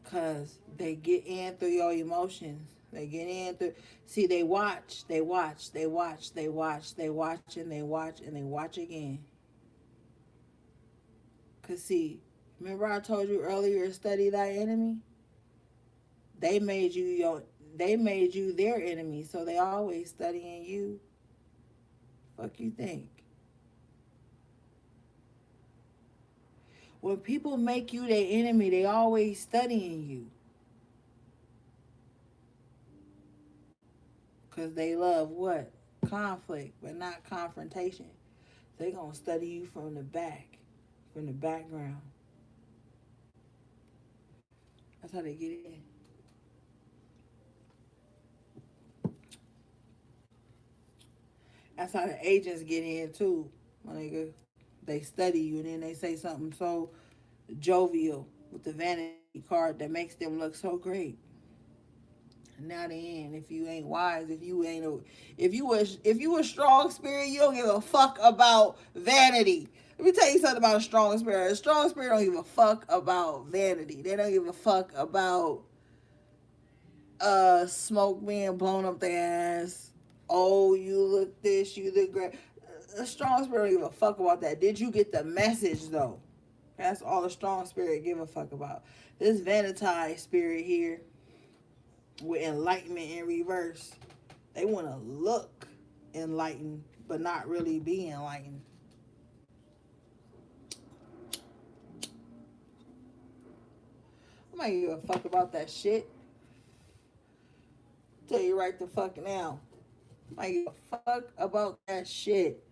because they get in through your emotions. They get in through. See, they watch, and they watch again. Because see, remember I told you earlier, study thy enemy? They made you their enemy, so they always studying you. Fuck you think? When people make you their enemy, they always studying you. Because they love what? Conflict, but not confrontation. They gonna study you from the back, from the background. That's how they get in. That's how the agents get in too, my nigga. They study you and then they say something so jovial with the vanity card that makes them look so great. And now they in. If you ain't wise, if you a strong spirit, you don't give a fuck about vanity. Let me tell you something about a strong spirit. A strong spirit don't give a fuck about vanity. They don't give a fuck about smoke being blown up their ass. Oh, you look this, you look great. A strong spirit don't give a fuck about that. Did you get the message though? That's all a strong spirit give a fuck about. This vanity spirit here with enlightenment in reverse, they want to look enlightened but not really be enlightened. I might give a fuck about that shit. Tell you right the fuck now. Like, give a fuck about that shit.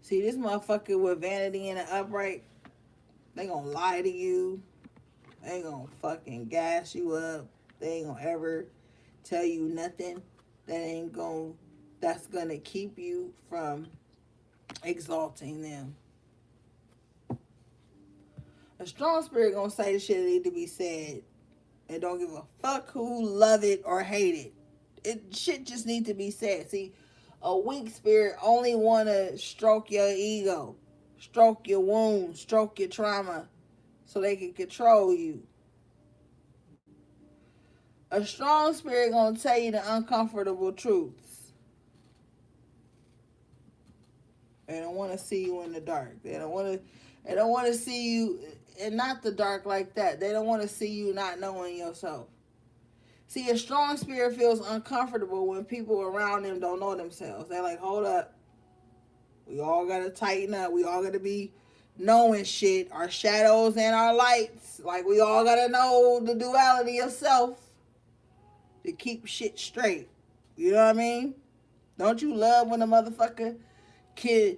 See, this motherfucker with vanity in the upright, they gonna lie to you. They gonna fucking gas you up. They ain't gonna ever tell you nothing that's gonna keep you from exalting them. A strong spirit gonna say the shit that need to be said and don't give a fuck who love it or hate it. Shit just need to be said. See, a weak spirit only wanna stroke your ego, stroke your wounds, stroke your trauma, so they can control you. A strong spirit gonna tell you the uncomfortable truths. They don't want to see you in the dark. They don't want to. They don't want to see you, and not the dark like that. They don't want to see you not knowing yourself. See, a strong spirit feels uncomfortable when people around them don't know themselves. They're like, hold up. We all got to tighten up. We all got to be knowing shit. Our shadows and our lights. Like, we all got to know the duality of self to keep shit straight. You know what I mean? Don't you love when a motherfucker can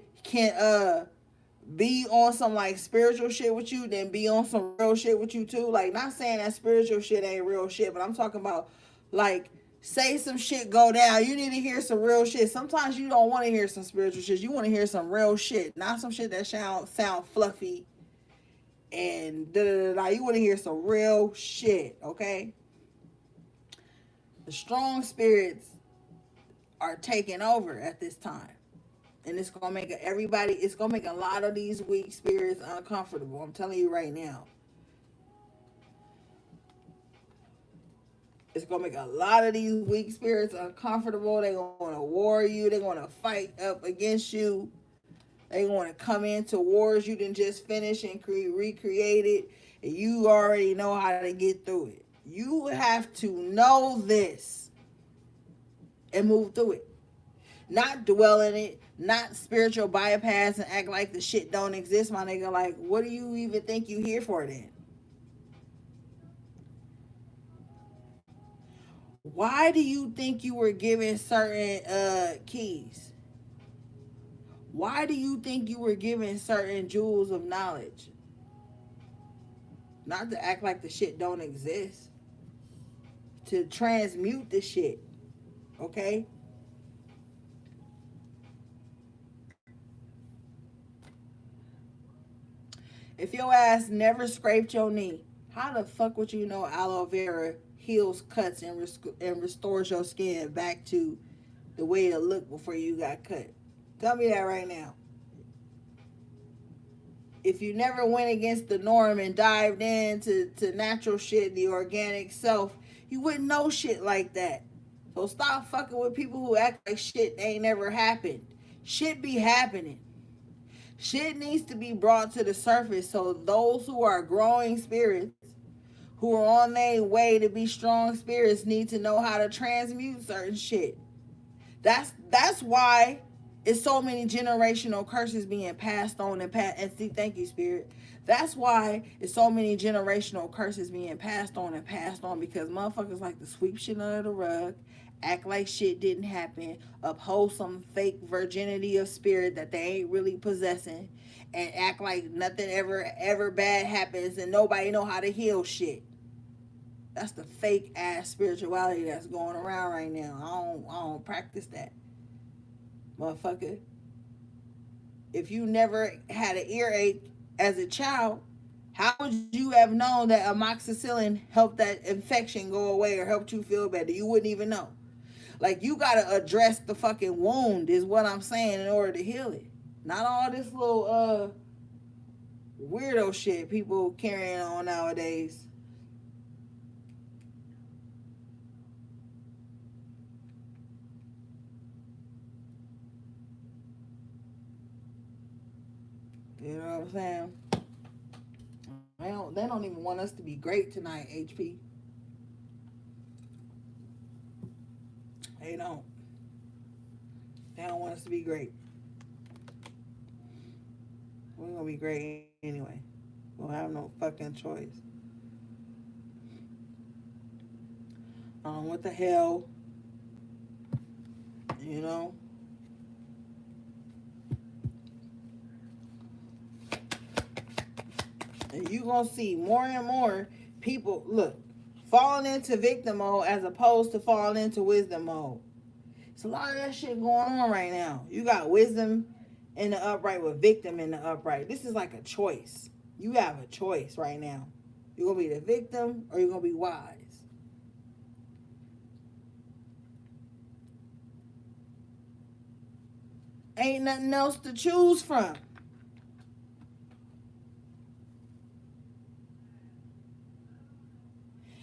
be on some like spiritual shit with you, then be on some real shit with you too? Like, not saying that spiritual shit ain't real shit, but I'm talking about like, say some shit go down, you need to hear some real shit. Sometimes you don't want to hear some spiritual shit. You want to hear some real shit, not some shit that sound fluffy and da da da. You want to hear some real shit, okay? The strong spirits are taking over at this time. And it's gonna make it's gonna make a lot of these weak spirits uncomfortable. I'm telling you right now. It's gonna make a lot of these weak spirits uncomfortable. They're gonna war you, they're gonna fight up against you. They're gonna come into wars you didn't just finish and recreate it. And you already know how to get through it. You have to know this and move through it. Not dwell in it, not spiritual bypass and act like the shit don't exist, my nigga. Like, what do you even think you here for then? Why do you think you were given certain keys? Why do you think you were given certain jewels of knowledge? Not to act like the shit don't exist. To transmute the shit. Okay? If your ass never scraped your knee, how the fuck would you know aloe vera heals cuts and restores your skin back to the way it looked before you got cut? Tell me that right now. If you never went against the norm and dived into natural shit, the organic self, you wouldn't know shit like that. So stop fucking with people who act like shit ain't never happened. Shit be happening. Shit needs to be brought to the surface so those who are growing spirits, who are on their way to be strong spirits, need to know how to transmute certain shit. That's why it's so many generational curses being passed on and see, thank you, spirit. That's why it's so many generational curses being passed on because motherfuckers like to sweep shit under the rug, act like shit didn't happen, uphold some fake virginity of spirit that they ain't really possessing, and act like nothing ever bad happens and nobody know how to heal shit. That's the fake ass spirituality that's going around right now. I don't practice that. Motherfucker. If you never had an earache as a child, how would you have known that amoxicillin helped that infection go away or helped you feel better? You wouldn't even know. Like, you gotta address the fucking wound is what I'm saying in order to heal it. Not all this little weirdo shit people carrying on nowadays. You know what I'm saying? They don't even want us to be great tonight, HP. They don't. They don't want us to be great. We're gonna be great anyway. We'll have no fucking choice. What the hell you know. And you're going to see more and more people, look, falling into victim mode as opposed to falling into wisdom mode. It's a lot of that shit going on right now. You got wisdom in the upright with victim in the upright. This is like a choice. You have a choice right now. You're going to be the victim or you're going to be wise. Ain't nothing else to choose from.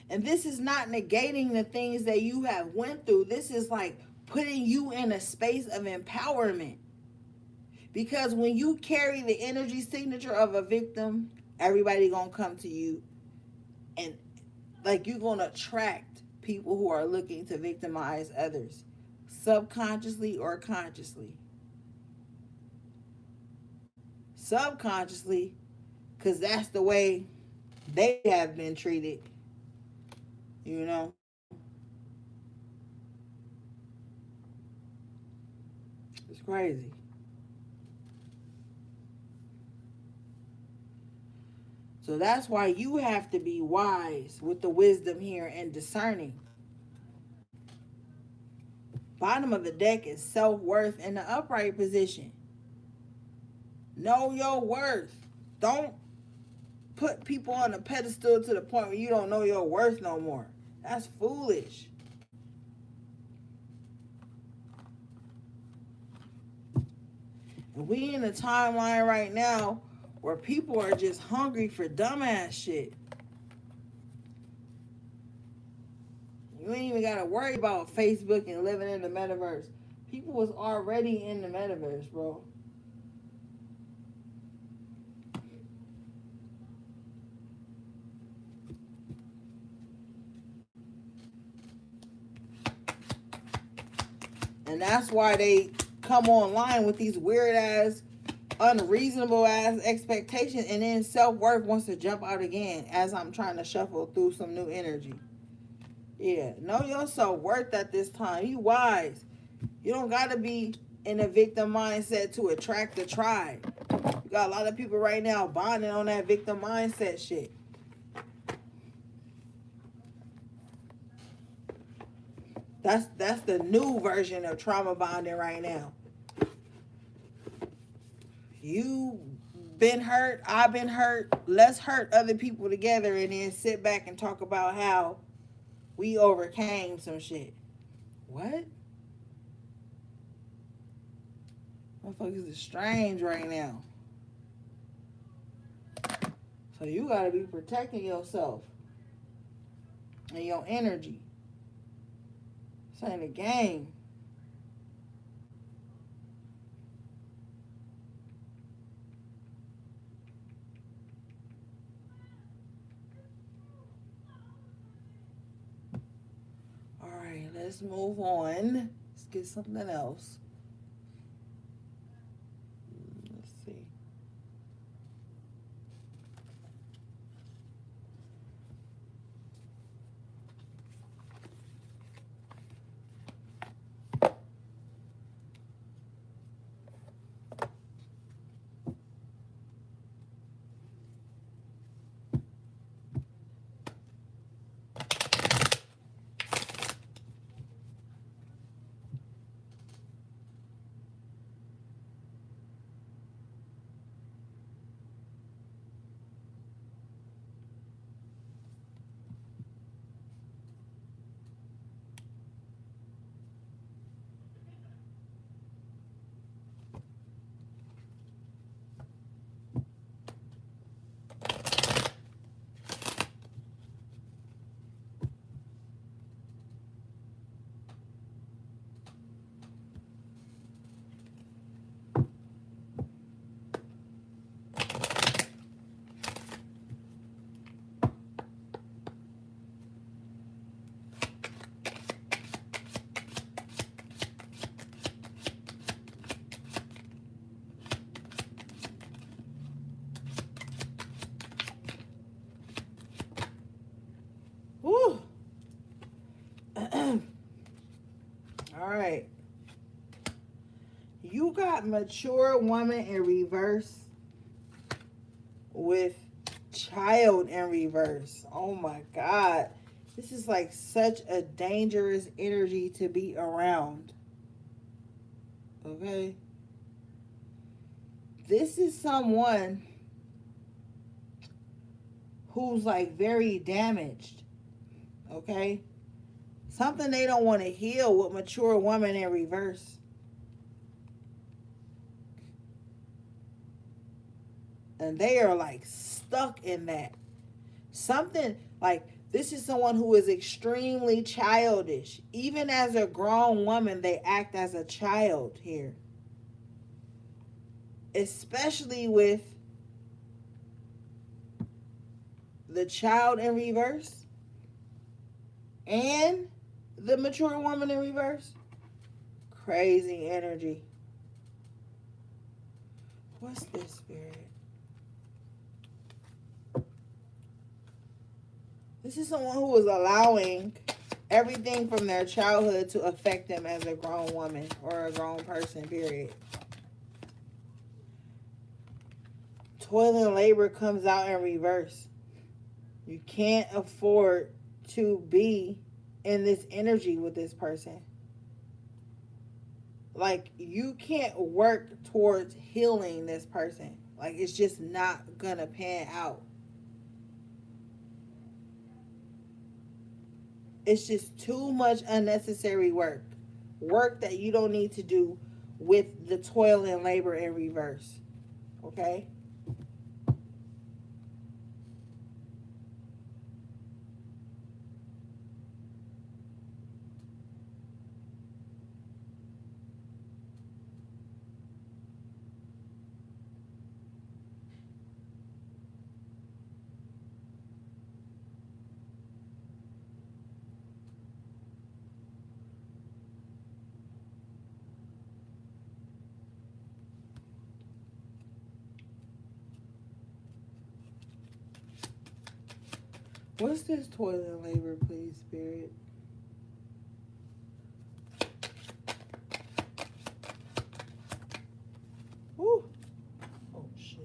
And this is not negating the things that you have went through. This is like putting you in a space of empowerment. Because when you carry the energy signature of a victim, everybody gonna come to you, and like you're gonna attract people who are looking to victimize others, subconsciously or consciously. Subconsciously, because that's the way they have been treated, you know. It's crazy. So that's why you have to be wise with the wisdom here and discerning. Bottom of the deck is self-worth in the upright position. Know your worth. Don't put people on a pedestal to the point where you don't know your worth no more. That's foolish. And we in a timeline right now where people are just hungry for dumbass shit. You ain't even got to worry about Facebook and living in the metaverse. People was already in the metaverse, bro. And that's why they come online with these weird ass, unreasonable ass expectations, and then self-worth wants to jump out again as I'm trying to shuffle through some new energy. Yeah, know your self-worth at this time. You wise. You don't got to be in a victim mindset to attract the tribe. You got a lot of people right now bonding on that victim mindset shit. That's the new version of trauma bonding right now. You been hurt, I've been hurt. Let's hurt other people together and then sit back and talk about how we overcame some shit. What? Motherfuckers is strange right now. So you gotta be protecting yourself and your energy. This ain't a game. All right, let's move on. Let's get something else. Let's see. Woo. All right. You got mature woman in reverse with child in reverse. Oh my God. This is like such a dangerous energy to be around. Okay? This is someone who's like very damaged. Okay? Something they don't want to heal with mature woman in reverse. And they are like stuck in that. Something like this is someone who is extremely childish. Even as a grown woman, they act as a child here. Especially with the child in reverse and the mature woman in reverse. Crazy energy. What's this, Spirit? This is someone who is allowing everything from their childhood to affect them as a grown woman or a grown person, period. Toil and labor comes out in reverse. You can't afford to be in this energy with this person. Like, you can't work towards healing this person. Like, it's just not gonna pan out. It's just too much unnecessary work. Work that you don't need to do with the toil and labor in reverse. Okay? What's this toil and labor, please, Spirit? Woo. Oh, shit.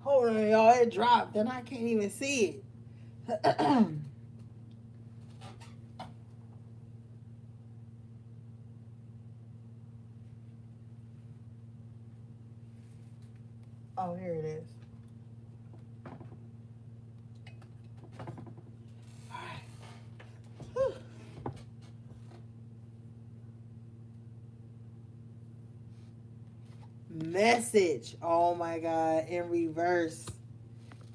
Hold on, y'all. It dropped, and I can't even see it. Oh, here it is. Message. Oh my God. In reverse.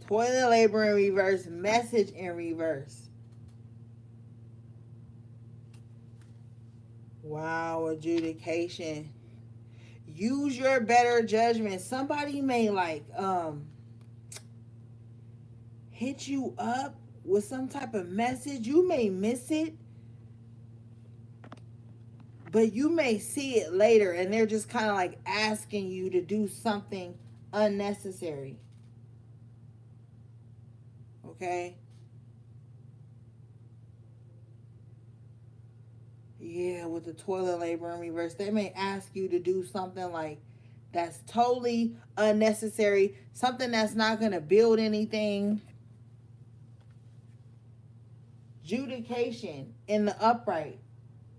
Toil and labor in reverse. Message in reverse. Wow. Adjudication. Use your better judgment. Somebody may like hit you up with some type of message. You may miss it, but you may see it later, and they're just kind of like asking you to do something unnecessary. Okay? Yeah, with the toil and labor in reverse, they may ask you to do something like that's totally unnecessary, something that's not going to build anything. Judication in the upright.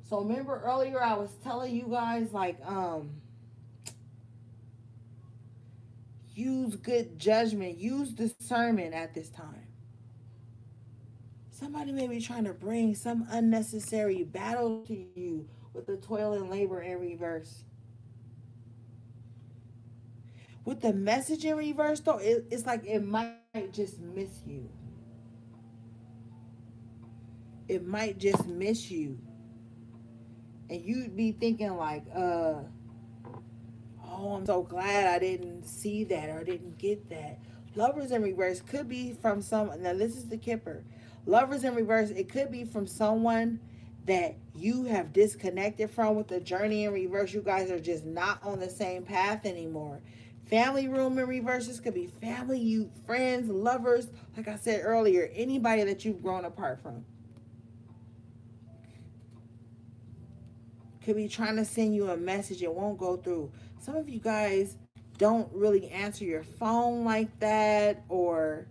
So remember earlier I was telling you guys like use good judgment, use discernment at this time. Somebody may be trying to bring some unnecessary battle to you with the toil and labor in reverse. With the message in reverse though, it's like it might just miss you. It might just miss you. And you'd be thinking like, oh, I'm so glad I didn't see that or I didn't get that. Lovers in reverse could be from someone. Now, this is the Kipper. Lovers in reverse, it could be from someone that you have disconnected from with the journey in reverse. You guys are just not on the same path anymore. Family room in reverse, this could be family, you, friends, lovers. Like I said earlier, anybody that you've grown apart from. could be trying to send you a message. It won't go through. Some of you guys don't really answer your phone like that, or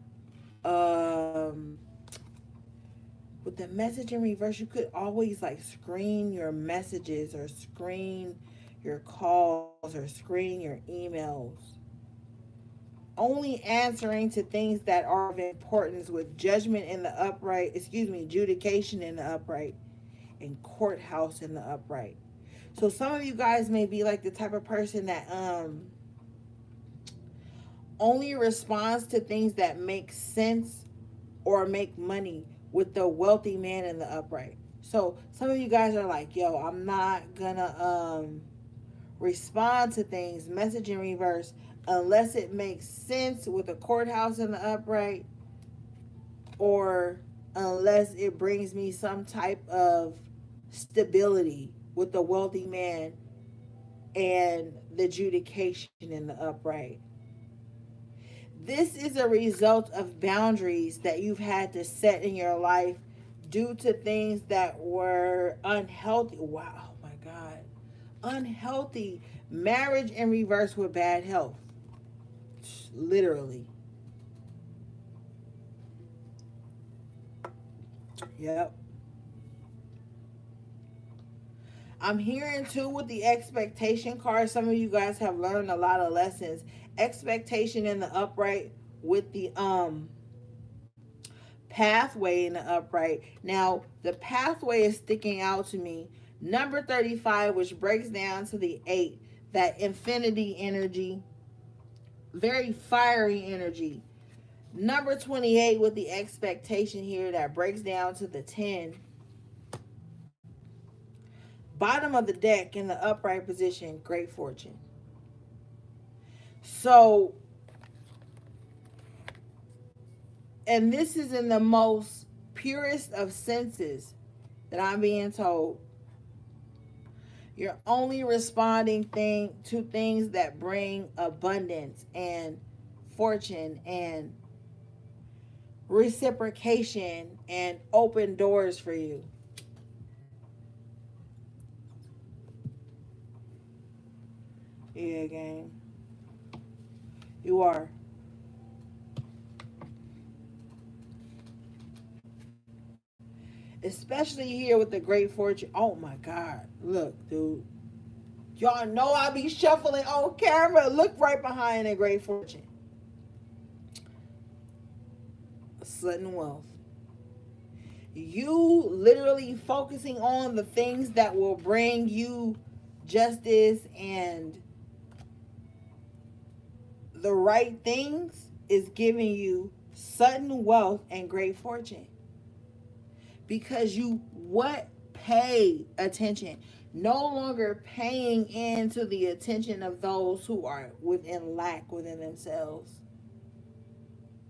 with the message in reverse, you could always like screen your messages or screen your calls or screen your emails. Only answering to things that are of importance, with judgment in the upright, adjudication in the upright, and courthouse in the upright. So some of you guys may be like the type of person that only responds to things that make sense or make money, with the wealthy man in the upright. So some of you guys are like, yo, I'm not gonna respond to things, message in reverse, unless it makes sense, with a courthouse in the upright, or unless it brings me some type of stability, with the wealthy man and the adjudication in the upright. This is a result of boundaries that you've had to set in your life due to things that were unhealthy. Wow, oh my God. Unhealthy. Marriage in reverse with bad health. Literally. Yep. I'm hearing too with the expectation card. Some of you guys have learned a lot of lessons. Expectation in the upright with the pathway in the upright. Now, the pathway is sticking out to me. Number 35, which breaks down to the 8, that infinity energy, very fiery energy. Number 28 with the expectation here, that breaks down to the 10. Bottom of the deck in the upright position, great fortune. So, and this is in the most purest of senses that I'm being told. You're only responding to things that bring abundance and fortune and reciprocation and open doors for you. Yeah, gang. You are. Especially here with the great fortune. Oh my God. Look, dude. Y'all know I be shuffling on camera. Look right behind the great fortune. Sudden wealth. You literally focusing on the things that will bring you justice and the right things is giving you sudden wealth and great fortune. Because you pay attention. No longer paying into the attention of those who are within lack within themselves.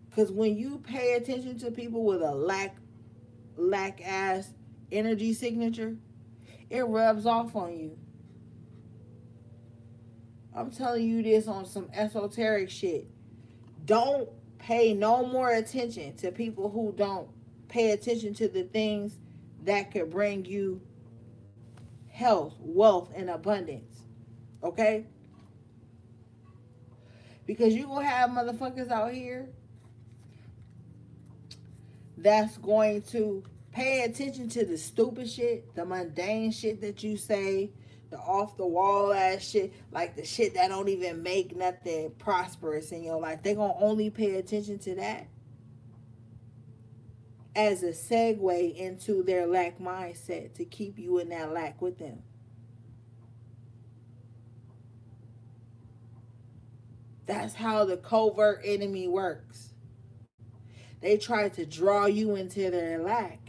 Because when you pay attention to people with a lack ass energy signature, it rubs off on you. I'm telling you this on some esoteric shit. Don't pay no more attention to people who don't pay attention to the things that could bring you health, wealth, and abundance. Okay? Because you're going to have motherfuckers out here that's going to pay attention to the stupid shit, the mundane shit that you say, the off the wall ass shit, like the shit that don't even make nothing prosperous in your life. They're going to only pay attention to that as a segue into their lack mindset to keep you in that lack with them. That's how the covert enemy works. They try to draw you into their lack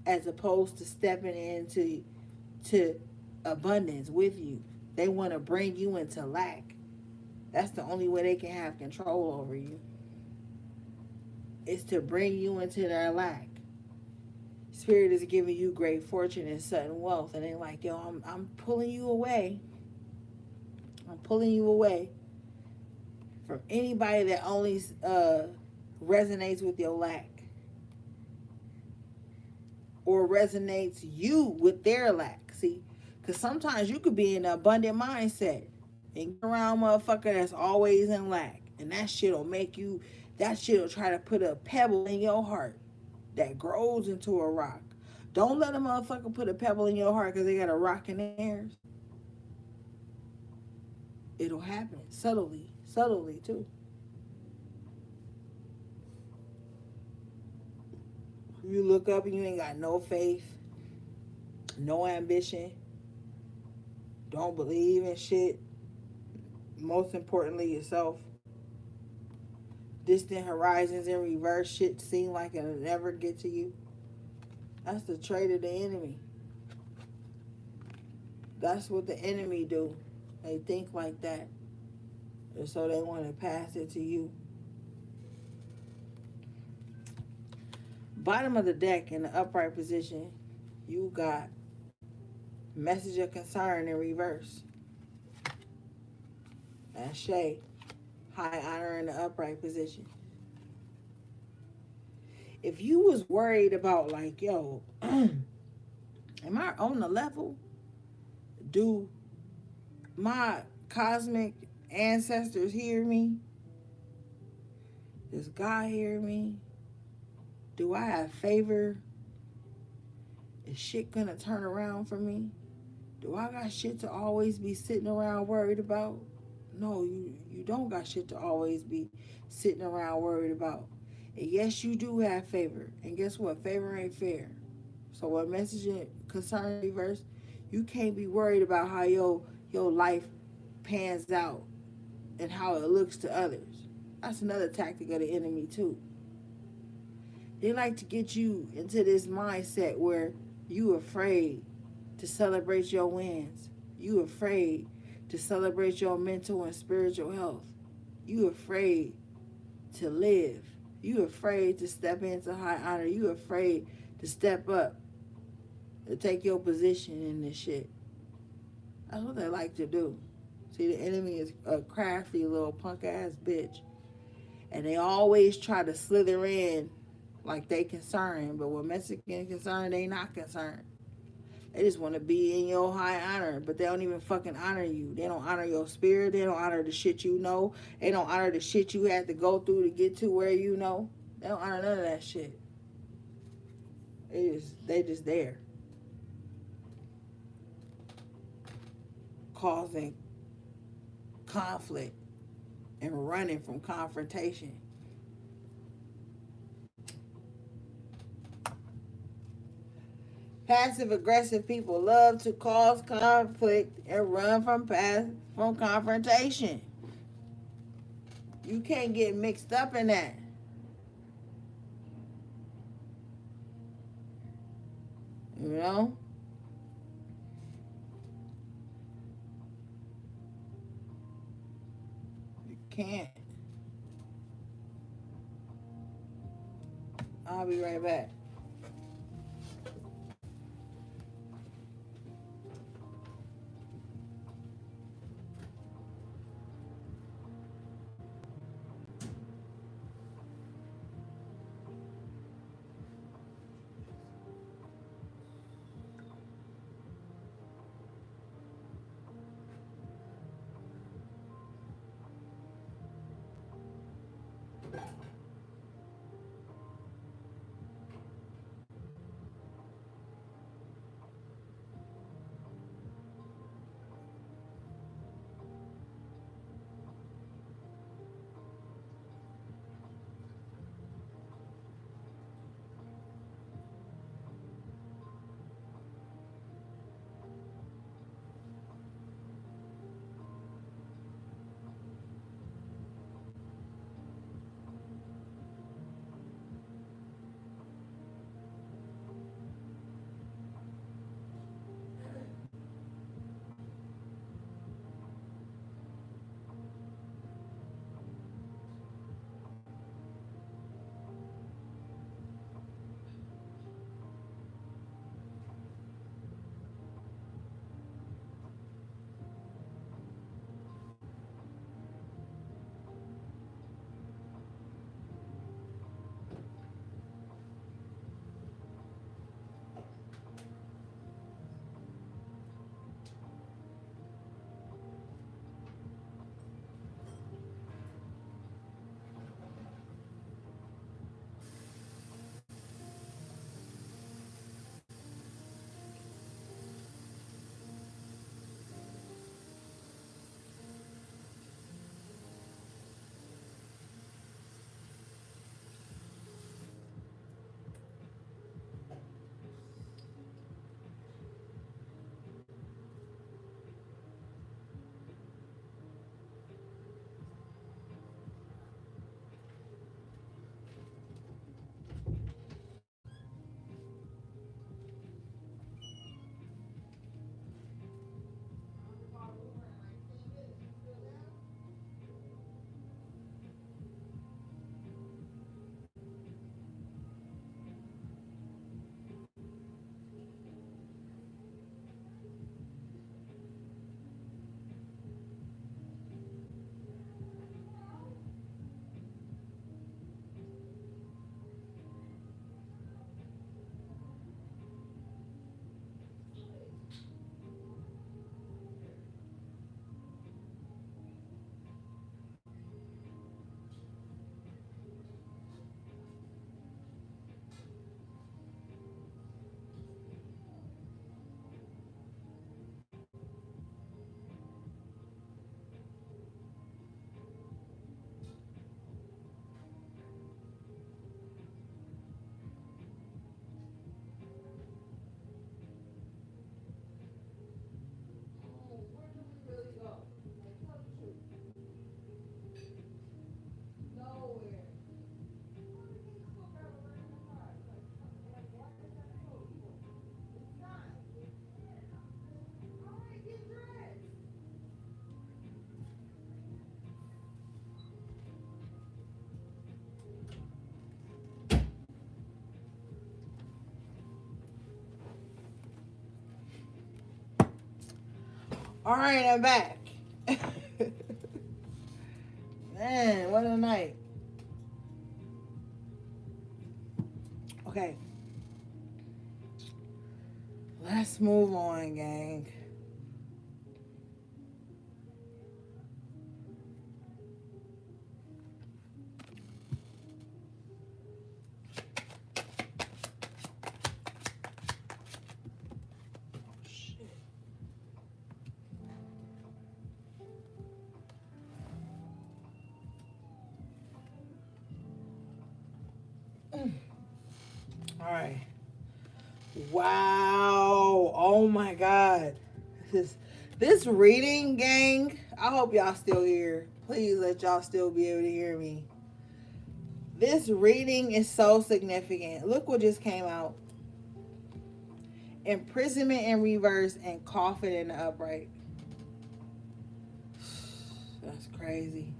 as opposed to stepping into abundance with you. They want to bring you into lack. That's the only way they can have control over you. Is to bring you into their lack. Spirit is giving you great fortune and sudden wealth, and they're like, yo, I'm pulling you away. I'm pulling you away from anybody that only resonates with your lack, or resonates you with their lack. See, Because sometimes you could be in an abundant mindset and get around a motherfucker that's always in lack. And that shit'll make you, that shit'll try to put a pebble in your heart that grows into a rock. Don't let a motherfucker put a pebble in your heart because they got a rock in theirs. It'll happen subtly too. You look up and you ain't got no faith, no ambition, don't believe in shit. Most importantly, yourself. Distant horizons in reverse, shit seem like it'll never get to you. That's the trait of the enemy. That's what the enemy do. They think like that. And so they want to pass it to you. Bottom of the deck in the upright position, you got message of concern in reverse. That's Shay. High honor in the upright position. If you was worried about like, yo, am I on the level? Do my cosmic ancestors hear me? Does God hear me? Do I have favor? Is shit gonna turn around for me? Do I got shit to always be sitting around worried about? No, you don't got shit to always be sitting around worried about. And yes, you do have favor. And guess what? Favor ain't fair. So what message concern reverse, you can't be worried about how your life pans out and how it looks to others. That's another tactic of the enemy too. They like to get you into this mindset where you afraid to celebrate your wins. You afraid to celebrate your mental and spiritual health. You afraid to live. You afraid to step into high honor. You afraid to step up, to take your position in this shit. That's what they like to do. See, the enemy is a crafty little punk ass bitch. And they always try to slither in like they concerned. But when Mexican concerned, they not concerned. They just want to be in your high honor, but they don't even fucking honor you. They don't honor your spirit. They don't honor the shit you know. They don't honor the shit you had to go through to get to where you know. They don't honor none of that shit. They just there. Causing conflict and running from confrontation. Passive aggressive people love to cause conflict and run from confrontation. You can't get mixed up in that. You know? You can't. I'll be right back. All right, I'm back. Man, what a night. Okay. Let's move on, gang. All right. Wow. Oh my God. This reading, gang. I hope y'all still here. Please let y'all still be able to hear me. This reading is so significant. Look what just came out. Imprisonment in reverse and coffin in the upright. That's crazy.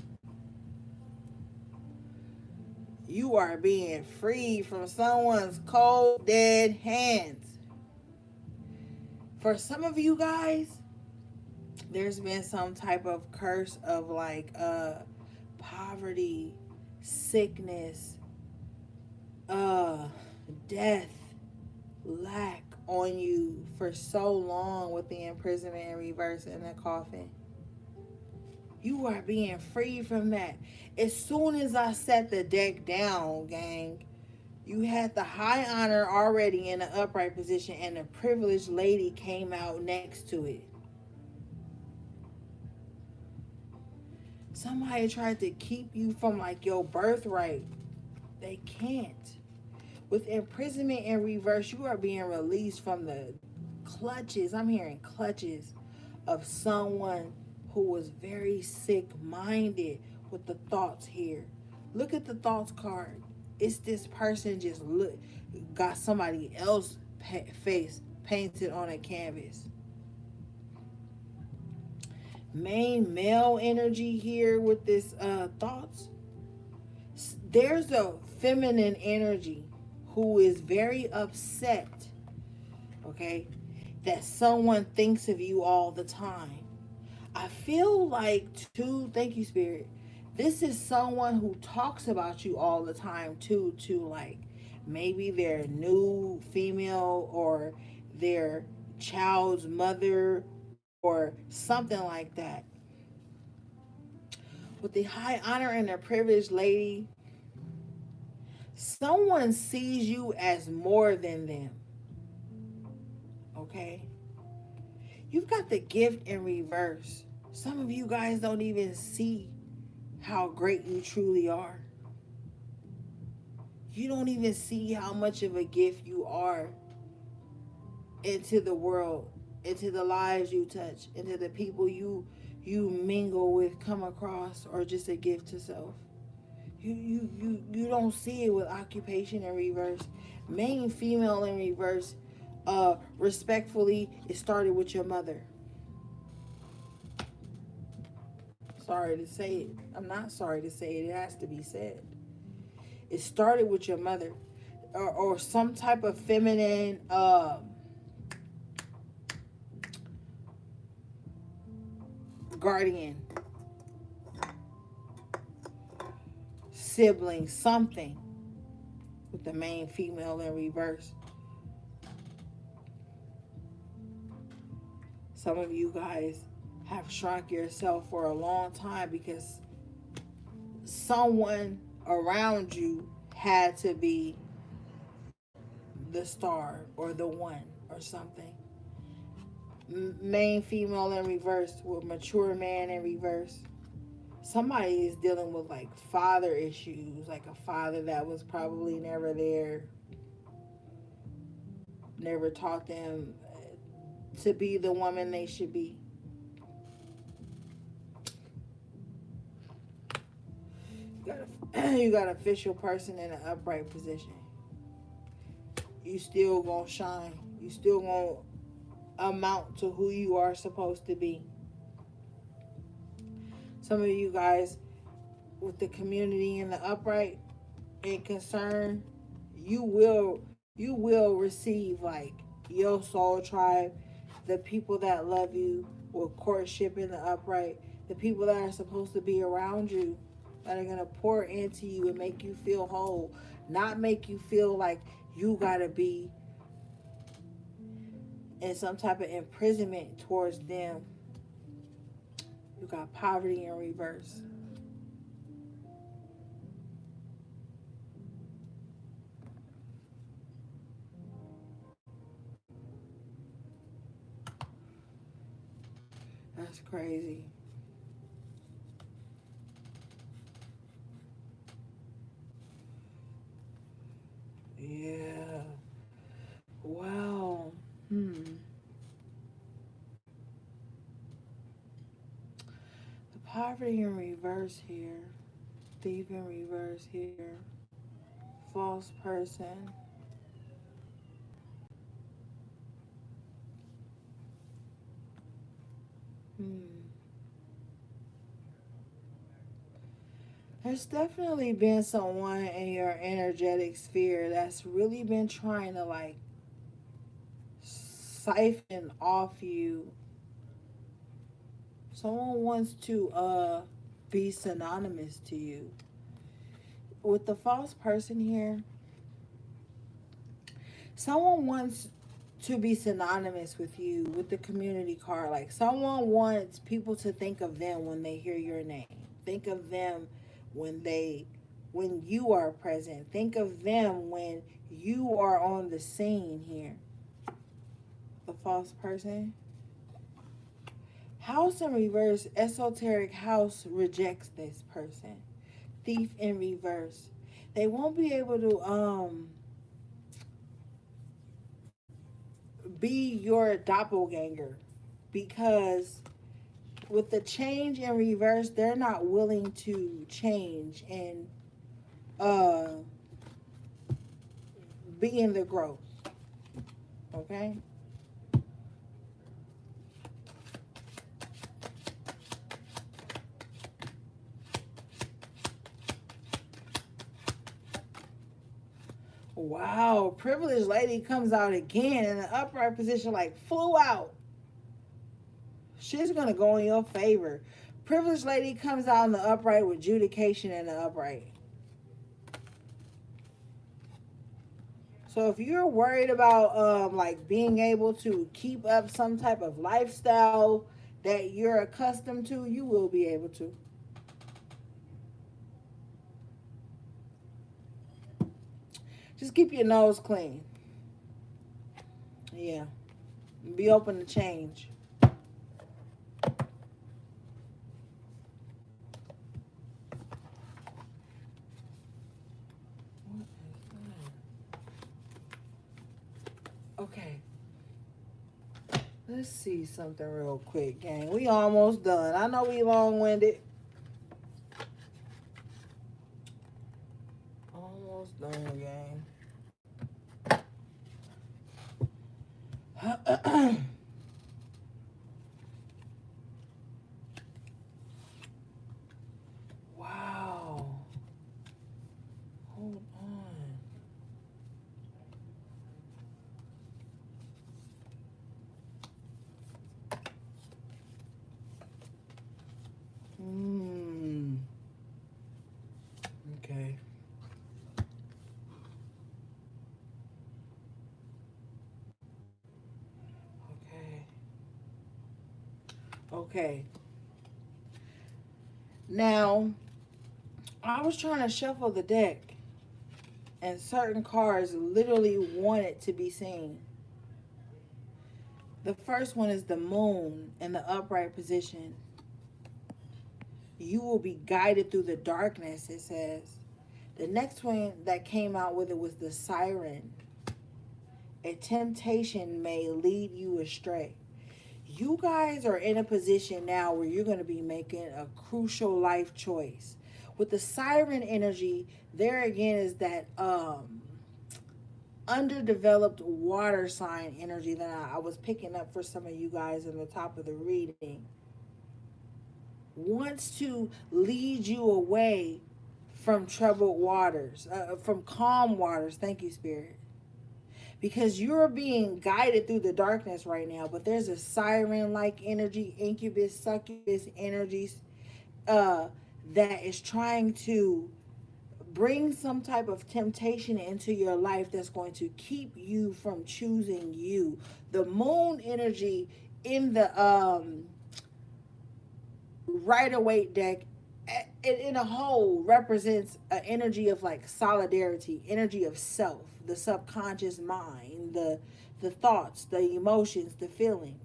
You are being freed from someone's cold, dead hands. For some of you guys, there's been some type of curse of like poverty, sickness, death, lack on you for so long with the imprisonment in reverse in the coffin. You are being free from that. As soon as I set the deck down, gang, you had the high honor already in the upright position and the privileged lady came out next to it. Somebody tried to keep you from like your birthright. They can't. With imprisonment in reverse, you are being released from the clutches. I'm hearing clutches of someone who was very sick-minded with the thoughts here. Look at the thoughts card. It's this person just got somebody else's face painted on a canvas. Main male energy here with this thoughts. There's a feminine energy who is very upset, okay, that someone thinks of you all the time. I feel like, too, thank you, Spirit, this is someone who talks about you all the time, too, to like maybe their new female or their child's mother or something like that. With the high honor and the privileged lady, someone sees you as more than them. Okay? You've got the gift in reverse. Some of you guys don't even see how great you truly are. You don't even see how much of a gift you are into the world, into the lives you touch, into the people you mingle with, come across, or just a gift to self. You don't see it with occupation in reverse. Main female in reverse, respectfully, it started with your mother. Sorry to say it. I'm not sorry to say it. It has to be said. It started with your mother, or some type of feminine guardian, sibling, something with the main female in reverse. Some of you guys have shrunk yourself for a long time because someone around you had to be the star or the one or something. Main female in reverse with mature man in reverse. Somebody is dealing with like father issues, like a father that was probably never there, never taught them to be the woman they should be. You got an official person in an upright position. You still gonna shine. You still gonna amount to who you are supposed to be. Some of you guys with the community in the upright and concern, you will receive like your soul tribe, the people that love you, with courtship in the upright. The people that are supposed to be around you, that are going to pour into you and make you feel whole, not make you feel like you got to be in some type of imprisonment towards them. You got poverty in reverse. That's crazy. Yeah. Wow. The poverty in reverse here. Thief in reverse here. False person. Hmm. There's definitely been someone in your energetic sphere that's really been trying to like siphon off you. Someone wants to be synonymous to you. With the false person here, someone wants to be synonymous with you with the community card. Like someone wants people to think of them when they hear your name. Think of them when they when you are present. Think of them when you are on the scene here. The false person. House in reverse, esoteric house rejects this person. Thief in reverse. They won't be able to be your doppelganger because with the change in reverse, they're not willing to change and uh be in the growth. Okay? Wow, privileged lady comes out again in an upright position like flew out. Shit's gonna go in your favor. Privileged lady comes out in the upright with adjudication in the upright. So if you're worried about like being able to keep up some type of lifestyle that you're accustomed to, you will be able to. Just keep your nose clean. Yeah. Be open to change. Okay. Let's see something real quick, gang. We almost done. I know we long-winded. Almost done, gang. Wow. Hold on. Hmm. Okay. Okay. Okay. Now, I was trying to shuffle the deck, and certain cards literally wanted to be seen. The first one is the moon in the upright position. You will be guided through the darkness, it says. The next one that came out with it was the siren. A temptation may lead you astray. You guys are in a position now where you're going to be making a crucial life choice. With the siren energy, there again is that underdeveloped water sign energy that I was picking up for some of you guys in the top of the reading. Wants to lead you away from troubled waters, from calm waters. Thank you, Spirit. because you're being guided through the darkness right now. But there's a siren-like energy, incubus, succubus energies, uh, that is trying to bring some type of temptation into your life that's going to keep you from choosing you. The moon energy in the Rider-Waite deck, in a whole, represents an energy of like solidarity, energy of self, the subconscious mind, the thoughts, the emotions, the feelings.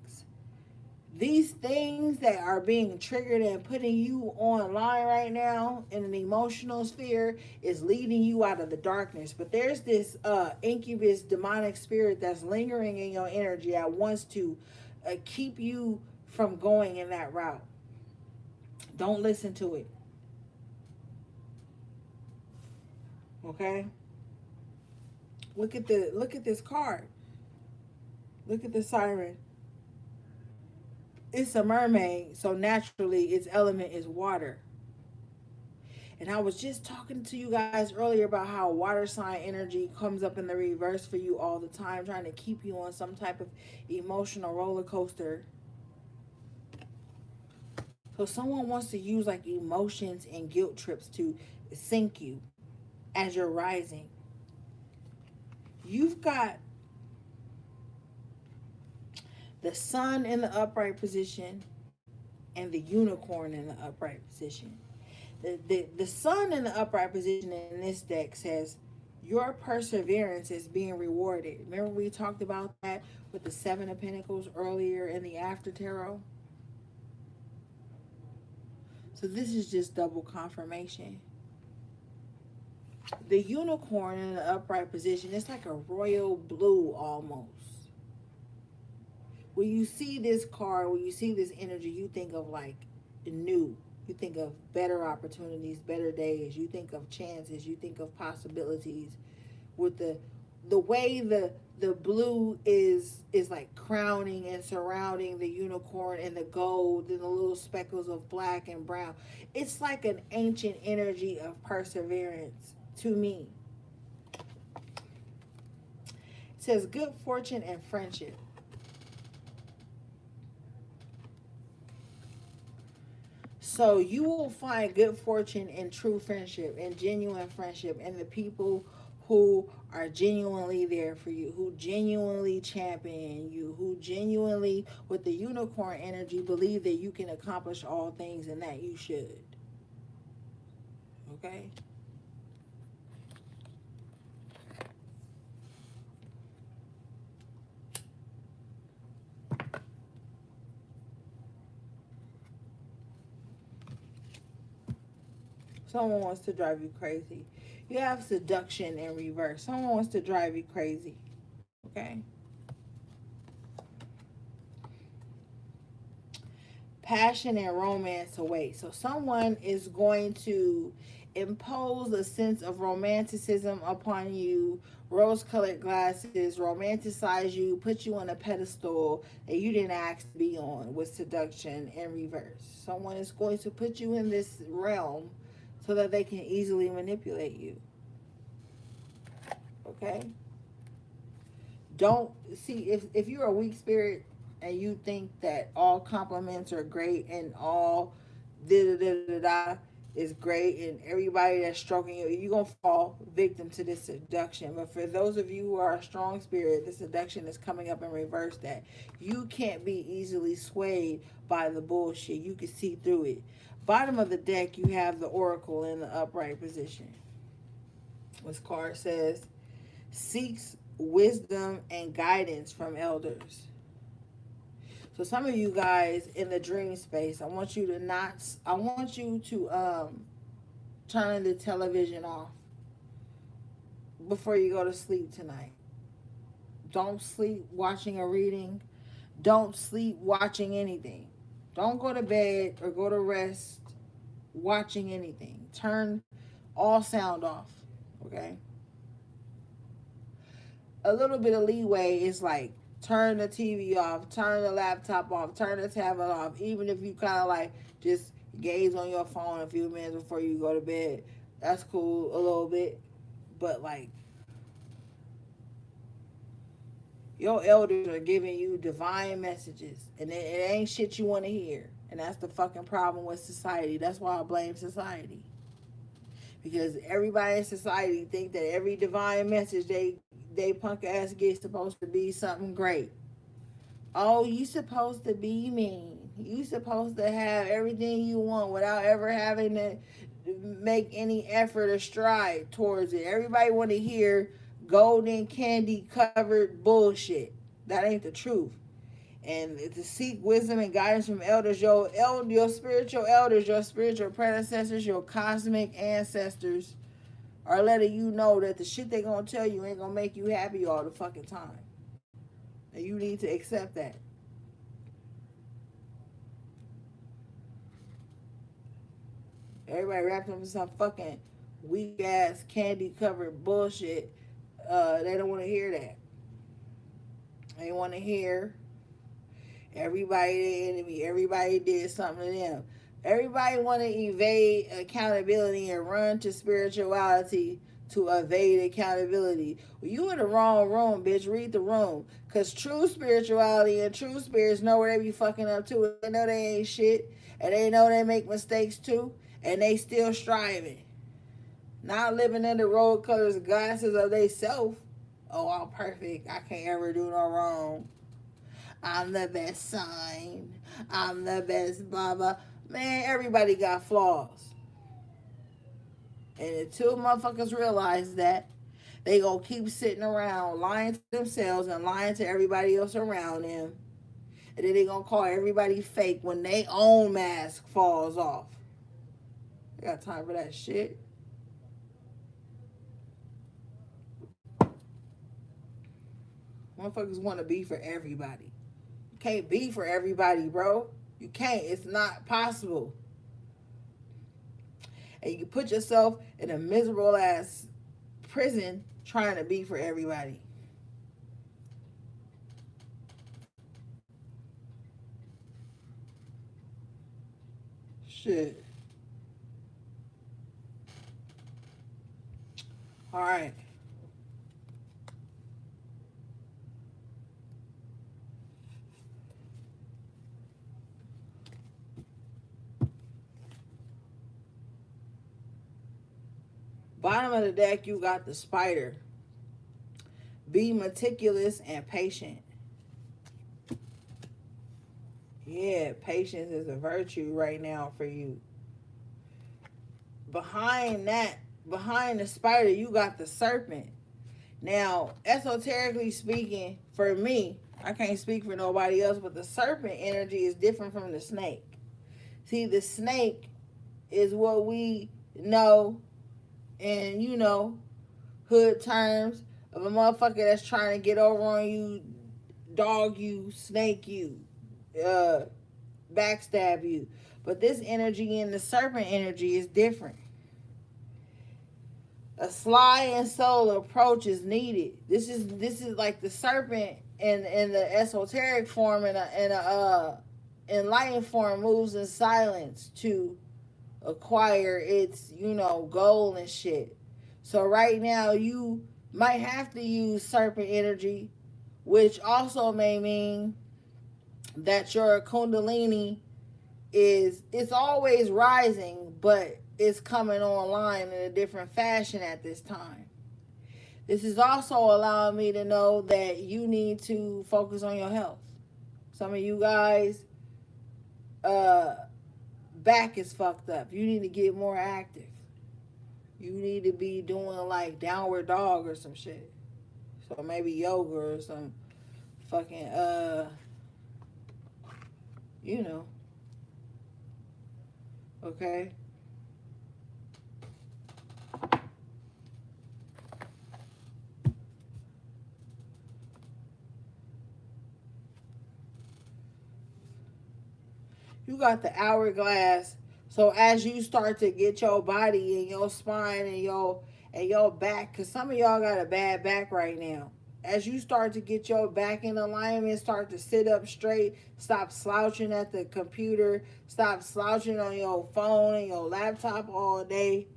These things that are being triggered and putting you online right now in an emotional sphere is leading you out of the darkness. But there's this incubus demonic spirit that's lingering in your energy that wants to keep you from going in that route. Don't listen to it. Okay? Look at this card. Look at the siren. It's a mermaid, so naturally its element is water. And I was just talking to you guys earlier about how water sign energy comes up in the reverse for you all the time, trying to keep you on some type of emotional roller coaster. So someone wants to use like emotions and guilt trips to sink you as you're rising. You've got the sun in the upright position and the unicorn in the upright position. The sun in the upright position in this deck says your perseverance is being rewarded. Remember we talked about that with the Seven of Pentacles earlier in the After Tarot? So this is just double confirmation. The unicorn in the upright position, it's like a royal blue almost. When you see this card, when you see this energy, you think of like new. You think of better opportunities, better days. You think of chances. You think of possibilities. With the way the blue is like crowning and surrounding the unicorn and the gold and the little speckles of black and brown. It's like an ancient energy of perseverance to me. It says good fortune and friendship. So you will find good fortune in true friendship and genuine friendship and the people who are genuinely there for you, who genuinely champion you, who genuinely, with the unicorn energy, believe that you can accomplish all things and that you should. Okay? Someone wants to drive you crazy. You have seduction in reverse. Someone wants to drive you crazy. Okay? Passion and romance await. So someone is going to impose a sense of romanticism upon you, rose-colored glasses, romanticize you, put you on a pedestal that you didn't ask to be on, with seduction in reverse. Someone is going to put you in this realm so that they can easily manipulate you. Okay? Don't see, if you're a weak spirit and you think that all compliments are great and all da da da da is great and everybody that's stroking you, you're gonna fall victim to this seduction. But for those of you who are a strong spirit, the seduction is coming up in reverse, that you can't be easily swayed by the bullshit. You can see through it. Bottom of the deck, you have the oracle in the upright position. This card says, seeks wisdom and guidance from elders. So some of you guys in the dream space, I want you to turn the television off before you go to sleep tonight. Don't sleep watching a reading. Don't sleep watching anything. Don't go to bed or go to rest watching anything. Turn all sound off, okay? A little bit of leeway is like turn the TV off, turn the laptop off, turn the tablet off, even if you kind of like just gaze on your phone a few minutes before you go to bed. That's cool a little bit, but like Your elders are giving you divine messages, and it ain't shit you want to hear. And that's the fucking problem with society. That's why I blame society. Because everybody in society think that every divine message they punk ass get supposed to be something great. Oh, you supposed to be mean. You supposed to have everything you want without ever having to make any effort or stride towards it. Everybody want to hear golden candy covered bullshit. That ain't the truth. And to seek wisdom and guidance from elders, your spiritual elders, your spiritual predecessors, your cosmic ancestors are letting you know that the shit they gonna tell you ain't gonna make you happy all the fucking time. And you need to accept that. Everybody wrapped up in some fucking weak ass candy covered bullshit. They don't want to hear that. They want to hear everybody the enemy. Everybody did something to them. Everybody want to evade accountability and run to spirituality to evade accountability. Well, you in the wrong room, bitch. Read the room. Because true spirituality and true spirits know where they be fucking up too. They know they ain't shit. And they know they make mistakes too. And they still striving. Not living in the rose colors glasses of they self. Oh, I'm perfect. I can't ever do no wrong. I'm the best sign. I'm the best blah blah. Man, everybody got flaws. And until motherfuckers realize that, they gonna keep sitting around lying to themselves and lying to everybody else around them. And then they gonna call everybody fake when their own mask falls off. They got time for that shit. Motherfuckers want to be for everybody. You can't be for everybody, bro. You can't. It's not possible. And you can put yourself in a miserable ass prison trying to be for everybody. Shit. All right. Bottom of the deck, you got the spider. Be meticulous and patient. Yeah, patience is a virtue right now for you. Behind that, behind the spider, you got the serpent. Now, esoterically speaking, for me, I can't speak for nobody else, but the serpent energy is different from the snake. See, the snake is what we know in, hood terms of a motherfucker that's trying to get over on you, dog you, snake you, backstab you. But this energy in the serpent energy is different. A sly and subtle approach is needed. This is like the serpent in the esoteric form and a enlightened form moves in silence to acquire its goal and shit. So right now you might have to use serpent energy, which also may mean that your kundalini it's always rising, but it's coming online in a different fashion at this time. This is also allowing me to know that you need to focus on your health. Some of you guys back is fucked up. You need to get more active. You need to be doing like downward dog or some shit. So maybe yoga or some fucking okay. You got the hourglass. So as you start to get your body and your spine and your back, because some of y'all got a bad back right now. As you start to get your back in alignment, start to sit up straight, stop slouching at the computer, stop slouching on your phone and your laptop all day,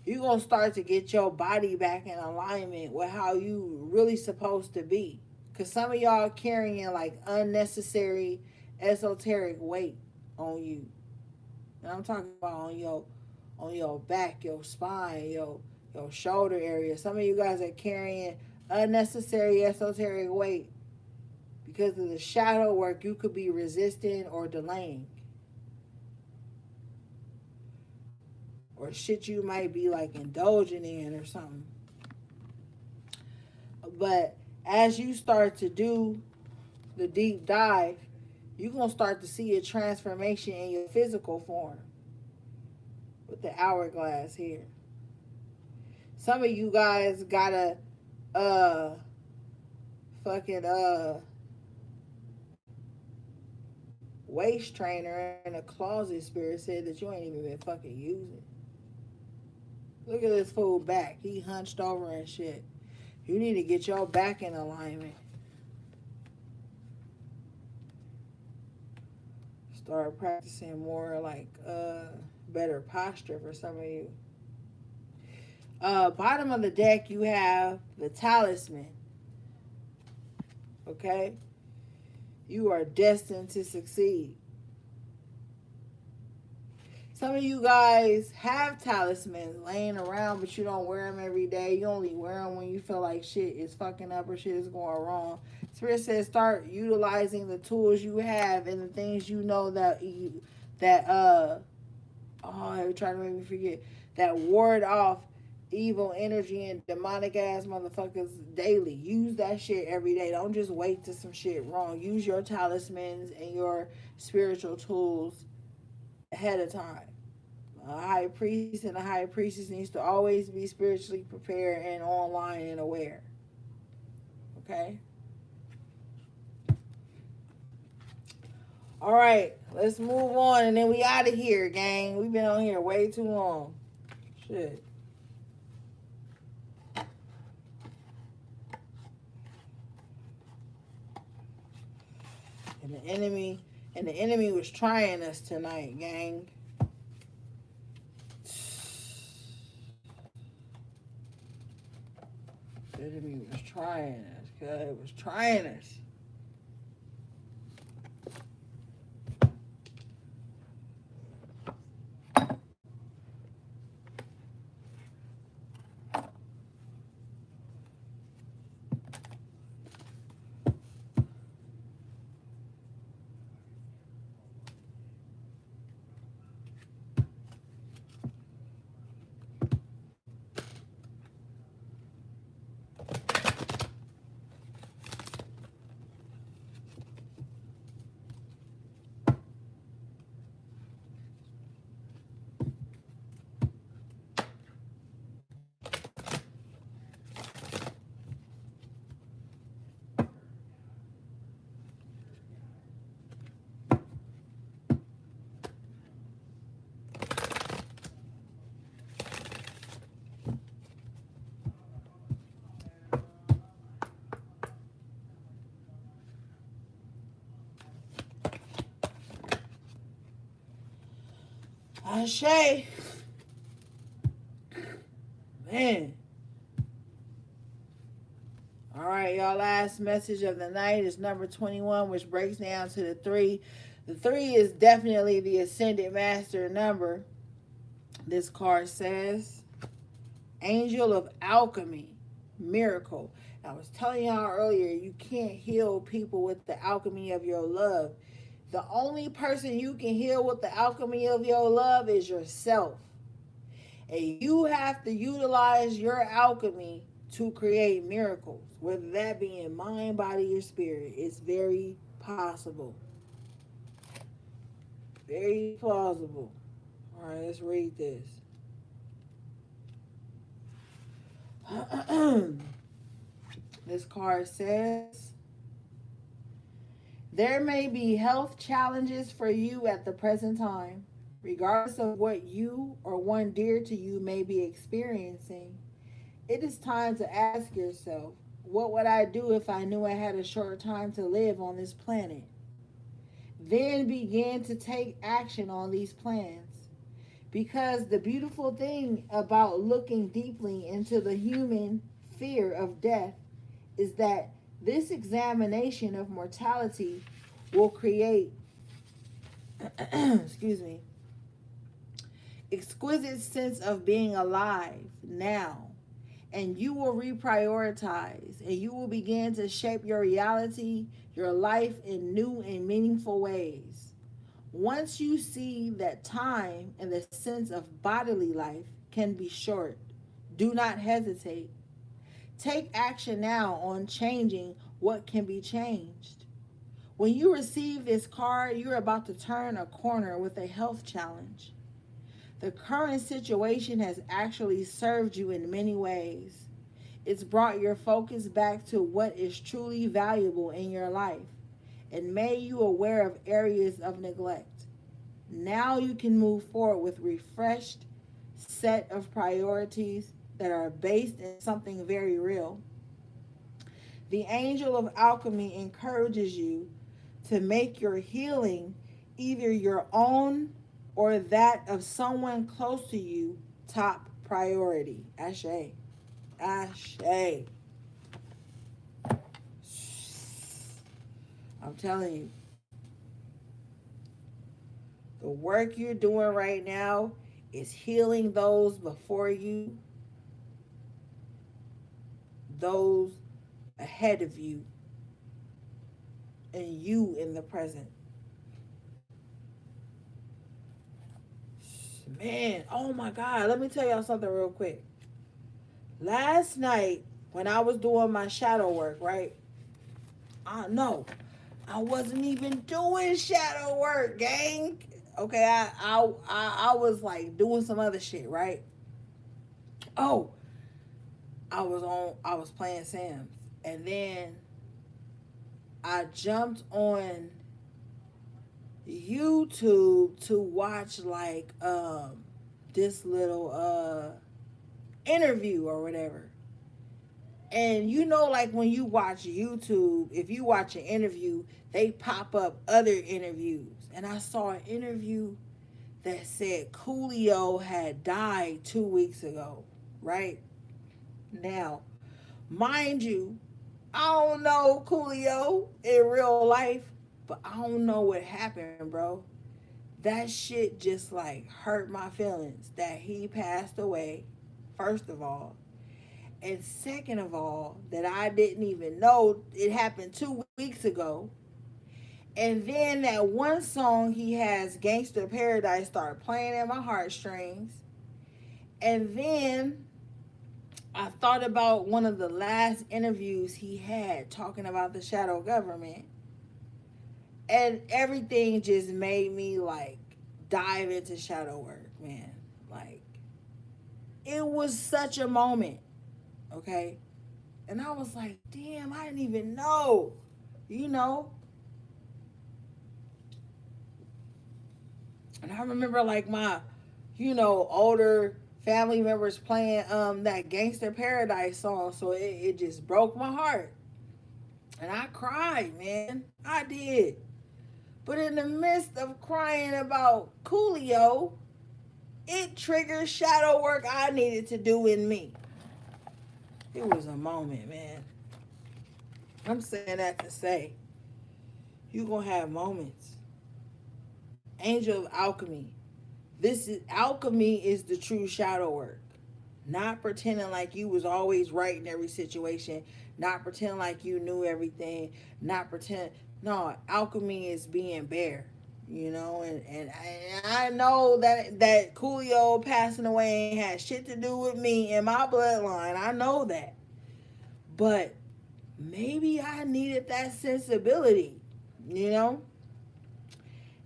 you're going to start to get your body back in alignment with how you really supposed to be. Because some of y'all carrying like unnecessary esoteric weight on you. And I'm talking about on your back, your spine, your shoulder area. Some of you guys are carrying unnecessary esoteric weight because of the shadow work you could be resisting or delaying. Or shit you might be like indulging in or something. But as you start to do the deep dive, you're going to start to see a transformation in your physical form with the hourglass here. Some of you guys got a fucking waist trainer in a closet, spirit said, that you ain't even been fucking using. Look at this fool back. He hunched over and shit. You need to get your back in alignment. Start practicing more like better posture for some of you. Bottom of the deck, you have the talisman. Okay? You are destined to succeed. Some of you guys have talismans laying around, but you don't wear them every day. You only wear them when you feel like shit is fucking up or shit is going wrong. Spirit says start utilizing the tools you have and the things you know that I'm trying to make me forget, that ward off evil energy and demonic ass motherfuckers daily. Use that shit every day. Don't just wait till some shit wrong. Use your talismans and your spiritual tools ahead of time. A high priest and a high priestess needs to always be spiritually prepared and online and aware. Okay? All right, let's move on and then we out of here, gang. We've been on here way too long. Shit. And the enemy was trying us tonight, gang. The enemy was trying us, cuz it was trying us. Ashay. Man. All right, y'all. Last message of the night is number 21, which breaks down to the 3. The 3 is definitely the ascended master number. This card says, Angel of Alchemy, Miracle. I was telling y'all earlier, you can't heal people with the alchemy of your love. The only person you can heal with the alchemy of your love is yourself. And you have to utilize your alchemy to create miracles, whether that be in mind, body, or spirit. It's very possible. Very plausible. All right, let's read this. This card says, there may be health challenges for you at the present time. Regardless of what you or one dear to you may be experiencing, it is time to ask yourself, what would I do if I knew I had a short time to live on this planet? Then begin to take action on these plans. Because the beautiful thing about looking deeply into the human fear of death is that This examination of mortality will create, excuse me, exquisite sense of being alive now, and you will reprioritize and you will begin to shape your reality, your life in new and meaningful ways. Once you see that time and the sense of bodily life can be short, do not hesitate. Take action now on changing what can be changed. When you receive this card, you're about to turn a corner with a health challenge. The current situation has actually served you in many ways. It's brought your focus back to what is truly valuable in your life and made you aware of areas of neglect. Now you can move forward with refreshed set of priorities that are based in something very real. The angel of alchemy encourages you to make your healing either your own or that of someone close to you top priority. Ashe. Ashe. I'm telling you, the work you're doing right now is healing those before you, those ahead of you, and you in the present. Man, oh my God, let me tell y'all something real quick. Last night, when I was doing my shadow work, right? I wasn't even doing shadow work, gang. Okay, I was like doing some other shit, right? Oh, I was playing Sims, and then I jumped on YouTube to watch like this little interview or whatever. And you know, like when you watch YouTube, if you watch an interview, they pop up other interviews. And I saw an interview that said Coolio had died 2 weeks ago, right? Now, mind you, I don't know Coolio in real life, but I don't know what happened, bro. That shit just like hurt my feelings that he passed away, first of all. And second of all, that I didn't even know it happened 2 weeks ago. And then that one song he has, Gangster Paradise, started playing at my heartstrings. And then I thought about one of the last interviews he had talking about the shadow government. And everything just made me like dive into shadow work, man. Like, it was such a moment, okay? And I was like, damn, I didn't even know, you know? And I remember like my, older family members playing that Gangster Paradise song. So it just broke my heart. And I cried, man. I did. But in the midst of crying about Coolio, it triggered shadow work I needed to do in me. It was a moment, man. I'm saying that to say, you're going to have moments. Angel of Alchemy. Alchemy is the true shadow work. Not pretending like you was always right in every situation. Not pretending like you knew everything. Not pretend. No, alchemy is being bare. And I know that Coolio passing away ain't had shit to do with me and my bloodline. I know that. But maybe I needed that sensibility, you know?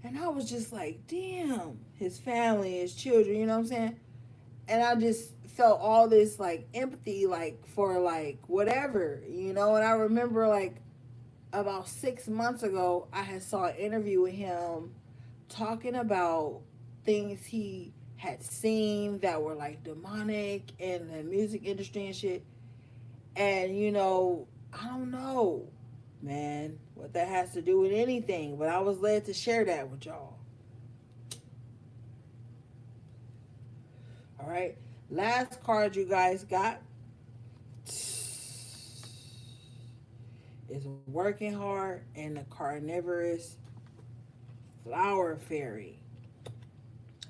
And I was just like, damn, his family, his children, you know what I'm saying? And I just felt all this like empathy, like for like whatever, And I remember like about 6 months ago, I had saw an interview with him talking about things he had seen that were like demonic in the music industry and shit. And I don't know, man, what that has to do with anything, but I was led to share that with y'all. All right, last card you guys got is working hard, and the carnivorous flower fairy.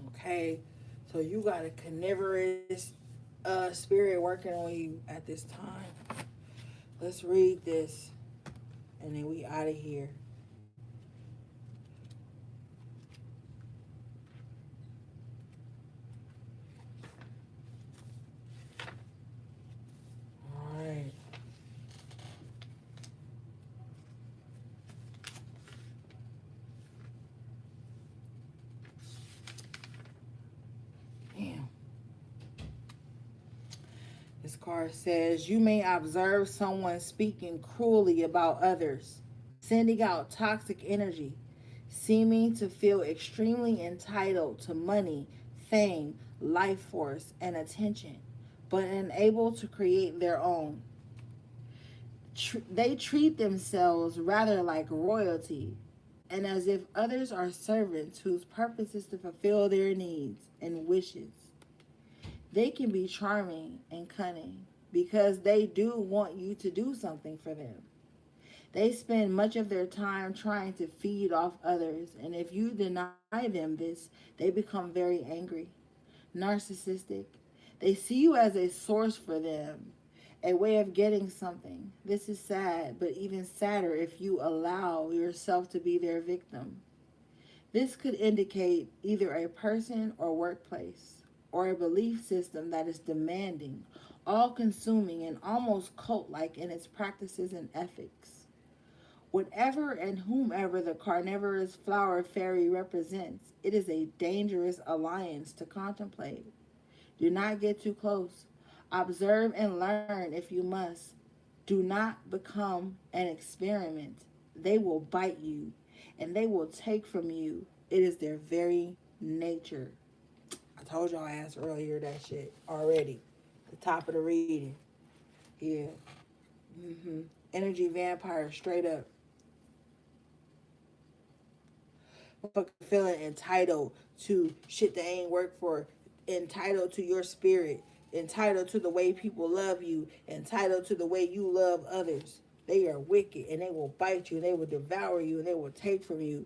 Okay, so you got a carnivorous spirit working on you at this time. Let's read this, and then we out of here. All right. Damn. This card says you may observe someone speaking cruelly about others, sending out toxic energy, seeming to feel extremely entitled to money, fame, life force, and attention, but unable to create their own. They treat themselves rather like royalty, and as if others are servants whose purpose is to fulfill their needs and wishes. They can be charming and cunning because they do want you to do something for them. They spend much of their time trying to feed off others, and if you deny them this, they become very angry, narcissistic. They see you as a source for them, a way of getting something. This is sad, but even sadder if you allow yourself to be their victim. This could indicate either a person or workplace, or a belief system that is demanding, all consuming, and almost cult like in its practices and ethics. Whatever and whomever the carnivorous flower fairy represents, it is a dangerous alliance to contemplate. Do not get too close. Observe and learn if you must. Do not become an experiment. They will bite you and they will take from you. It is their very nature. I told y'all ass earlier that shit already. The top of the reading. Yeah. Energy vampire straight up. Fucking feeling entitled to shit they ain't work for, entitled to your spirit, entitled to the way people love you, entitled to the way you love others. They are wicked and they will bite you, they will devour you, and they will take from you.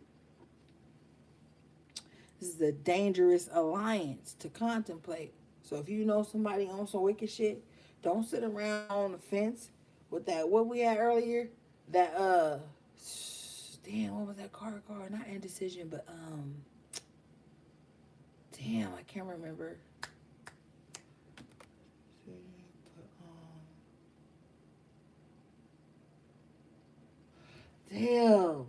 This is a dangerous alliance to contemplate. So if you know somebody on some wicked shit, don't sit around on the fence with that, what we had earlier, that damn, what was that card called? Not indecision, but damn, I can't remember. Damn,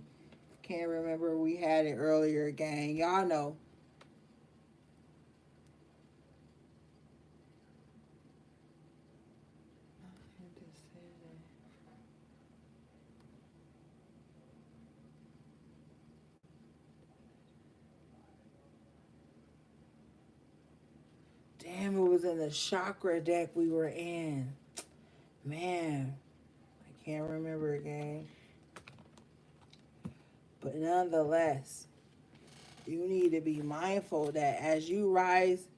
can't remember. We had it earlier, gang. Y'all know. Damn, it was in the chakra deck we were in. Man, I can't remember again. But nonetheless, you need to be mindful that as you rise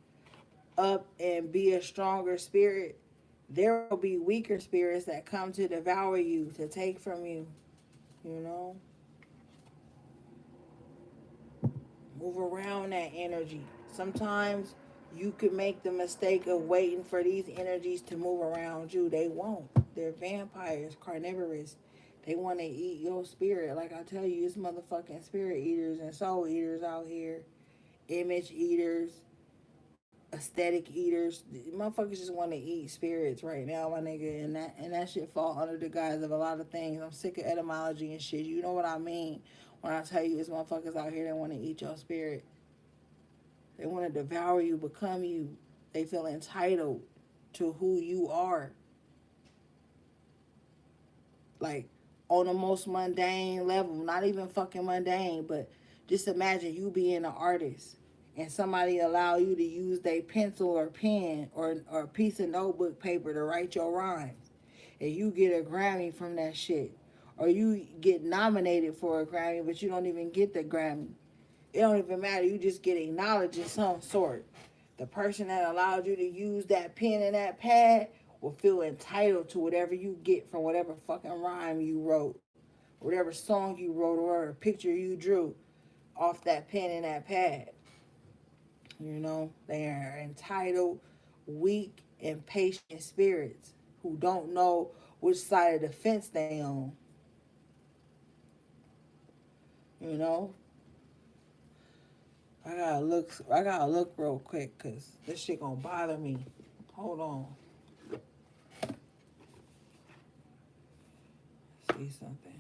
up and be a stronger spirit, there will be weaker spirits that come to devour you, to take from you. You know? Move around that energy. Sometimes you could make the mistake of waiting for these energies to move around you. They won't. They're vampires, carnivorous. They want to eat your spirit. Like I tell you, it's motherfucking spirit eaters and soul eaters out here. Image eaters, aesthetic eaters. Motherfuckers just want to eat spirits right now, my nigga. And that shit fall under the guise of a lot of things. I'm sick of etymology and shit. You know what I mean when I tell you it's motherfuckers out here that want to eat your spirit. They want to devour you, become you. They feel entitled to who you are. Like, on the most mundane level, not even fucking mundane, but just imagine you being an artist and somebody allow you to use their pencil or pen or a piece of notebook paper to write your rhymes, and you get a Grammy from that shit, or you get nominated for a Grammy but you don't even get the Grammy. It don't even matter. You just get acknowledged in some sort. The person that allowed you to use that pen and that pad will feel entitled to whatever you get from whatever fucking rhyme you wrote, whatever song you wrote, or whatever picture you drew off that pen and that pad. You know, they are entitled, weak, impatient spirits who don't know which side of the fence they on. You know, I gotta look real quick because this shit gonna bother me. Hold on. See something.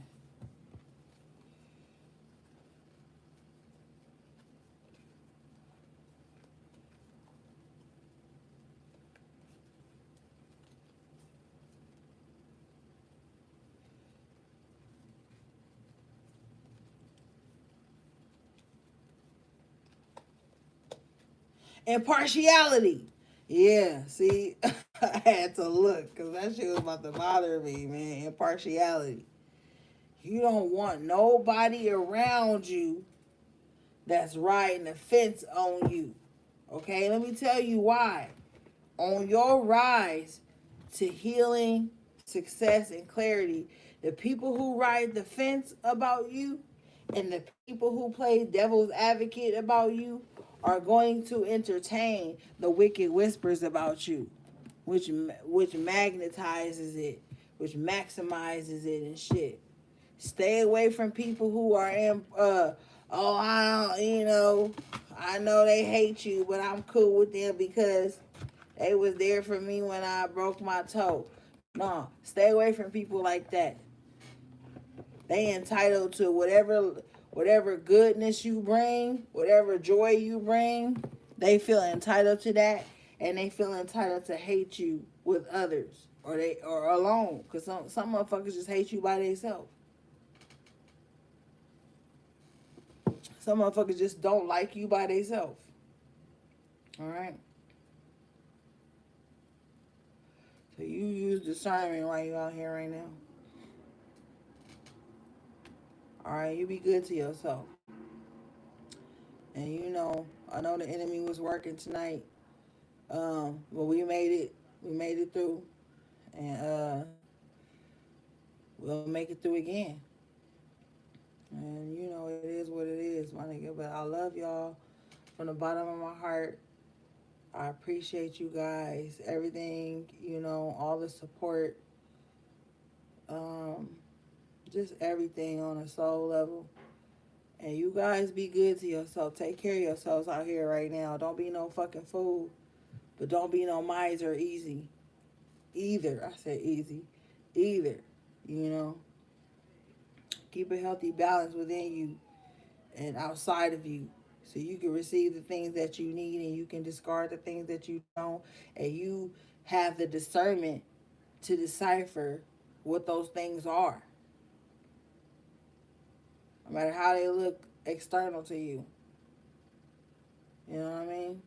Impartiality. Yeah, see, I had to look because that shit was about to bother me, man. Impartiality. You don't want nobody around you that's riding the fence on you. Okay, let me tell you why. On your rise to healing, success, and clarity, the people who ride the fence about you and the people who play devil's advocate about you are going to entertain the wicked whispers about you, which magnetizes it, which maximizes it and shit. Stay away from people who are in oh, I don't, I know they hate you, but I'm cool with them because they was there for me when I broke my toe. No, stay away from people like that. They entitled to whatever goodness you bring, whatever joy you bring. They feel entitled to that, and they feel entitled to hate you with others or alone. Cause some motherfuckers just hate you by themselves. Some motherfuckers just don't like you by themselves. All right. So you use discernment while you out here right now. All right, you be good to yourself. And I know the enemy was working tonight. But we made it. We made it through. And we'll make it through again. And it is what it is, my nigga. But I love y'all from the bottom of my heart. I appreciate you guys. Everything, all the support. Just everything on a soul level. And you guys be good to yourself. Take care of yourselves out here right now. Don't be no fucking fool. But don't be no miser either. I said easy. Either. Keep a healthy balance within you and outside of you. So you can receive the things that you need and you can discard the things that you don't. And you have the discernment to decipher what those things are. No matter how they look external to you. You know what I mean?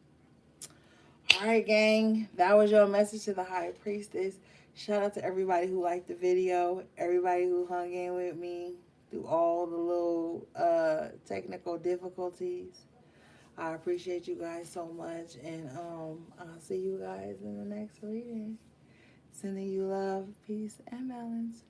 All right, gang. That was your message to the High Priestess. Shout out to everybody who liked the video. Everybody who hung in with me through all the little technical difficulties. I appreciate you guys so much. And I'll see you guys in the next reading. Sending you love, peace, and balance.